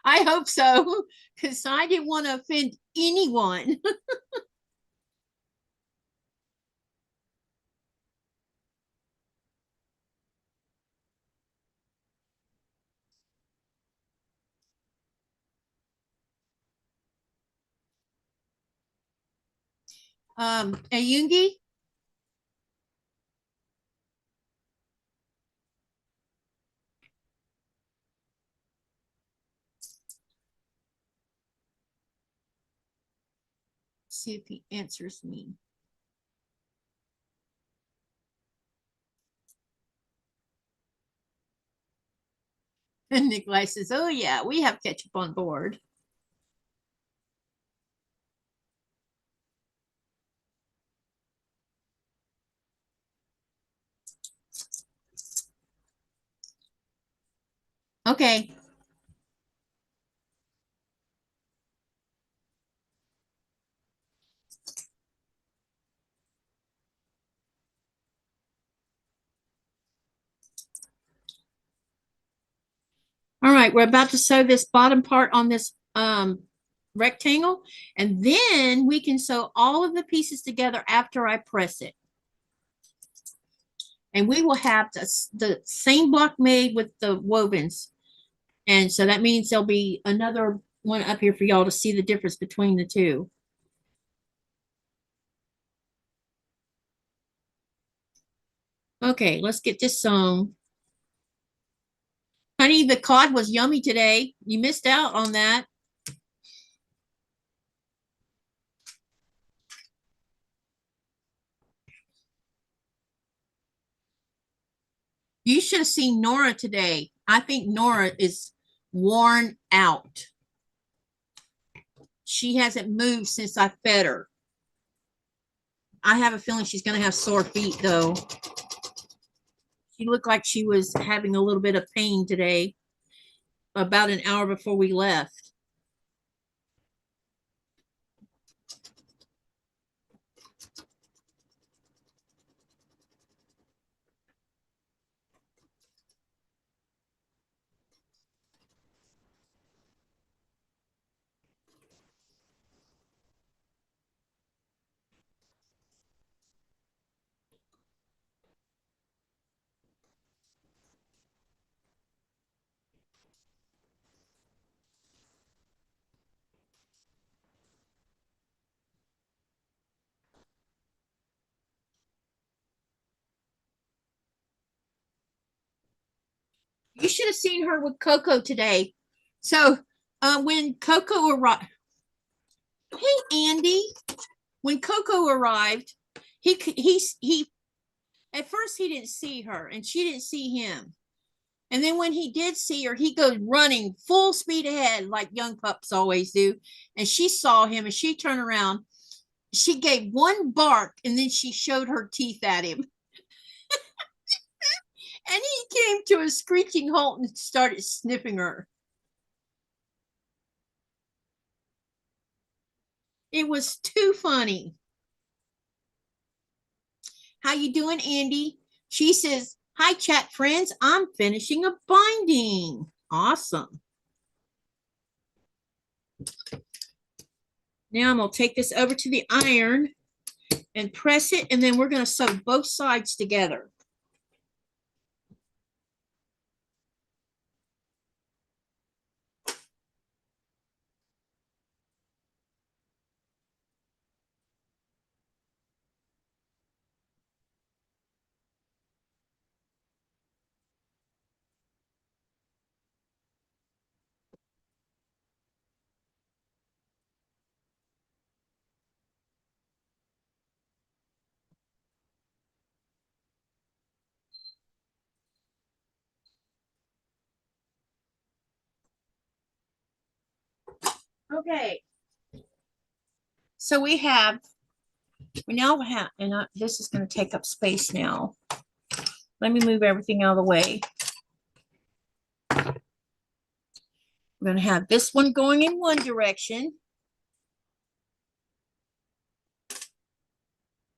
I hope so, because I didn't want to offend anyone. Ayungi? See if he answers me. And Nikolai says, oh, yeah, we have ketchup on board. Okay. All right, we're about to sew this bottom part on this rectangle, and then we can sew all of the pieces together after I press it. And we will have the same block made with the wovens. And so that means there'll be another one up here for y'all to see the difference between the two. Okay, let's get this sewn. Honey, the cod was yummy today. You missed out on that. You should have seen Nora today. I think Nora is worn out. She hasn't moved since I fed her. I have a feeling she's going to have sore feet, though. She looked like she was having a little bit of pain today, about an hour before we left. You should have seen her with Coco today. So when Coco arrived, hey Andy, when Coco arrived, he at first he didn't see her and she didn't see him. And then when he did see her, he goes running full speed ahead like young pups always do. And she saw him and she turned around. She gave one bark and then she showed her teeth at him. And he came to a screeching halt and started sniffing her. It was too funny. How you doing, Andy? She says, hi, chat friends. I'm finishing a binding. Awesome. Now I'm going to take this over to the iron and press it, and then we're going to sew both sides together. Okay. So we now have, and this is going to take up space now. Let me move everything out of the way. We're going to have this one going in one direction.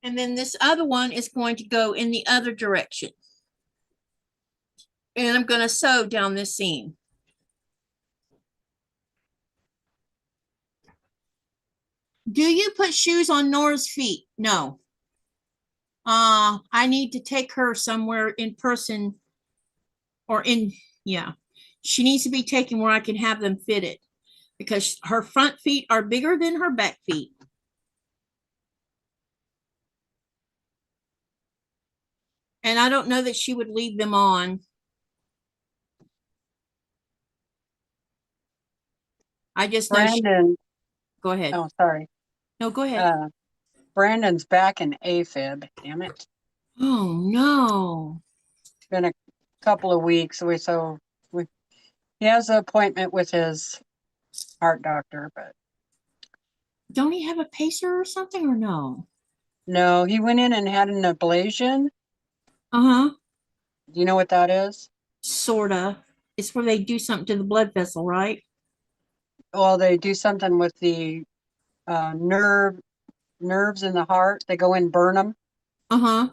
And then this other one is going to go in the other direction. And I'm going to sew down this seam. Do you put shoes on Nora's feet? No. I need to take her somewhere in person or yeah. She needs to be taken where I can have them fitted because her front feet are bigger than her back feet. And I don't know that she would leave them on. I just know Brandon. Go ahead. Oh, sorry. No, go ahead. Brandon's back in AFib. Damn it. Oh, no. It's been a couple of weeks. He has an appointment with his heart doctor, but Don't he have a pacer or something or no? no, he went in and had an ablation. Uh-huh. Do you know what that is? Sorta. It's where they do something to the blood vessel, right? Well, they do something with the nerves in the heart. They go in, burn them, Uh-huh.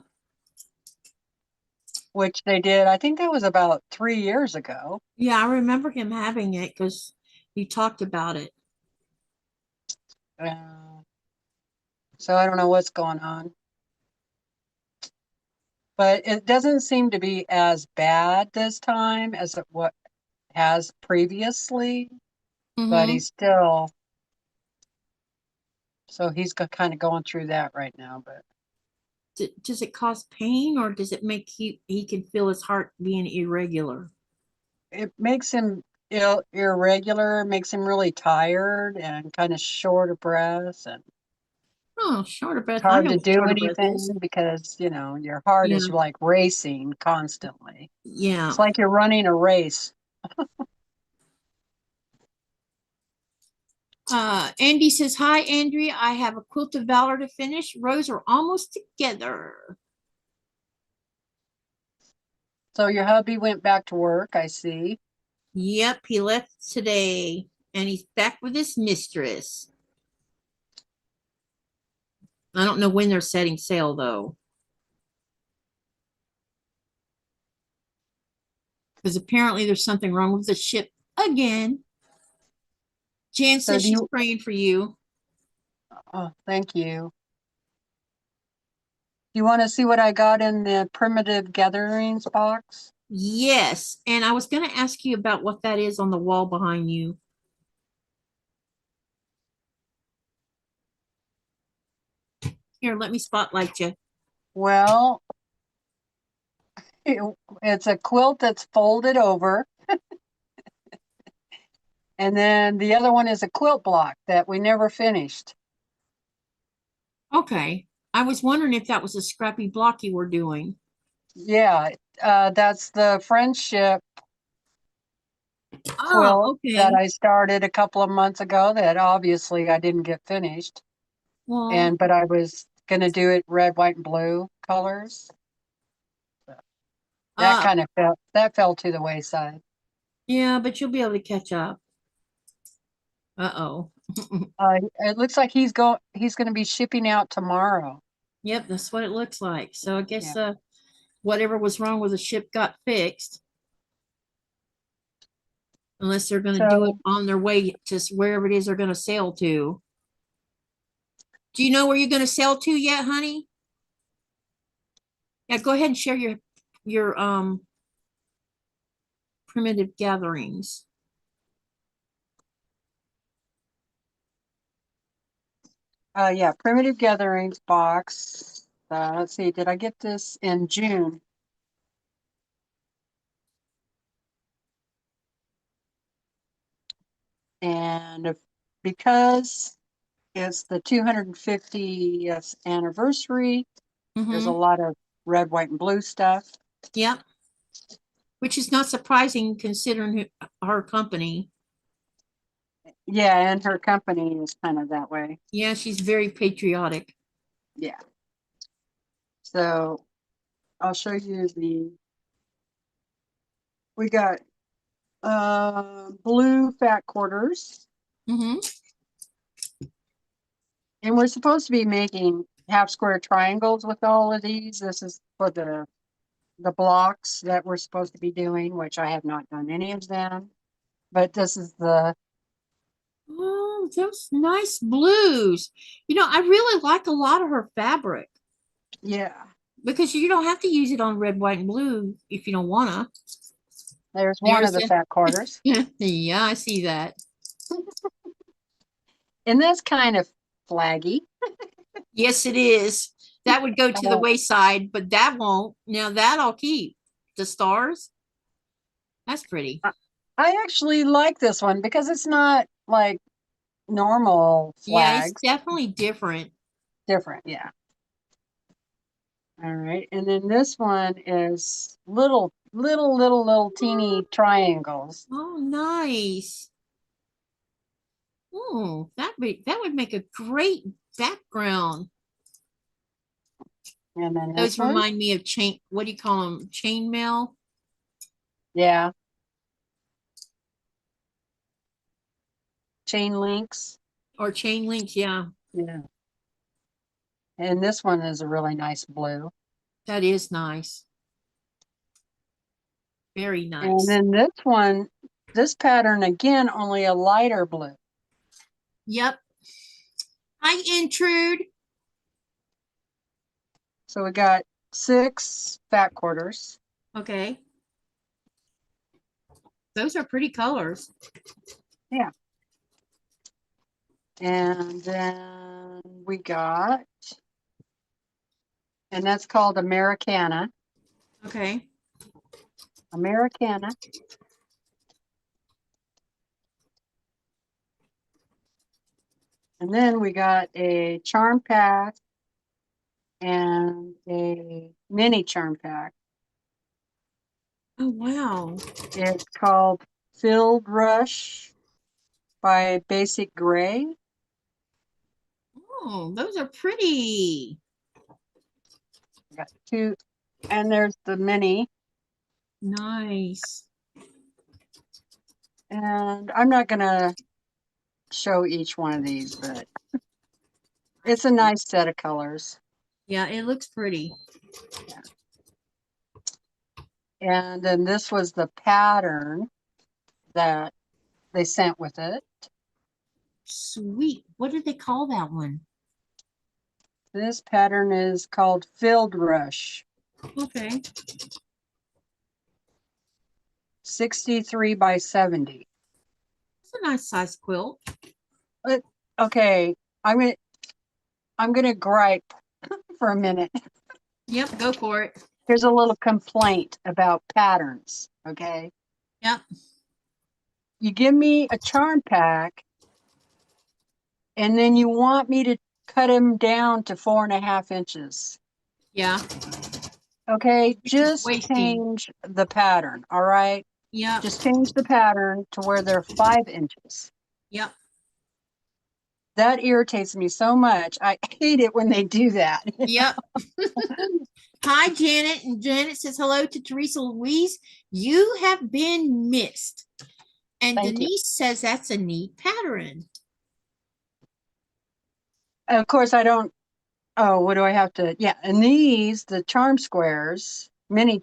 which they did. I think that was about 3 years ago. Yeah, I remember him having it because you talked about it. So I don't know what's going on. But it doesn't seem to be as bad this time as what has previously. But he's still, so he's kind of going through that right now. But Does it cause pain or does it make he can feel his heart being irregular? it makes him irregular, makes him really tired and kind of short of breath. And Oh, shoulder It's breath. I hard know to what do shoulder breath anything is. because, you know, your heart Yeah. is like racing constantly. Yeah. It's like you're running a race. Andy says, hi, Andrea. I have a quilt of valor to finish. Rows are almost together. So your hubby went back to work, I see. Yep, he left today and he's back with his mistress. I don't know when they're setting sail though. Because apparently there's something wrong with the ship again. Jan So says do she's you, praying for you. oh, thank you. You want to see what I got in the primitive gatherings box? Yes. And I was going to ask you about what that is on the wall behind you. Here, let me spotlight you. Well, it's a quilt that's folded over. And then the other one is a quilt block that we never finished. Okay. I was wondering if that was a scrappy block you were doing. Yeah, that's the friendship Oh, quilt that okay. I started a couple of months ago that obviously I didn't get finished. Well, But I was gonna do it red, white, and blue colors. That uh, kind of fell to the wayside. yeah, but you'll be able to catch up. Uh-oh. It looks like he's gonna be shipping out tomorrow. Yep, that's what it looks like. So I Yeah. guess whatever was wrong with the ship got fixed. Unless they're going to do it So on their way to wherever it is they're going to sail to. Do you know where you're going to sail to yet, honey? Yeah, go ahead and share your primitive gatherings. yeah, primitive gatherings box. Let's see, did I get this in June? And because it's the 250th anniversary, there's a Mm-hmm. lot of red, white, and blue stuff. Yep. Which is not surprising considering her company. Yeah, and her company is kind of that way. Yeah, she's very patriotic. Yeah. So I'll show you we got blue fat quarters, Mm-hmm. and we're supposed to be making half square triangles with all of these. This is for the blocks that we're supposed to be doing, which I have not done any of them. But this is Oh, those nice blues. I really like a lot of her fabric yeah, because you don't have to use it on red, white, and blue if you don't want to. there's one of There's the a, fat quarters. yeah, I see that. And that's kind of flaggy. Yes, it is. That would go to the Uh, wayside, but that won't. Now that I'll keep. The stars, that's pretty. I I actually like this one because it's not like normal Yeah, it's flags. definitely different. Different, yeah. All right. And then this one is little teeny triangles. Oh, nice. Oh, that would make a great background. And then this Those one, remind me of chain. What do you call them? Chain mail yeah, chain links. or chain links? Yeah, Yeah. And this one is a really nice blue. that is nice. Very And nice. then this pattern again, only a lighter blue. Yep. Hi, Intrude. So we got 6 fat quarters. Okay. Those are pretty colors. Yeah. And then we got, and that's called Americana. Okay. Americana. And then we got a charm pack and a mini charm pack. Oh, wow. It's called Filled Rush by Basic Gray. Oh, those are pretty. Got two, and there's the mini. Nice. And I'm not going to show each one of these, but it's a nice set of colors. Yeah, it looks pretty. And then this was the pattern that they sent with it. Sweet. What did they call that one? This pattern is called Filled Rush, Okay. 63 by 70. It's a nice size quilt. But okay, I'm gonna gripe for a minute. Yep, go for it. Here's a little complaint about patterns. Okay. Yep. You give me a charm pack, and then you want me to cut them down to 4.5 inches. Yeah. Okay, just wasting. change the pattern. All right. Yep. Just change the pattern to where they're 5 inches. Yep. That irritates me so much. I hate it when they do that. Yep. Hi, Janet. And Janet says hello to Teresa Louise. You have been missed. And Thank you. Denise says that's a neat pattern. Of course, I don't. Oh, what do I have to? Yeah, and these, the charm squares, mini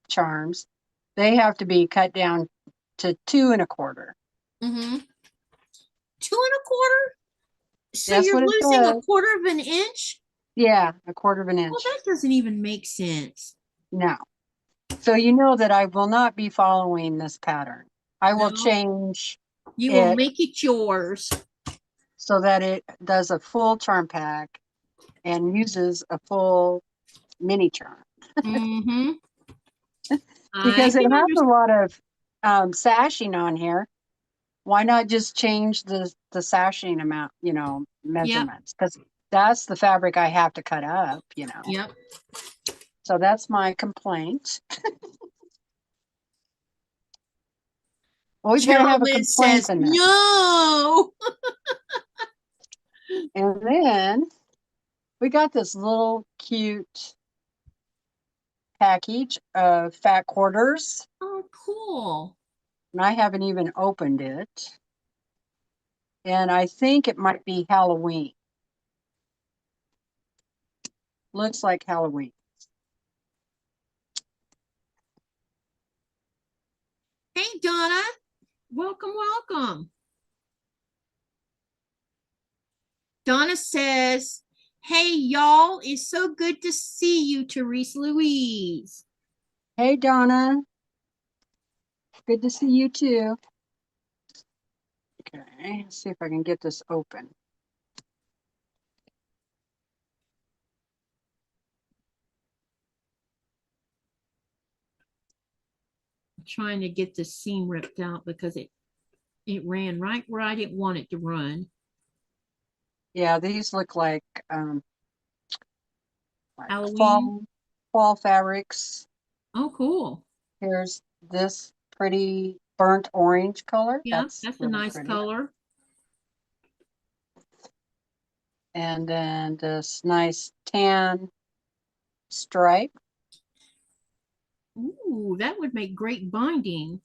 charms, they have to be cut down to 2 1/4. Mm-hmm. 2 1/4? So That's you're what it losing a says. 1/4 of an inch? Yeah, 1/4 of an inch. Well, that doesn't even make sense. No. So you know that I will not be following this pattern. I will No. change You will it make it yours. so that it does a full charm pack and uses a full mini charm. Mm-hmm. Because it has a lot of sashing on here. Why not just change the sashing amount, measurements? Because that's the fabric I have to cut up, Yep. So that's my complaint. Always got to have a Geraldine complaint says in there. no. And then we got this little cute package of fat quarters. Oh, cool. And I haven't even opened it. And I think it might be Halloween. Looks like Halloween. Hey, Donna. Welcome, welcome. Donna says, hey, y'all. It's so good to see you, Teresa Louise. Hey, Donna. Good to see you too. Okay, let's see if I can get this open. I'm trying to get the seam ripped out because it ran right where I didn't want it to run. Yeah, these look like Halloween. fall fabrics. Oh, cool. Here's this pretty burnt orange color. Yeah, That's a really nice pretty. color. And then this nice tan stripe. Ooh, that would make great binding.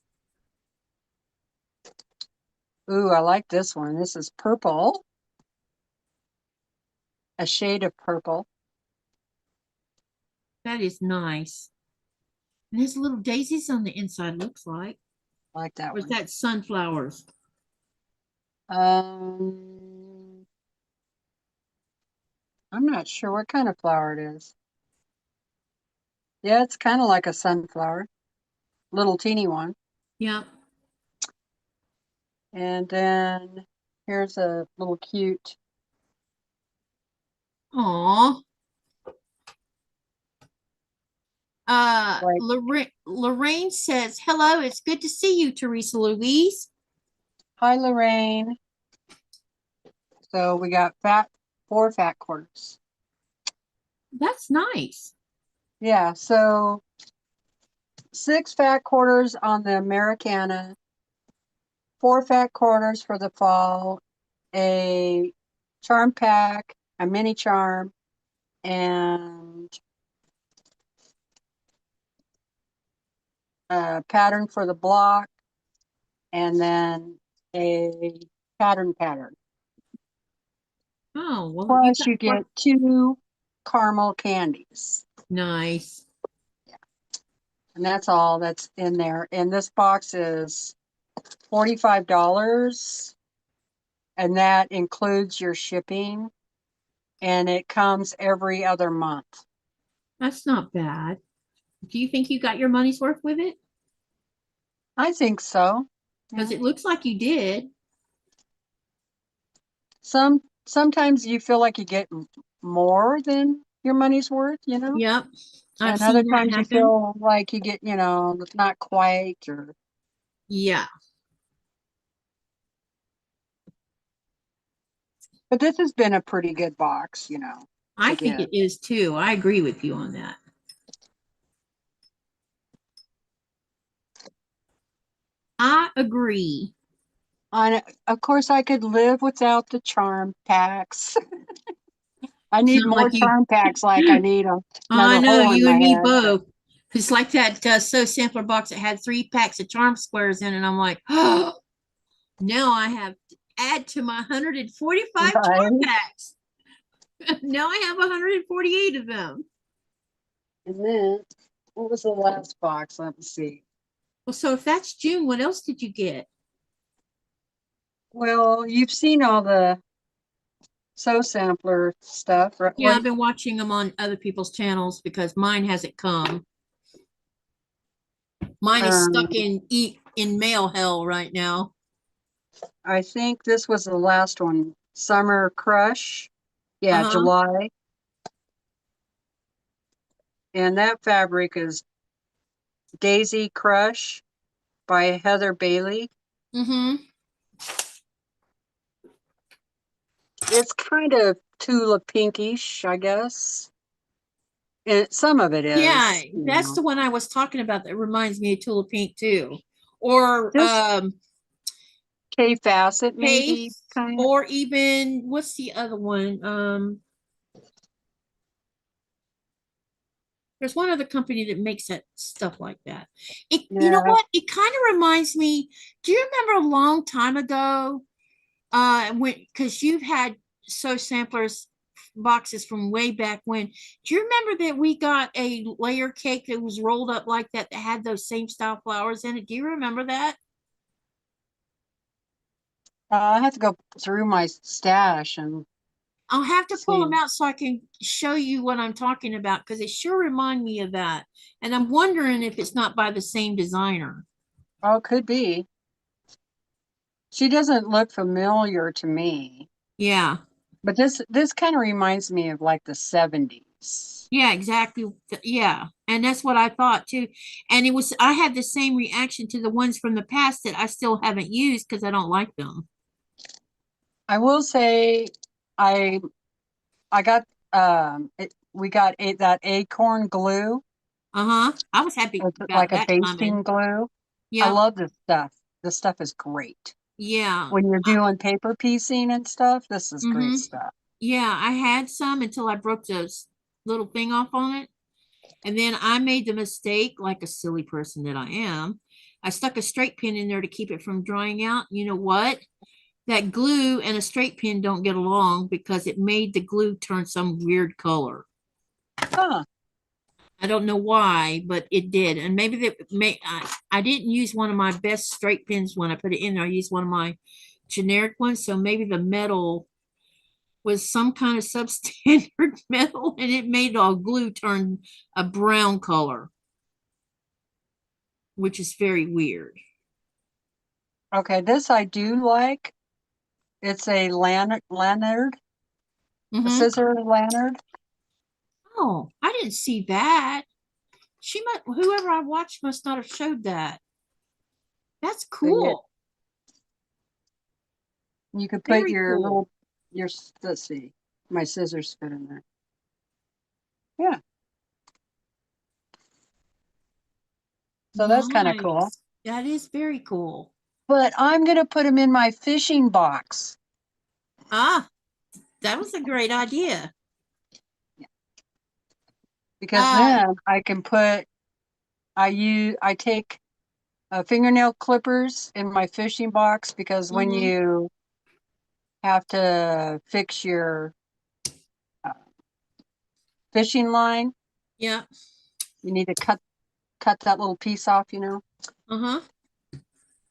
Ooh, I like this one. This is purple. A shade of purple. That is nice. And there's little daisies on the inside, looks like. I like that Or is one. that sunflowers? I'm not sure what kind of flower it is. Yeah, it's kind of like a sunflower. Little teeny one. Yeah. And then here's a little cute. Aw. Like, Lorraine says, hello, it's good to see you, Teresa Louise. hi, Lorraine. So we got 4 fat quarters. That's nice. Yeah, so 6 fat quarters on the Americana, 4 fat quarters for the fall, a charm pack, a mini charm, and a pattern for the block, and then a pattern. Oh, well, you Plus got you get 2 caramel candies. nice. And that's all that's in there. And this box is $45. And that includes your shipping. And it comes every other month. That's not bad. Do you think you got your money's worth with it? I think so. Because Yeah. it looks like you did. Sometimes you feel like you get more than your money's worth, you know? Yep. I've And other seen that times you happen. feel like you get, not quite or Yeah. but this has been a pretty good box, I to think get. it is too. I agree with you on that. I agree. Of course, I could live without the charm packs. I It's need not more like you, charm packs like I need I another know hole in you my and me head. both. It's like that So sampler box that had 3 packs of charm squares in it. And I'm like, oh, now I have to add to my 145 charm Right. packs. Now I have 148 of them. And then, what was the last box? Let me see. Well, so if that's June, what else did you get? Well, you've seen all the sampler stuff, right? Yeah, I've been watching them on other people's channels because mine hasn't come. Mine is stuck Um, in mail hell right now. I think this was the last one. Summer Crush. Yeah, Uh-huh. July. And that fabric is Daisy Crush by Heather Bailey. Mm-hmm. It's kind of tulip pinkish, I guess. And some of it Yeah, is, that's the one I was talking about that reminds me of Tulip Pink too. Or just K facet maybe Case, kind of. or even what's the other one? There's one other company that makes that stuff like that. You know Yeah, what? It kind of reminds me. Do you remember a long time ago? When because you've had samplers boxes from way back when. Do you remember that we got a layer cake that was rolled up like that had those same style flowers in it? Do you remember that? I have to go through my stash and I'll have to pull them see. out so I can show you what I'm talking about because they sure remind me of that. And I'm wondering if it's not by the same designer. Oh, it could be. She doesn't look familiar to me, Yeah. but this kind of reminds me of like the 70s. Yeah, exactly. Yeah. And that's what I thought too. And I had the same reaction to the ones from the past that I still haven't used because I don't like them. I will say, I I got we got that acorn glue. Uh-huh. I was happy It's about like a that basting coming. glue. I Yep. love this stuff. This stuff is great. Yeah. When you're doing paper piecing and stuff, this is great Mm-hmm. stuff. Yeah, I had some until I broke this little thing off on it. And then I made the mistake, like a silly person that I am. I stuck a straight pin in there to keep it from drying out. You know what? That glue and a straight pin don't get along because it made the glue turn some weird color. Huh. I don't know why, but it did. And maybe I didn't use one of my best straight pins when I put it in there. I used one of my generic ones. So maybe the metal was some kind of substandard metal and it made all glue turn a brown color, which is very weird. Okay, this I do like. It's a lanyard, a Mm-hmm. scissor lanyard. Oh, I didn't see that. Whoever I watched must not have showed that. That's So cool. you could put Very your cool. little let's see, my scissors fit in there. Yeah. So that's kind of cool. Nice. That is very cool. But I'm going to put them in my fishing box. Ah, that was a great idea. Because then I can put, I take fingernail clippers in my fishing box, because when you have to fix your fishing line, yeah, you need to cut that little piece off, you know. uh-huh.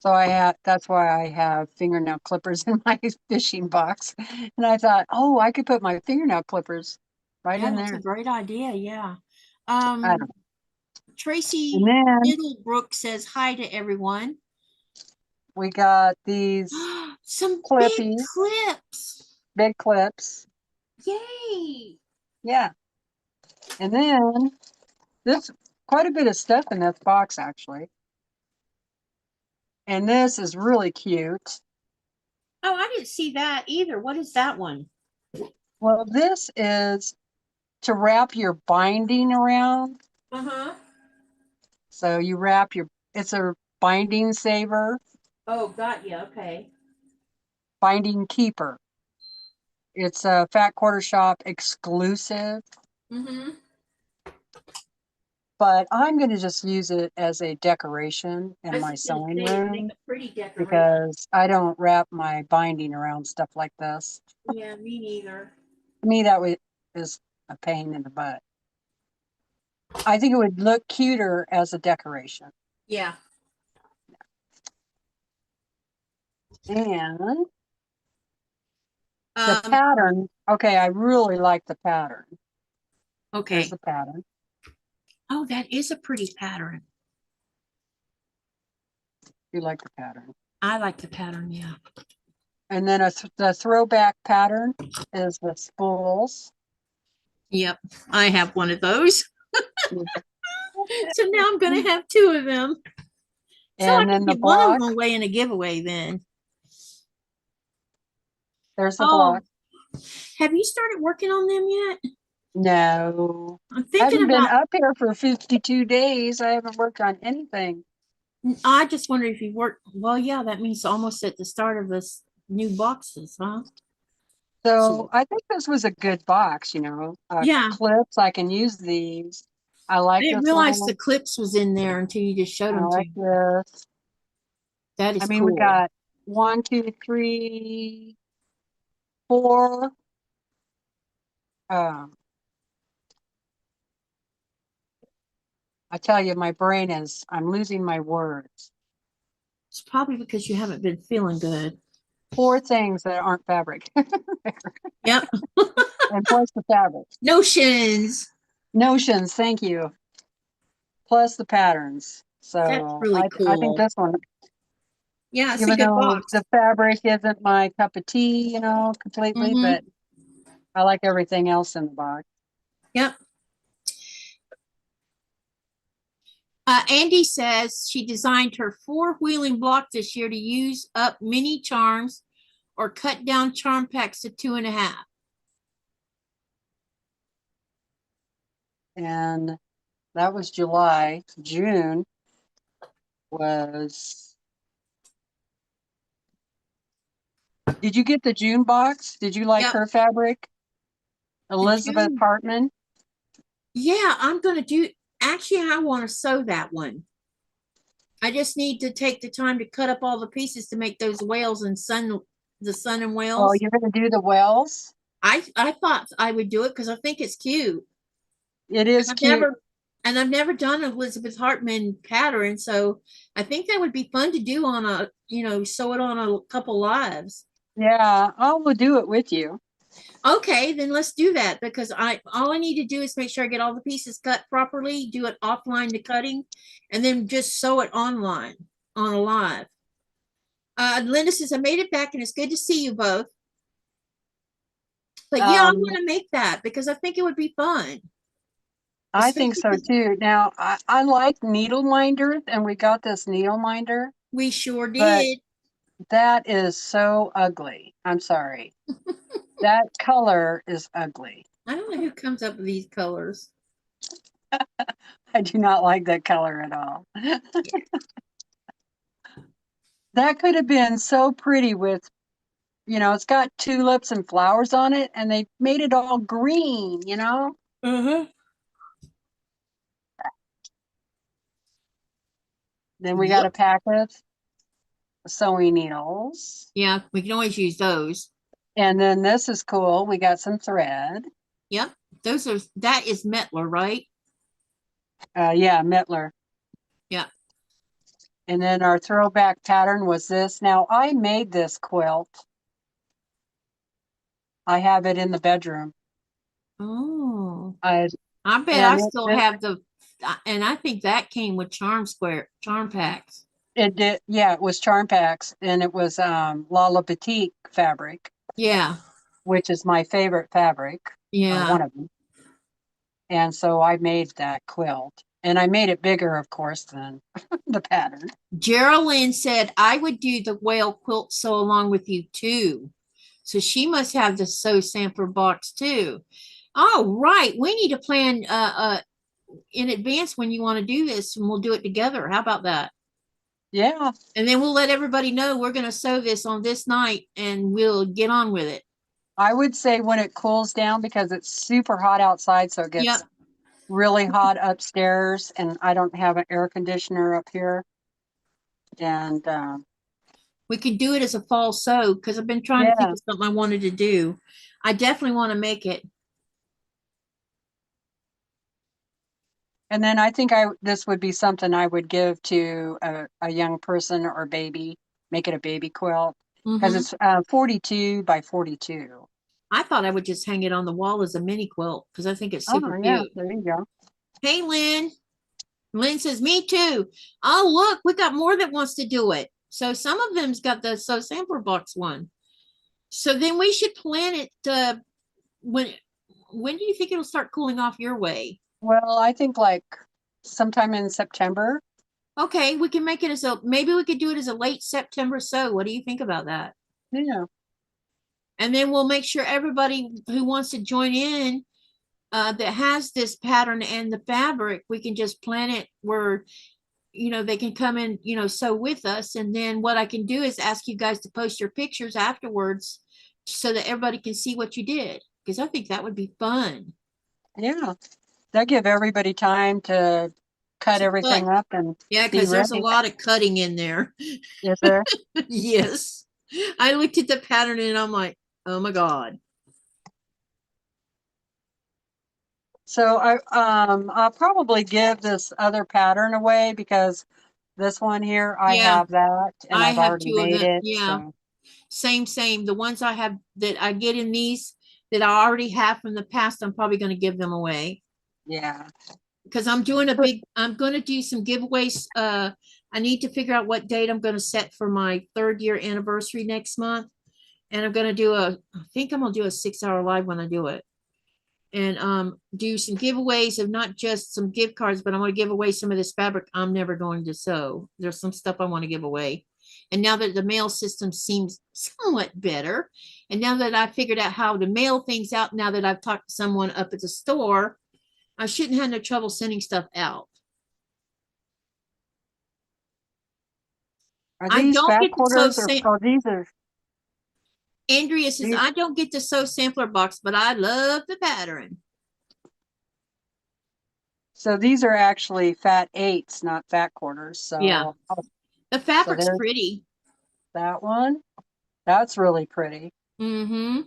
So that's why I have fingernail clippers in my fishing box. And I thought, oh, I could put my fingernail clippers right Yeah, in that's a there. great idea. Yeah. I don't know. Tracy And then Middlebrook says hi to everyone. we got these Some big clippies, clips. big clips. Yay. Yeah. And then this, quite a bit of stuff in this box, actually. And this is really cute. Oh, I didn't see that either. What is that one? Well, this is to wrap your binding around. Uh-huh. So you it's a binding saver, Oh, got you. Okay. binding keeper. It's a Fat Quarter Shop exclusive, Mm-hmm. but I'm going to just use it as a decoration I in was my just gonna sewing say it'd make room, a pretty decoration. because I don't wrap my binding around stuff like this. Yeah, me neither. To me, is a pain in the butt. I think it would look cuter as a decoration. Yeah. And the pattern, okay, I really like the pattern. Okay. There's the pattern. Oh, that is a pretty pattern. You like the pattern. I like the pattern, yeah. And then the throwback pattern is the spools. Yep, I have one of those. So now I'm going to have two of them. So I And can then the give one of block. them away in a giveaway then. There's the Oh, block. have you started working on them yet? No. I'm I thinking haven't been about, up here for 52 days. I haven't worked on anything. I just wonder if you worked, well, yeah, that means almost at the start of this new boxes, huh? So I think this was a good box, you know. Yeah, Clips, I can use these. I I like didn't this realize the one. clips was in there until you just showed I them to like me. this. That I is mean, we cool. got 1, 2, 3, 4. Um, I tell you, I'm losing my words. It's probably because you haven't been feeling good. 4 things that aren't fabric. Yep. And plus the fabric. Notions. Notions, thank you. Plus the patterns. That's So really I think cool. this one, Yeah, it's a even good though box. the fabric isn't my cup of tea, you know, completely, Mm-hmm. but I like everything else in the box. Yep. Andy says she designed her 4 wheeling block this year to use up mini charms or cut down charm packs to 2.5. And that was July. June was. Did you get the June box? Did you like Yep. her fabric? The Elizabeth June. Hartman. Yeah, I'm going to do, actually, I want to sew that one. I just need to take the time to cut up all the pieces to make those whales and the sun and Oh, whales. you're going to do the wells? I thought I would do it because I think it's cute. It is I've cute. never done an Elizabeth Hartman pattern, so I think that would be fun to do on sew it on a couple lives. Yeah, I will do it with you. Okay, then let's do that because all I need to do is make sure I get all the pieces cut properly, do it offline to cutting, and then just sew it online on a live. Linda says I made it back and it's good to see you both. But yeah, I'm gonna make that because I think it would be fun. I think so too. Now, I like needle minders, and we got this needle minder, We sure but did. that is so ugly. I'm sorry. That color is ugly. I don't know who comes up with these colors. I do not like that color at all. That could have been so pretty with, it's got tulips and flowers on it, and they made it all green, Uh-huh. Then we got Yep. a pack of sewing needles. Yeah, we can always use those. And then this is cool. We got some thread. Yep. That is Metler, right? Yeah, Mittler. Yeah. And then our throwback pattern was this. Now, I made this quilt. I have it in the bedroom. Oh. I bet I still have and I think that came with charm packs. It did, yeah, it was charm packs, and it was Lala Batik fabric. Yeah. Which is my favorite fabric. Yeah. One of them. And so I made that quilt. And I made it bigger, of course, than the pattern. Geraldine said I would do the whale quilt sew along with you too. So she must have the sew sampler box too. Oh, right. We need to plan in advance when you want to do this, and we'll do it together. How about that? Yeah. And then we'll let everybody know we're going to sew this on this night, and we'll get on with it. I would say when it cools down, because it's super hot outside, so it gets really hot upstairs, and I don't have an air conditioner up here. And we could do it as a fall sew, because I've been trying to think of something I wanted to do. I definitely want to make it. And then I think this would be something I would give to a young person or baby, make it a baby quilt, because it's 42 by 42. I thought I would just hang it on the wall as a mini quilt, because I think it's super cute. There you go. Hey, Lynn. Lynn says, me too. Oh, look, we got more that wants to do it. So some of them's got the sew sampler box one. So then we should plan it. When do you think it'll start cooling off your way? Well, I think like sometime in September. Okay, we can make it maybe we could do it as a late September sew. What do you think about that? Yeah. And then we'll make sure everybody who wants to join in that has this pattern and the fabric, we can just plan it where, they can come in, sew with us. And then what I can do is ask you guys to post your pictures afterwards so that everybody can see what you did. Because I think that would be fun. Yeah. That give everybody time to cut everything up and because there's a lot of cutting in there. Is there? Yes. I looked at the pattern and I'm like, oh my God. So I'll probably give this other pattern away, because this one here, I have that, and I've already made it. Yeah. So. Same. The ones I have that I get in these that I already have from the past, I'm probably going to give them away. Yeah. Because I'm going to do some giveaways. I need to figure out what date I'm going to set for my 3rd year anniversary next month. And I'm going to I think I'm going to do a 6-hour live when I do it. And do some giveaways of not just some gift cards, but I want to give away some of this fabric I'm never going to sew. There's some stuff I want to give away. And now that the mail system seems somewhat better, and now that I figured out how to mail things out, now that I've talked to someone up at the store, I shouldn't have no trouble sending stuff out. Are these back quarters or these are? Andrea says, I don't get the sew sampler box, but I love the pattern. So these are actually fat 8s, not fat quarters. So yeah, the fabric's pretty. That one, that's really pretty. Mm-hmm.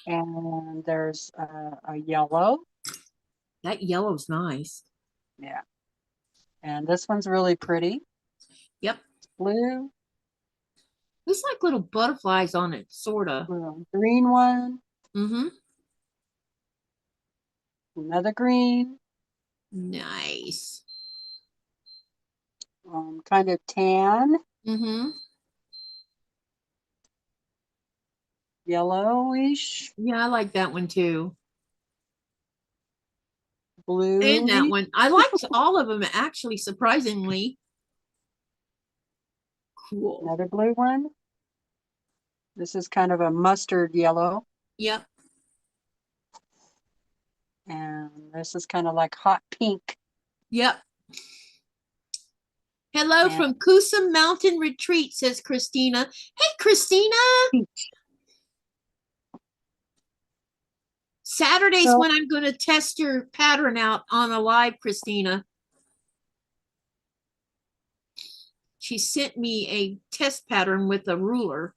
And there's a yellow. That yellow's nice. Yeah. And this one's really pretty. Yep. Blue. Looks like little butterflies on it, sort of. Green one. Mm-hmm. Another green. Nice. Kind of tan. Mm-hmm. Yellowish. Yeah, I like that one too. Blue. And that one. I liked all of them, actually, surprisingly. Cool. Another blue one. This is kind of a mustard yellow. Yep. And this is kind of like hot pink. Yep. Hello And from Coosa Mountain Retreat, says Christina. Hey, Christina. peach. Saturday's So, when I'm going to test your pattern out on a live, Christina. She sent me a test pattern with a ruler.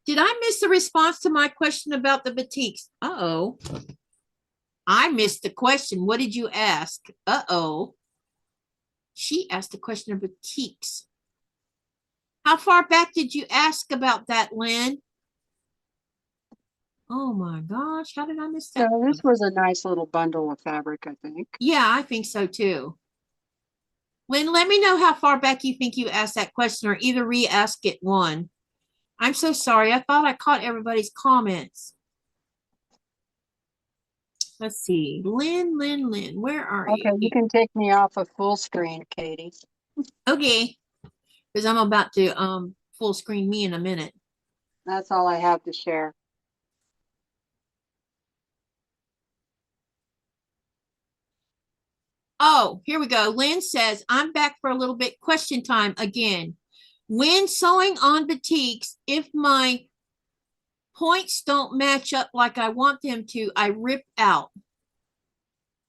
Did I miss the response to my question about the batiks? Uh-oh. I missed the question. What did you ask? Uh-oh. She asked a question of batiks. How far back did you ask about that, Lynn? Oh my gosh, how did I miss that? so this was a nice little bundle of fabric, I think. Yeah, I think so too. Lynn, let me know how far back you think you asked that question, or either re-ask it one. I'm so sorry. I thought I caught everybody's comments. Let's see. Lynn, where are Okay, you you? can take me off of full screen, Katie. Okay, because I'm about to full screen me in a minute. That's all I have to share. Oh, here we go. Lynn says, I'm back for a little bit. Question time again. When sewing on batiks, if my points don't match up like I want them to, I rip out.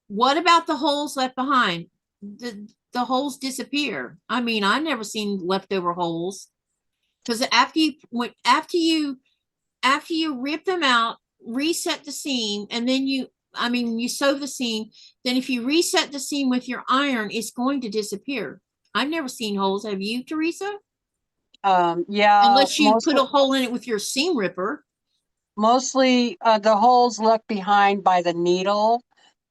What about the holes left behind? The holes disappear. I mean, I've never seen leftover holes. Because after you rip them out, reset the seam, and then you sew the seam, then if you reset the seam with your iron, it's going to disappear. I've never seen holes. Have you, Teresa? Yeah, Unless you put a hole in it with your seam ripper. mostly the holes left behind by the needle.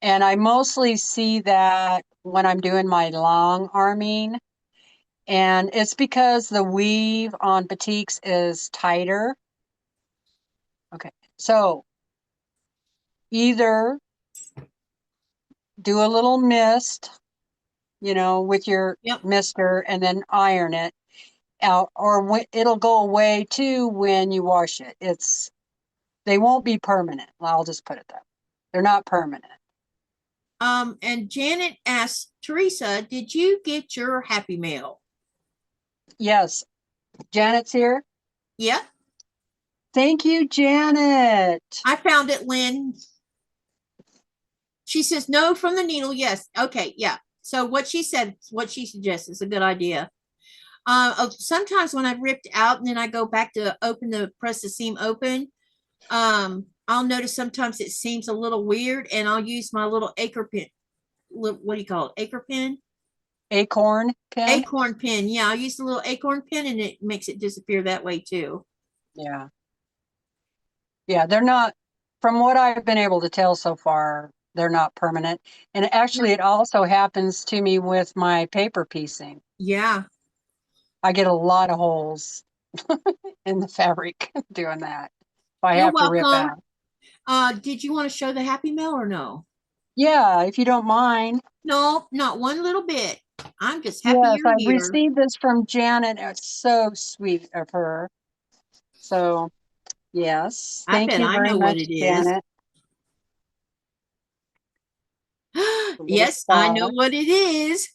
And I mostly see that when I'm doing my long arming. And it's because the weave on batiks is tighter. Okay, so either do a little mist, with your Yep. mister and then iron it out, or it'll go away too when you wash it. They won't be permanent. I'll just put it that way. They're not permanent. And Janet asked Teresa, did you get your happy mail? Yes, Janet's here. Yep. Thank you, Janet. I found it, Lynn. She says no from the needle. Yes. Okay. Yeah. So what she suggests is a good idea. Sometimes when I've ripped out and then I go back to press the seam open, I'll notice sometimes it seems a little weird, and I'll use my little acre pin. What do you call it? Acre pin? Acorn pin. Acorn pin. Yeah, I'll use the little acorn pin, and it makes it disappear that way too. Yeah. Yeah, they're not, from what I've been able to tell so far, they're not permanent. And actually, it also happens to me with my paper piecing. Yeah. I get a lot of holes in the fabric doing that. If I You're have to rip welcome. out. Did you want to show the happy mail or no? Yeah, if you don't mind. No, not one little bit. I'm just happy Yes, you're I here. received this from Janet. It's so sweet of her. So, yes, I thank bet you I very know what much, it is. Janet. A little Yes, I know star, what it is.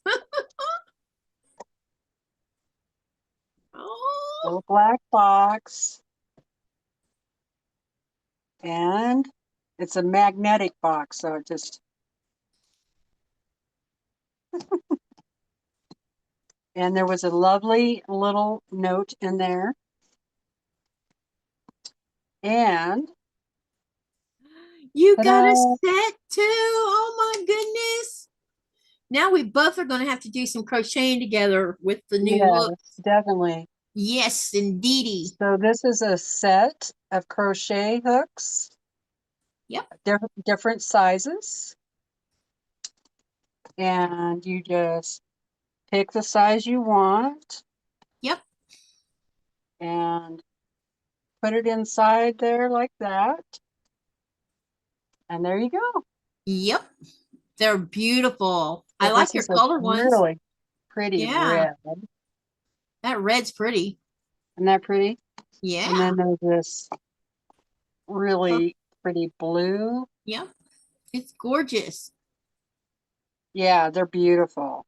Oh, little black box, and it's a magnetic box, so it just, and there was a lovely little note in there. And you got a ta-da! set too. Oh my goodness. Now we both are going to have to do some crocheting together with the new look. Yes, definitely. Yes, indeedy. So this is a set of crochet hooks, Yep. different sizes. And you just pick the size you want Yep. and put it inside there like that. And there you go. Yep. They're beautiful. I So like this your is a color ones. really pretty Yeah. red. That red's pretty. Isn't that pretty? And Yeah. then there's this really pretty blue. Yep. It's gorgeous. Yeah, they're beautiful.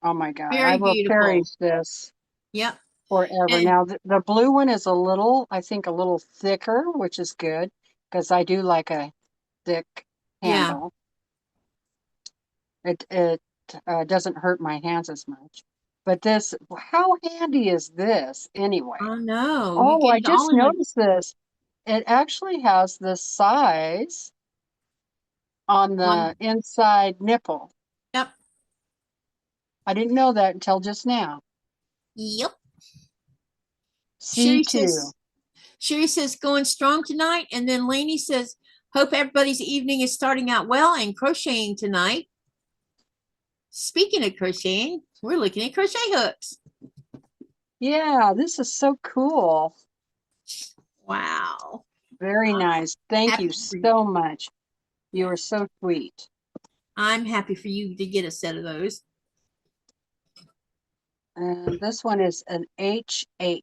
Oh my God. I Very will beautiful. cherish this Yep. forever. And Now, the blue one is a little, I think, a little thicker, which is good because I do like a thick yeah, handle. It doesn't hurt my hands as much. But this, how handy is this anyway? I know. You Oh, get I it all just in a, noticed this. It actually has the size on on, the inside nipple. yep. I didn't know that until just now. Yep. Sherry C2. says, Sherry says, going strong tonight. And then Lainey says, hope everybody's evening is starting out well and crocheting tonight. Speaking of crocheting, we're looking at crochet hooks. Yeah, this is so cool. Wow. Very nice. Thank you Happy for you. so much. You Yeah. are so sweet. I'm happy for you to get a set of those. And this one is an H8,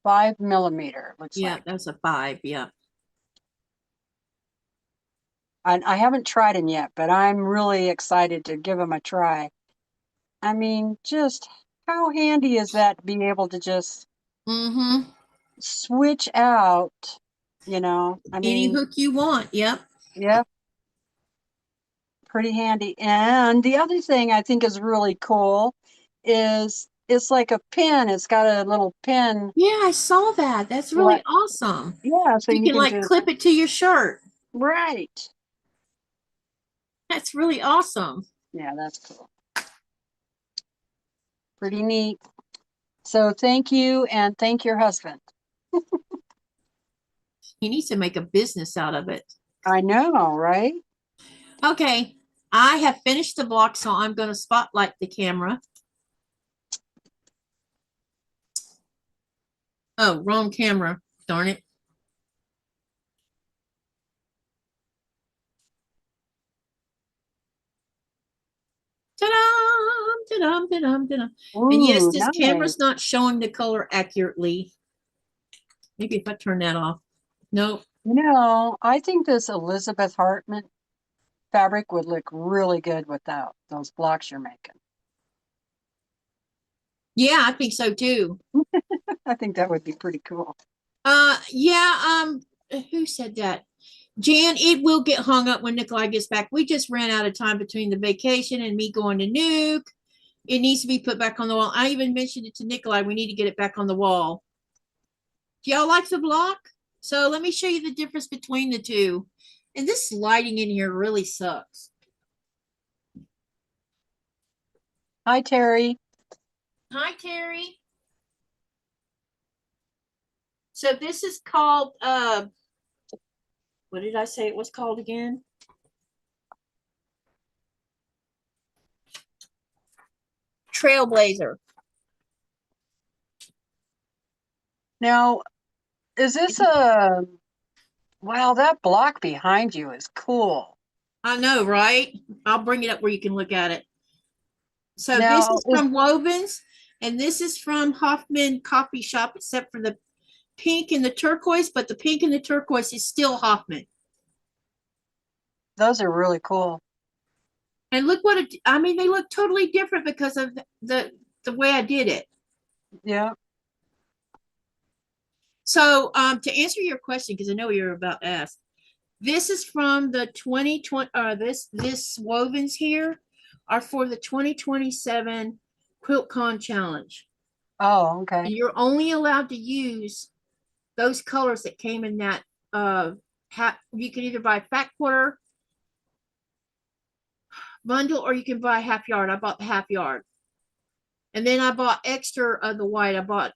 5 millimeter, looks Yeah, like. that's a 5. Yeah. I haven't tried them yet, but I'm really excited to give them a try. I mean, just how handy is that to be able to just Mm-hmm. switch out, I Any mean, hook you want. Yep. yeah, pretty handy. And the other thing I think is really cool is it's like a pin. It's got a little pin. Yeah, I saw that. That's really What? awesome. Yeah, so You you can can like just, clip it to your shirt. right. That's really awesome. Yeah, that's cool. Pretty neat. So thank you, and thank your husband. He needs to make a business out of it. I know, right? Okay, I have finished the block, so I'm going to spotlight the camera. Oh, wrong camera. Darn it. Ta-da! Ta-dum, ta-dum, ta-dum. And yes, Ooh, this nice. camera's not showing the color accurately. Maybe if I turn that off. Nope. I think this Elizabeth Hartman fabric would look really good without those blocks you're making. Yeah, I think so too. I think that would be pretty cool. Yeah, who said that? Jan, it will get hung up when Nikolai gets back. We just ran out of time between the vacation and me going to Nuke. It needs to be put back on the wall. I even mentioned it to Nikolai. We need to get it back on the wall. Do y'all like the block? So let me show you the difference between the two. And this lighting in here really sucks. Hi, Terry. Hi, Terry. So this is called, what did I say it was called again? Trailblazer. Now, is this a, wow, that block behind you is cool. I know, right? I'll bring it up where you can look at it. So this Now, is from Wovens, and this is from Hoffman Coffee Shop, except for the pink and the turquoise, but the pink and the turquoise is still Hoffman. those are really cool. And look what it, I mean, they look totally different because of the way I did it. Yeah. So to answer your question, because I know you're about to ask, this is from the 2020, this wovens here are for the 2027 QuiltCon challenge. Oh, okay. And you're only allowed to use those colors that came in that you can either buy fat quarter bundle or you can buy half yard. I bought the half yard. And then I bought extra of the white. I bought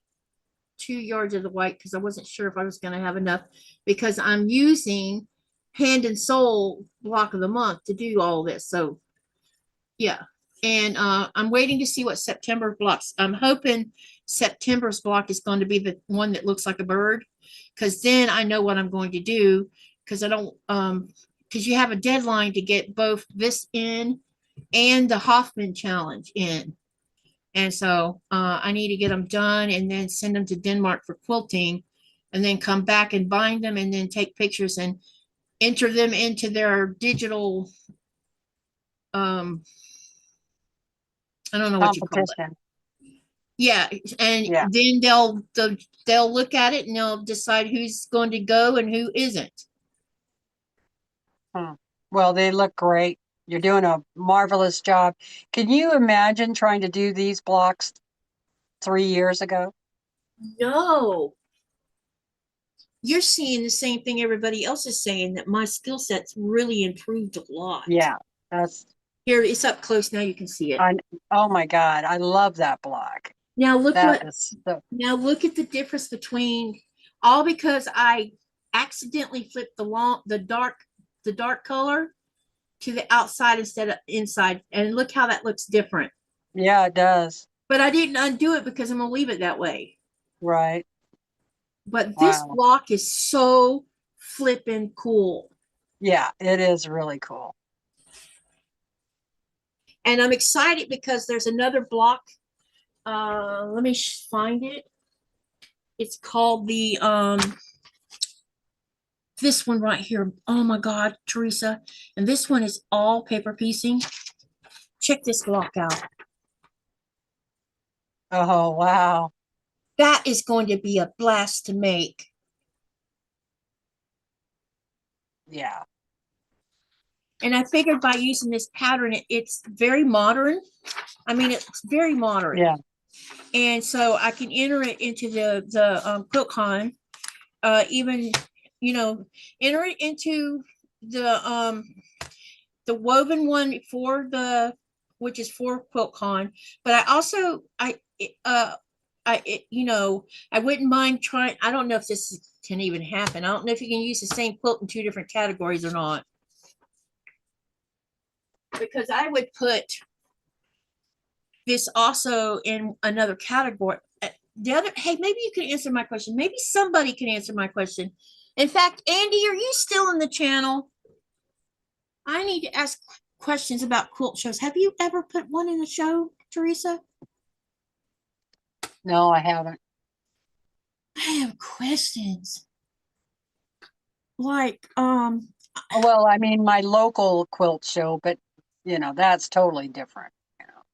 2 yards of the white because I wasn't sure if I was going to have enough because I'm using Hand and Soul block of the month to do all this. So yeah. And I'm waiting to see what September blocks. I'm hoping September's block is going to be the one that looks like a bird because then I know what I'm going to do because I don't because you have a deadline to get both this in and the Hoffman challenge in. And so I need to get them done and then send them to Denmark for quilting and then come back and bind them and then take pictures and enter them into their digital, I don't know what you call it. Competition. Yeah, and Yeah. then they'll look at it and they'll decide who's going to go and who isn't. Well, they look great. You're doing a marvelous job. Can you imagine trying to do these blocks 3 years ago? No, you're seeing the same thing everybody else is saying, that my skill set's really improved a lot. Yeah, that's Here, it's up close now. You can see it. oh my God, I love that block. Now look That what. is so, Now look at the difference between, all because I accidentally flipped the dark color to the outside instead of inside, and look how that looks different. yeah, it does. But I didn't undo it because I'm gonna leave it that way. Right. But this Wow. block is so flippin' cool. Yeah, it is really cool. And I'm excited because there's another block. Let me find it. It's called the this one right here. Oh my God, Teresa. And this one is all paper piecing. Check this block out. Oh, wow. That is going to be a blast to make. Yeah. And I figured by using this pattern, it's very modern. I mean, it's very modern. Yeah. And so I can enter it into the QuiltCon, even, enter it into the woven one which is for QuiltCon. But I also, I wouldn't mind trying. I don't know if this can even happen. I don't know if you can use the same quilt in 2 different categories or not. Because I would put this also in another category. Hey, maybe you can answer my question. Maybe somebody can answer my question. In fact, Andy, are you still in the channel? I need to ask questions about quilt shows. Have you ever put one in a show, Teresa? No, I haven't. I have questions. Like, Well, I mean, my local quilt show, but that's totally different.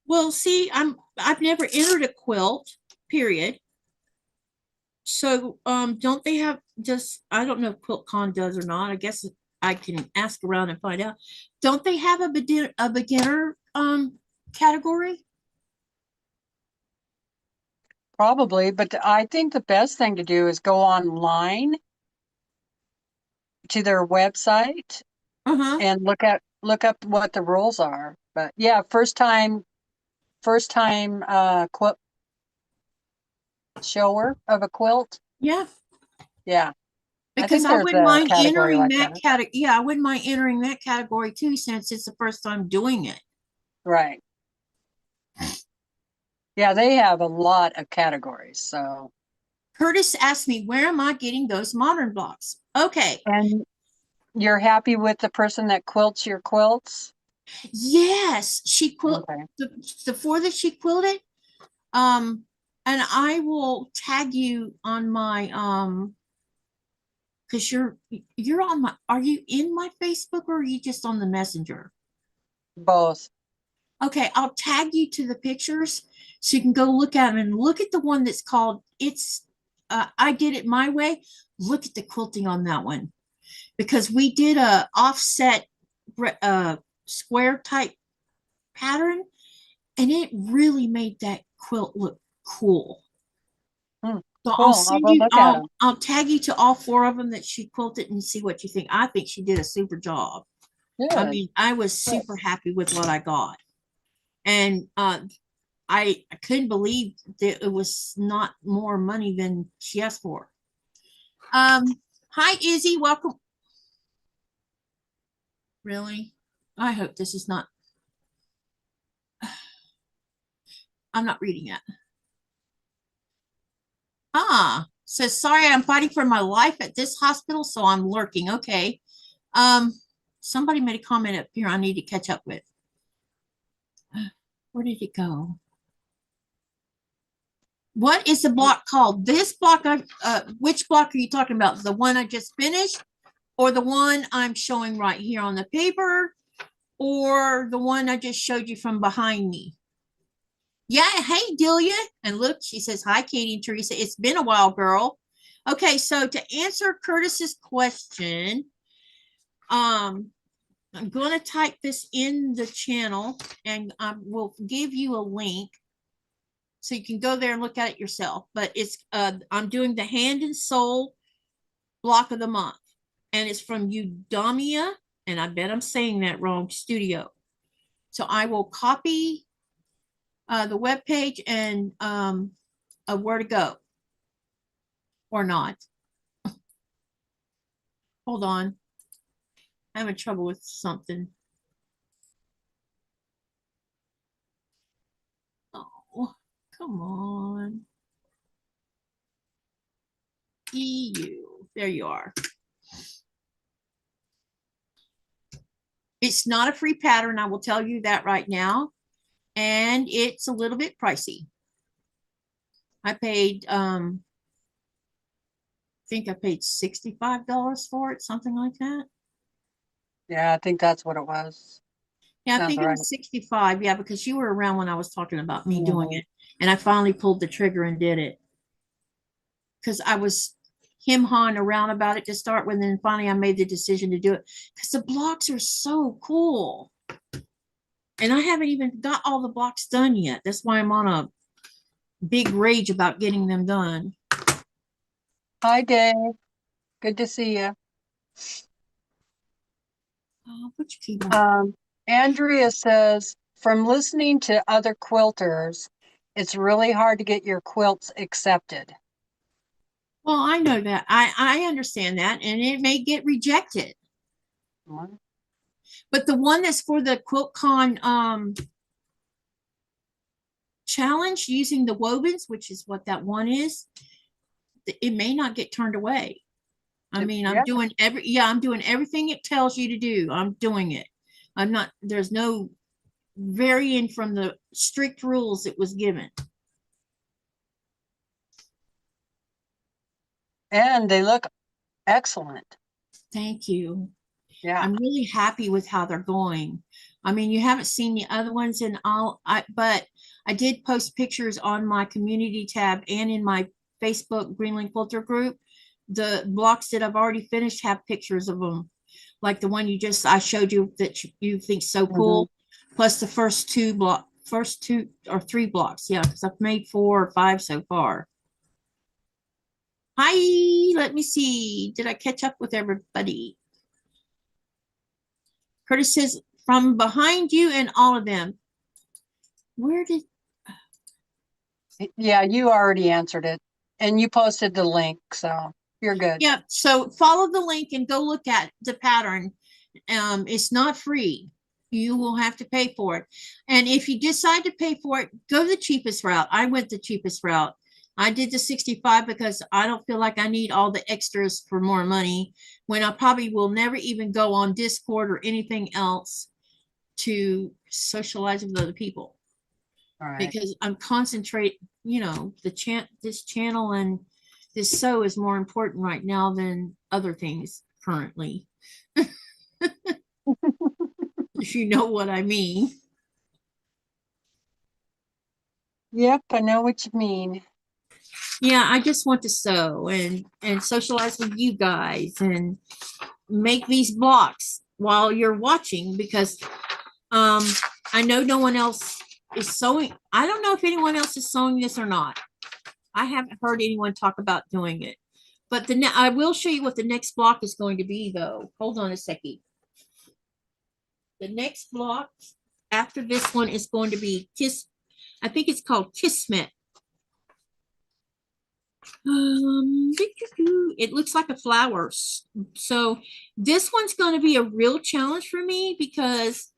well, see, I've never entered a quilt, period. So, don't they have just, I don't know if QuiltCon does or not. I guess I can ask around and find out. Don't they have a beginner category? Probably, but I think the best thing to do is go online to their website Uh-huh. and look up what the rules are. But yeah, first time quilt shower of a quilt. Yeah. Yeah. I Because think I there's wouldn't a mind category entering like that that. category. Yeah, I wouldn't mind entering that category too, since it's the first time doing it. Right. Yeah, they have a lot of categories. So, Curtis asked me, where am I getting those modern blocks? Okay. and you're happy with the person that quilts your quilts? Yes, she quilt Okay. the 4 that she quilted. Um, and I will tag you on my because you're on my, are you in my Facebook or are you just on the messenger? Both. Okay, I'll tag you to the pictures so you can go look at them and look at the one that's called I did it my way. Look at the quilting on that one, because we did a offset square type pattern, and it really made that quilt look cool. So I'll Cool. I'll send go you, look at them. I'll tag you to all 4 of them that she quilted and see what you think. I think she did a super job. I Good. mean, I was Good. super happy with what I got. And I couldn't believe that it was not more money than she asked for. Hi Izzy, welcome. Really? I hope this is not, I'm not reading it. Says, sorry, I'm fighting for my life at this hospital, so I'm lurking. Okay. Somebody made a comment up here I need to catch up with. Where did it go? What is the block called? This block, which block are you talking about? The one I just finished, or the one I'm showing right here on the paper, or the one I just showed you from behind me? Yeah, hey, Delia. And look, she says, hi, Katie and Teresa. It's been a while, girl. Okay, so to answer Curtis's question, I'm going to type this in the channel, and I will give you a link so you can go there and look at it yourself. But it's I'm doing the Hand and Soul block of the month, and it's from Eudaimonia, and I bet I'm saying that wrong, Studio. So I will copy the web page and where to go or not. Hold on, I'm having trouble with something. Oh, come on. EU, there you are. It's not a free pattern, I will tell you that right now, and it's a little bit pricey. I paid I think I paid $65 for it, something like that. Yeah, I think that's what it was. Yeah, I Sounds think it right. was 65. Yeah, because you were around when I was talking about me doing it, and I finally pulled the trigger and did it. Because I was him-hawing around about it to start with, and then finally I made the decision to do it because the blocks are so cool. And I haven't even got all the blocks done yet. That's why I'm on a big rage about getting them done. Hi, Dave. Good to see you. Which keyboard? Andrea says, from listening to other quilters, it's really hard to get your quilts accepted. Well, I know that. I understand that, and it may get rejected. What? But the one that's for the QuiltCon challenge using the wovens, which is what that one is, it may not get turned away. I mean, I'm doing I'm doing everything it tells you to do. I'm doing it. I'm not, there's no varying from the strict rules it was given. And they look excellent. Thank you. Yeah. I'm really happy with how they're going. I mean, you haven't seen the other ones and but I did post pictures on my community tab and in my Facebook Greenland Quilter group. The blocks that I've already finished have pictures of them. Like the one I showed you that you think so cool, plus the first two or three blocks. Yeah, because I've made 4 or 5 so far. Hi, let me see. Did I catch up with everybody? Curtis says, from behind you and all of them. Where did? Yeah, you already answered it. And you posted the link, so you're good. Yeah, so follow the link and go look at the pattern. It's not free. You will have to pay for it. And if you decide to pay for it, go the cheapest route. I went the cheapest route. I did the 65 because I don't feel like I need all the extras for more money when I probably will never even go on Discord or anything else to socialize with other people. All right. Because I'm concentrate, this channel and this sew is more important right now than other things currently. If you know what I mean. Yep, I know what you mean. Yeah, I just want to sew and socialize with you guys and make these blocks while you're watching because I know no one else is sewing. I don't know if anyone else is sewing this or not. I haven't heard anyone talk about doing it. But I will show you what the next block is going to be, though. Hold on a second. The next block after this one is going to be I think it's called Kismet. It looks like a flower. So this one's going to be a real challenge for me because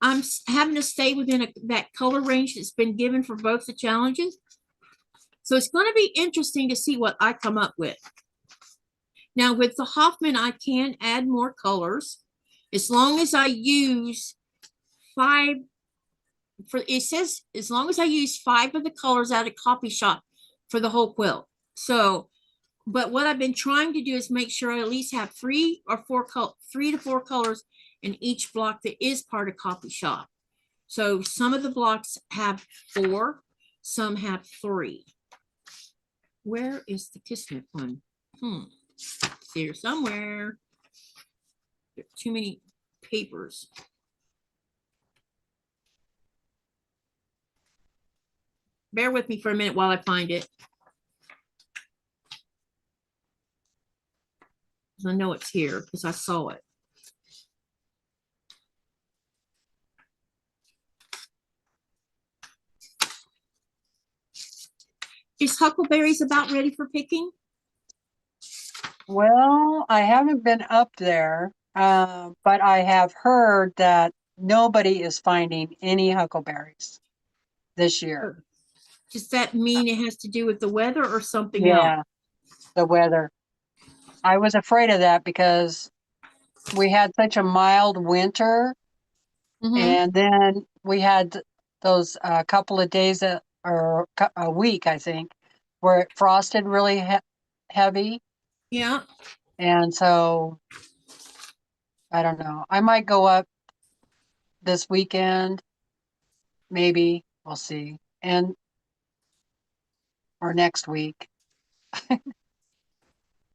I'm having to stay within that color range that's been given for both the challenges. So it's going to be interesting to see what I come up with. Now with the Hoffman, I can add more colors as long as I use 5. It says as long as I use 5 of the colors out of Copy Shop for the whole quilt. So, but what I've been trying to do is make sure I at least have 3 to 4 colors in each block that is part of Copy Shop. So some of the blocks have 4, some have 3. Where is the Kismet one? It's here somewhere. There are too many papers. Bear with me for a minute while I find it. I know it's here because I saw it. Is Huckleberries about ready for picking? Well, I haven't been up there, but I have heard that nobody is finding any huckleberries this year. Does that mean it has to do with the weather or something Yeah, else? the weather. I was afraid of that because we had such a mild winter, and then we had those couple of days or a week, I think, where it frosted really heavy. Yeah. And so I don't know. I might go up this weekend, maybe. We'll see. And or next week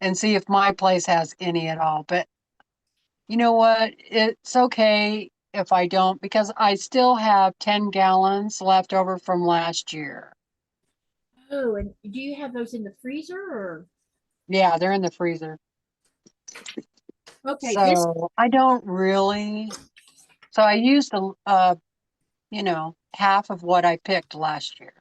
and see if my place has any at all. But you know what? It's okay if I don't, because I still have 10 gallons left over from last year. Oh, and do you have those in the freezer or? Yeah, they're in the freezer. Okay, So I don't really. So I used half of what I picked last year.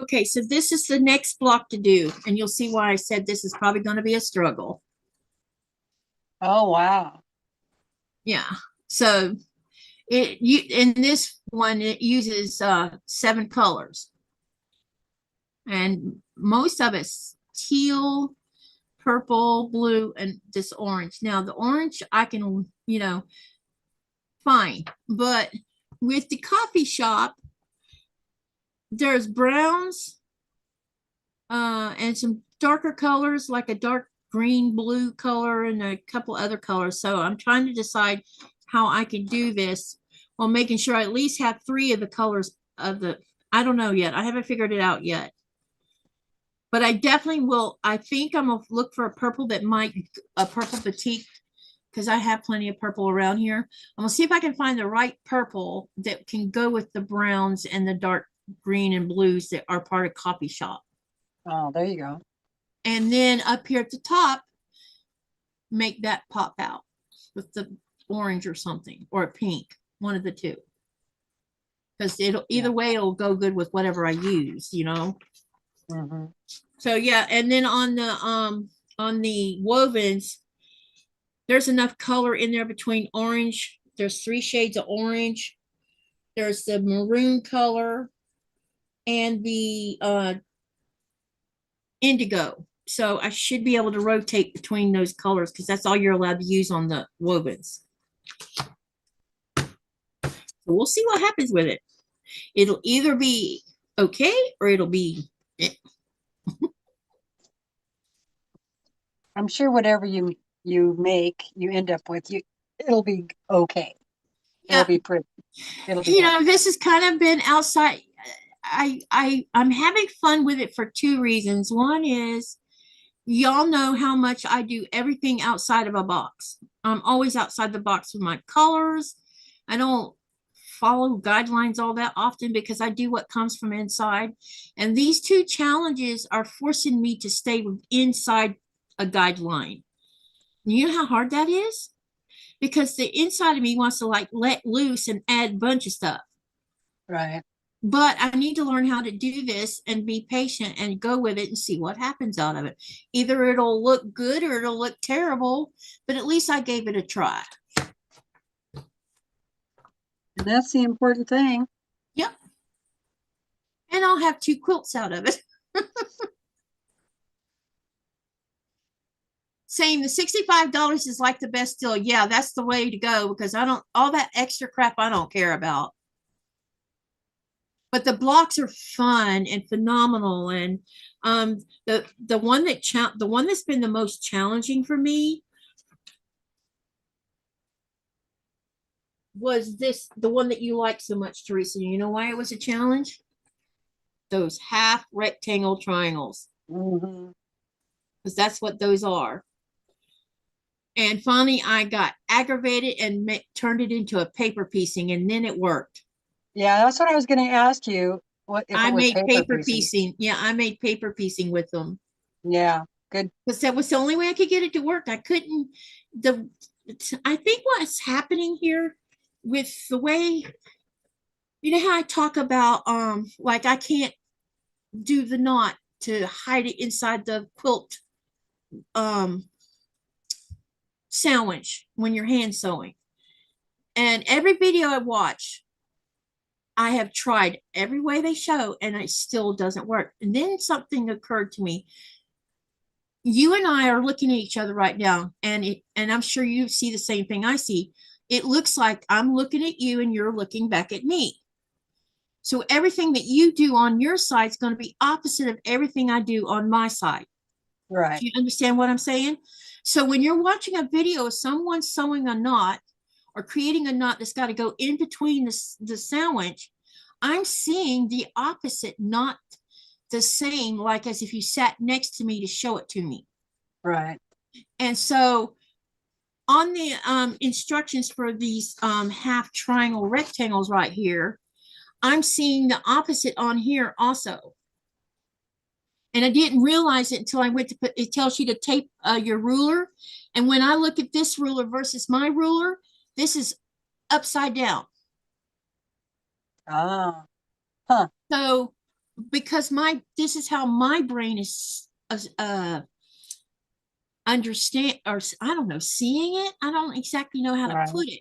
okay, so this is the next block to do, and you'll see why I said this is probably going to be a struggle. Oh, wow. Yeah. So in this one it uses 7 colors, and most of it's teal, purple, blue, and this orange. Now the orange I can, fine, but with the coffee shop, there's browns and some darker colors like a dark green blue color and a couple other colors. So I'm trying to decide how I can do this while making sure I at least have 3 of the colors of the, I don't know yet. I haven't figured it out yet. But I definitely will. I think I'm gonna look for a purple a purple batik, because I have plenty of purple around here. I'm gonna see if I can find the right purple that can go with the browns and the dark green and blues that are part of Copy Shop. Oh, there you go. And then up here at the top, make that pop out with the orange or something, or a pink, one of the two. Because either way, it'll go good with whatever I use, Mm-hmm. So yeah, and then on the wovens, there's enough color in there between orange. There's 3 shades of orange. There's the maroon color and the indigo. So I should be able to rotate between those colors because that's all you're allowed to use on the wovens. So we'll see what happens with it. It'll either be okay or it'll be I'm sure whatever you make, you end up with, it'll be okay. It'll be pretty. It'll be this has kind of been outside. I'm having fun with it for 2 reasons. One is, y'all know how much I do everything outside of a box. I'm always outside the box with my colors. I don't follow guidelines all that often because I do what comes from inside. And these 2 challenges are forcing me to stay inside a guideline. You know how hard that is? Because the inside of me wants to let loose and add a bunch of stuff. right. But I need to learn how to do this and be patient and go with it and see what happens out of it. Either it'll look good or it'll look terrible, but at least I gave it a try. And that's the important thing. Yep. And I'll have 2 quilts out of it. Saying the $65 is like the best deal. Yeah, that's the way to go because all that extra crap I don't care about. but the blocks are fun and phenomenal. And the one that's been the most challenging for me was the one that you like so much, Teresa. You know why it was a challenge? Those half rectangle triangles, Mm-hmm. because that's what those are. And finally, I got aggravated and turned it into a paper piecing, and then it worked. Yeah, that's what I was going to ask you. What if I it was made paper paper piecing? piecing. Yeah, I made paper piecing with them Yeah, good. because that was the only way I could get it to work. I couldn't. The I think what's happening here with the way, you know how I talk about like I can't do the knot to hide it inside the quilt um sandwich when you're hand sewing. And every video I watch, I have tried every way they show, and it still doesn't work. And then something occurred to me. You and I are looking at each other right now, and I'm sure you see the same thing I see. It looks like I'm looking at you and you're looking back at me. So everything that you do on your side is going to be opposite of everything I do on my side. Right. Do you understand what I'm saying? So when you're watching a video of someone sewing a knot or creating a knot that's got to go in between the sandwich, I'm seeing the opposite, not the same, like as if you sat next to me to show it to me. Right. And so on the instructions for these half triangle rectangles right here, I'm seeing the opposite on here also. And I didn't realize it until I went to put, it tells you to tape your ruler. And when I look at this ruler versus my ruler, this is upside down. Ah, huh. So because this is how my brain is understand, or I don't know, seeing it. I don't exactly know how to Right. put it.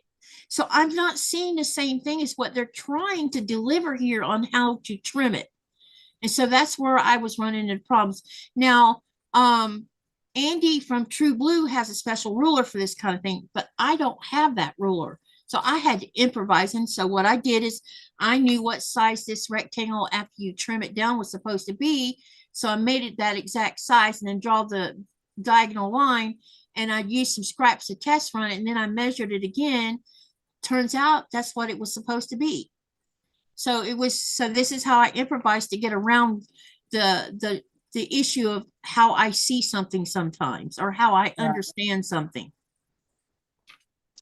So I'm not seeing the same thing as what they're trying to deliver here on how to trim it. And so that's where I was running into problems. Now, Andy from True Blue has a special ruler for this kind of thing, but I don't have that ruler. So I had to improvise. And so what I did is I knew what size this rectangle after you trim it down was supposed to be. So I made it that exact size and then draw the diagonal line. And I used some scraps to test run it. And then I measured it again. Turns out that's what it was supposed to be. So this is how I improvised to get around the issue of how I see something sometimes or how I Right. understand something.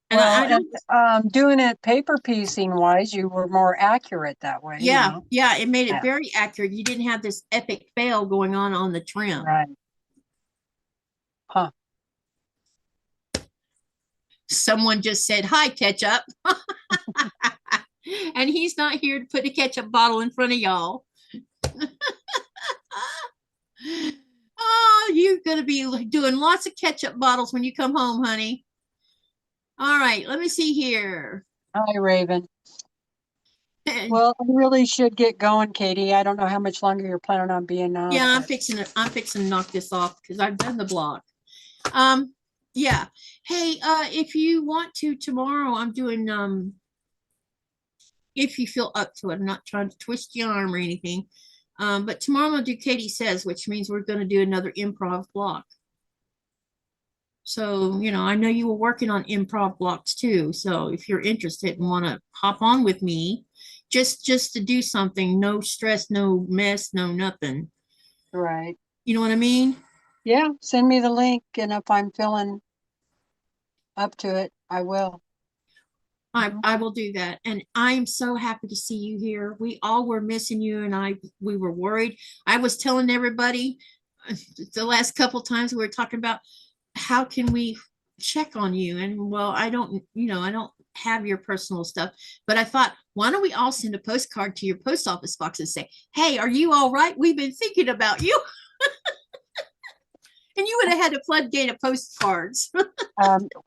And Well, I don't, and doing it paper piecing wise, you were more accurate that way, you yeah, know? yeah, it made it Yeah. very accurate. You didn't have this epic fail going on the trim. Right. Huh. Someone just said, "Hi, ketchup." And he's not here to put a ketchup bottle in front of y'all. Oh, you're going to be doing lots of ketchup bottles when you come home, honey. All right, let me see here. Hi, Raven. Well, I really should get going, Katy. I don't know how much longer you're planning on being on. Yeah, But I'm fixing to knock this off because I've done the block. Yeah. Hey, if you want to tomorrow, I'm doing if you feel up to it. I'm not trying to twist your arm or anything. But tomorrow I'm gonna do Katy Says, which means we're gonna do another improv block. So, you know, I know you were working on improv blocks too. So if you're interested and want to hop on with me, just to do something, no stress, no mess, no nothing. right. You know what I mean? Yeah, send me the link, and if I'm feeling up to it, I will. I will do that. And I am so happy to see you here. We all were missing you, and we were worried. I was telling everybody the last couple times we were talking about how can we check on you. And well, I don't, I don't have your personal stuff, but I thought, why don't we all send a postcard to your post office box and say, hey, are you all right? We've been thinking about you. And you would have had a floodgate of postcards.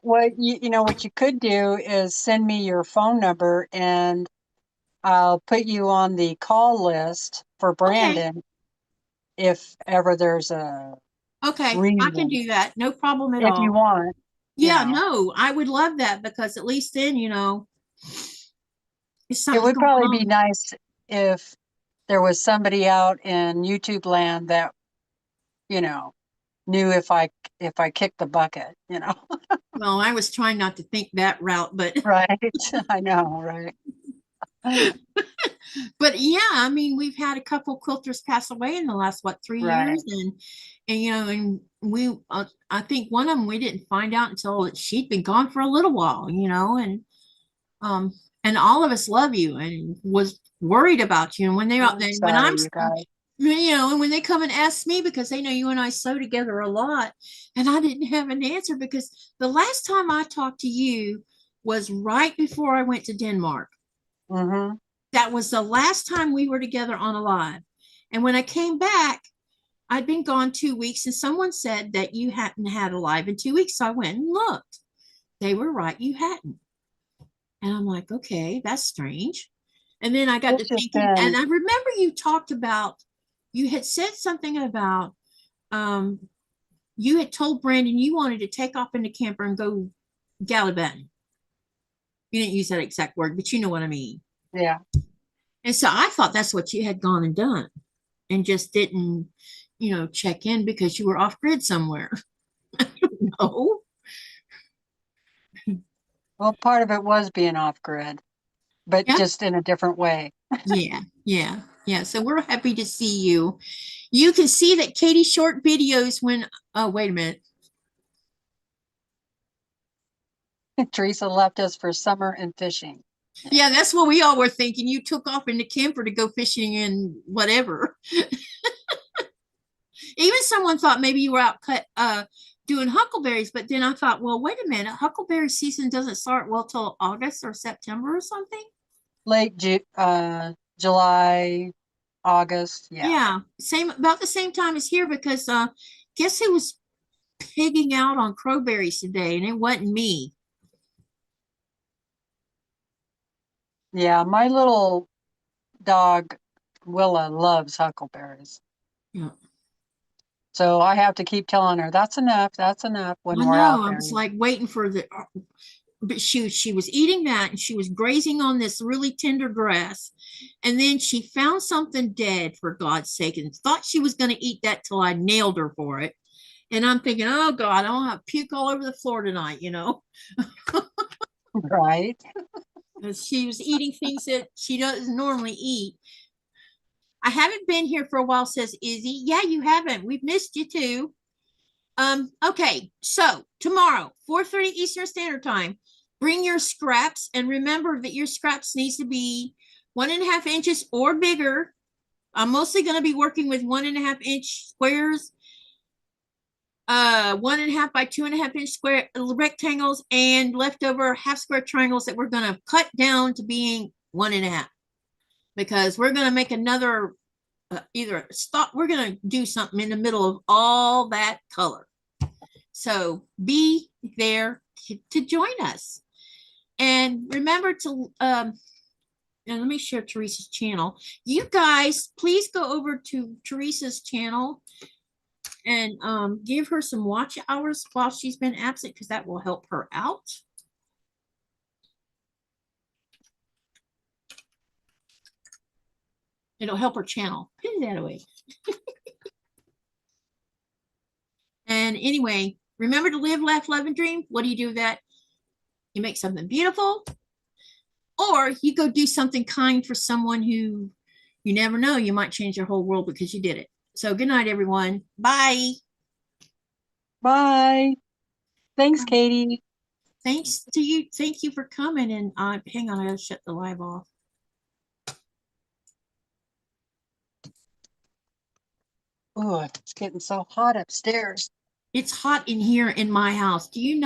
What what you could do is send me your phone number, and I'll put you on the call list for Okay. Brandon if ever there's a Okay, I can reason. do that. No problem at If you all. want, Yeah, no, I would love that because at least then, if it something's would going probably be on. nice if there was somebody out in YouTube land that, you know, knew if I kicked the bucket, you know. Well, I was trying not to think that route, but Right. I know, right. but yeah, I mean, we've had a couple quilters pass away in the last, what, 3 years, Right. and you know, and we, I think one of them we didn't find out until she'd been gone for a little while, you know, um, and all of us love you and was worried about you. And when I'm when sorry, I'm, you guys. you know, and when they come and ask me because they know you and I sew together a lot, and I didn't have an answer because the last time I talked to you was right before I went to Denmark. Mm-hmm. That was the last time we were together on a live. And when I came back, I'd been gone 2 weeks, and someone said that you hadn't had a live in 2 weeks. So I went and looked. They were right, you hadn't. And I'm like, okay, that's strange. And then I got to It's just thinking, and been, I remember you talked about, you had said something about, um, you had told Brandon you wanted to take off in the camper and go gallivanting. You didn't use that exact word, but you know what I mean. yeah. And so I thought that's what you had gone and done and just didn't, you know, check in because you were off grid somewhere. No. Well, part of it was being off grid, but Yeah. just in a different way. Yeah. Yeah. Yeah. So we're happy to see you. You can see that Katy's short videos when, oh, wait a minute. Teresa left us for summer and fishing. Yeah, that's what we all were thinking. You took off in the camper to go fishing and whatever. Even someone thought maybe you were out doing huckleberries, but then I thought, well, wait a minute, huckleberry season doesn't start well till August or September or something. Late July, August. Yeah. Yeah, same about the same time as here because guess who was pigging out on crowberries today, and it wasn't me. Yeah. My little dog, Willa, loves huckleberries. Yeah. So I have to keep telling her, that's enough when I we're out know. I there. was like waiting for the, but she was eating that and she was grazing on this really tender grass, and then she found something dead for God's sake and thought she was going to eat that till I nailed her for it. And I'm thinking, oh God, I don't have puke all over the floor tonight, you know. Right. She was eating things that she doesn't normally eat. I haven't been here for a while, says Izzy. Yeah, you haven't. We've missed you too. Okay, so tomorrow, 4:30 Eastern Standard Time, bring your scraps and remember that your scraps needs to be 1.5 inches or bigger. I'm mostly going to be working with 1.5 inch squares, 1.5 by 2.5 inch square rectangles, and leftover half square triangles that we're going to cut down to being 1.5, because we're going to make another either stop, we're going to do something in the middle of all that color. So be there to join us. And remember to, and let me share Teresa's channel. You guys, please go over to Teresa's channel and give her some watch hours while she's been absent, because that will help her out. It'll help her channel. Put that away. And anyway, remember to live, laugh, love, and dream. What do you do with that? You make something beautiful, or you go do something kind for someone who you never know. You might change their whole world because you did it. So good night, everyone. Bye. Bye. Thanks, Katy. Thanks to you. Thank you for coming. And hang on, I gotta shut the live off. Oh, it's getting so hot upstairs. It's hot in here in my house. Do you know?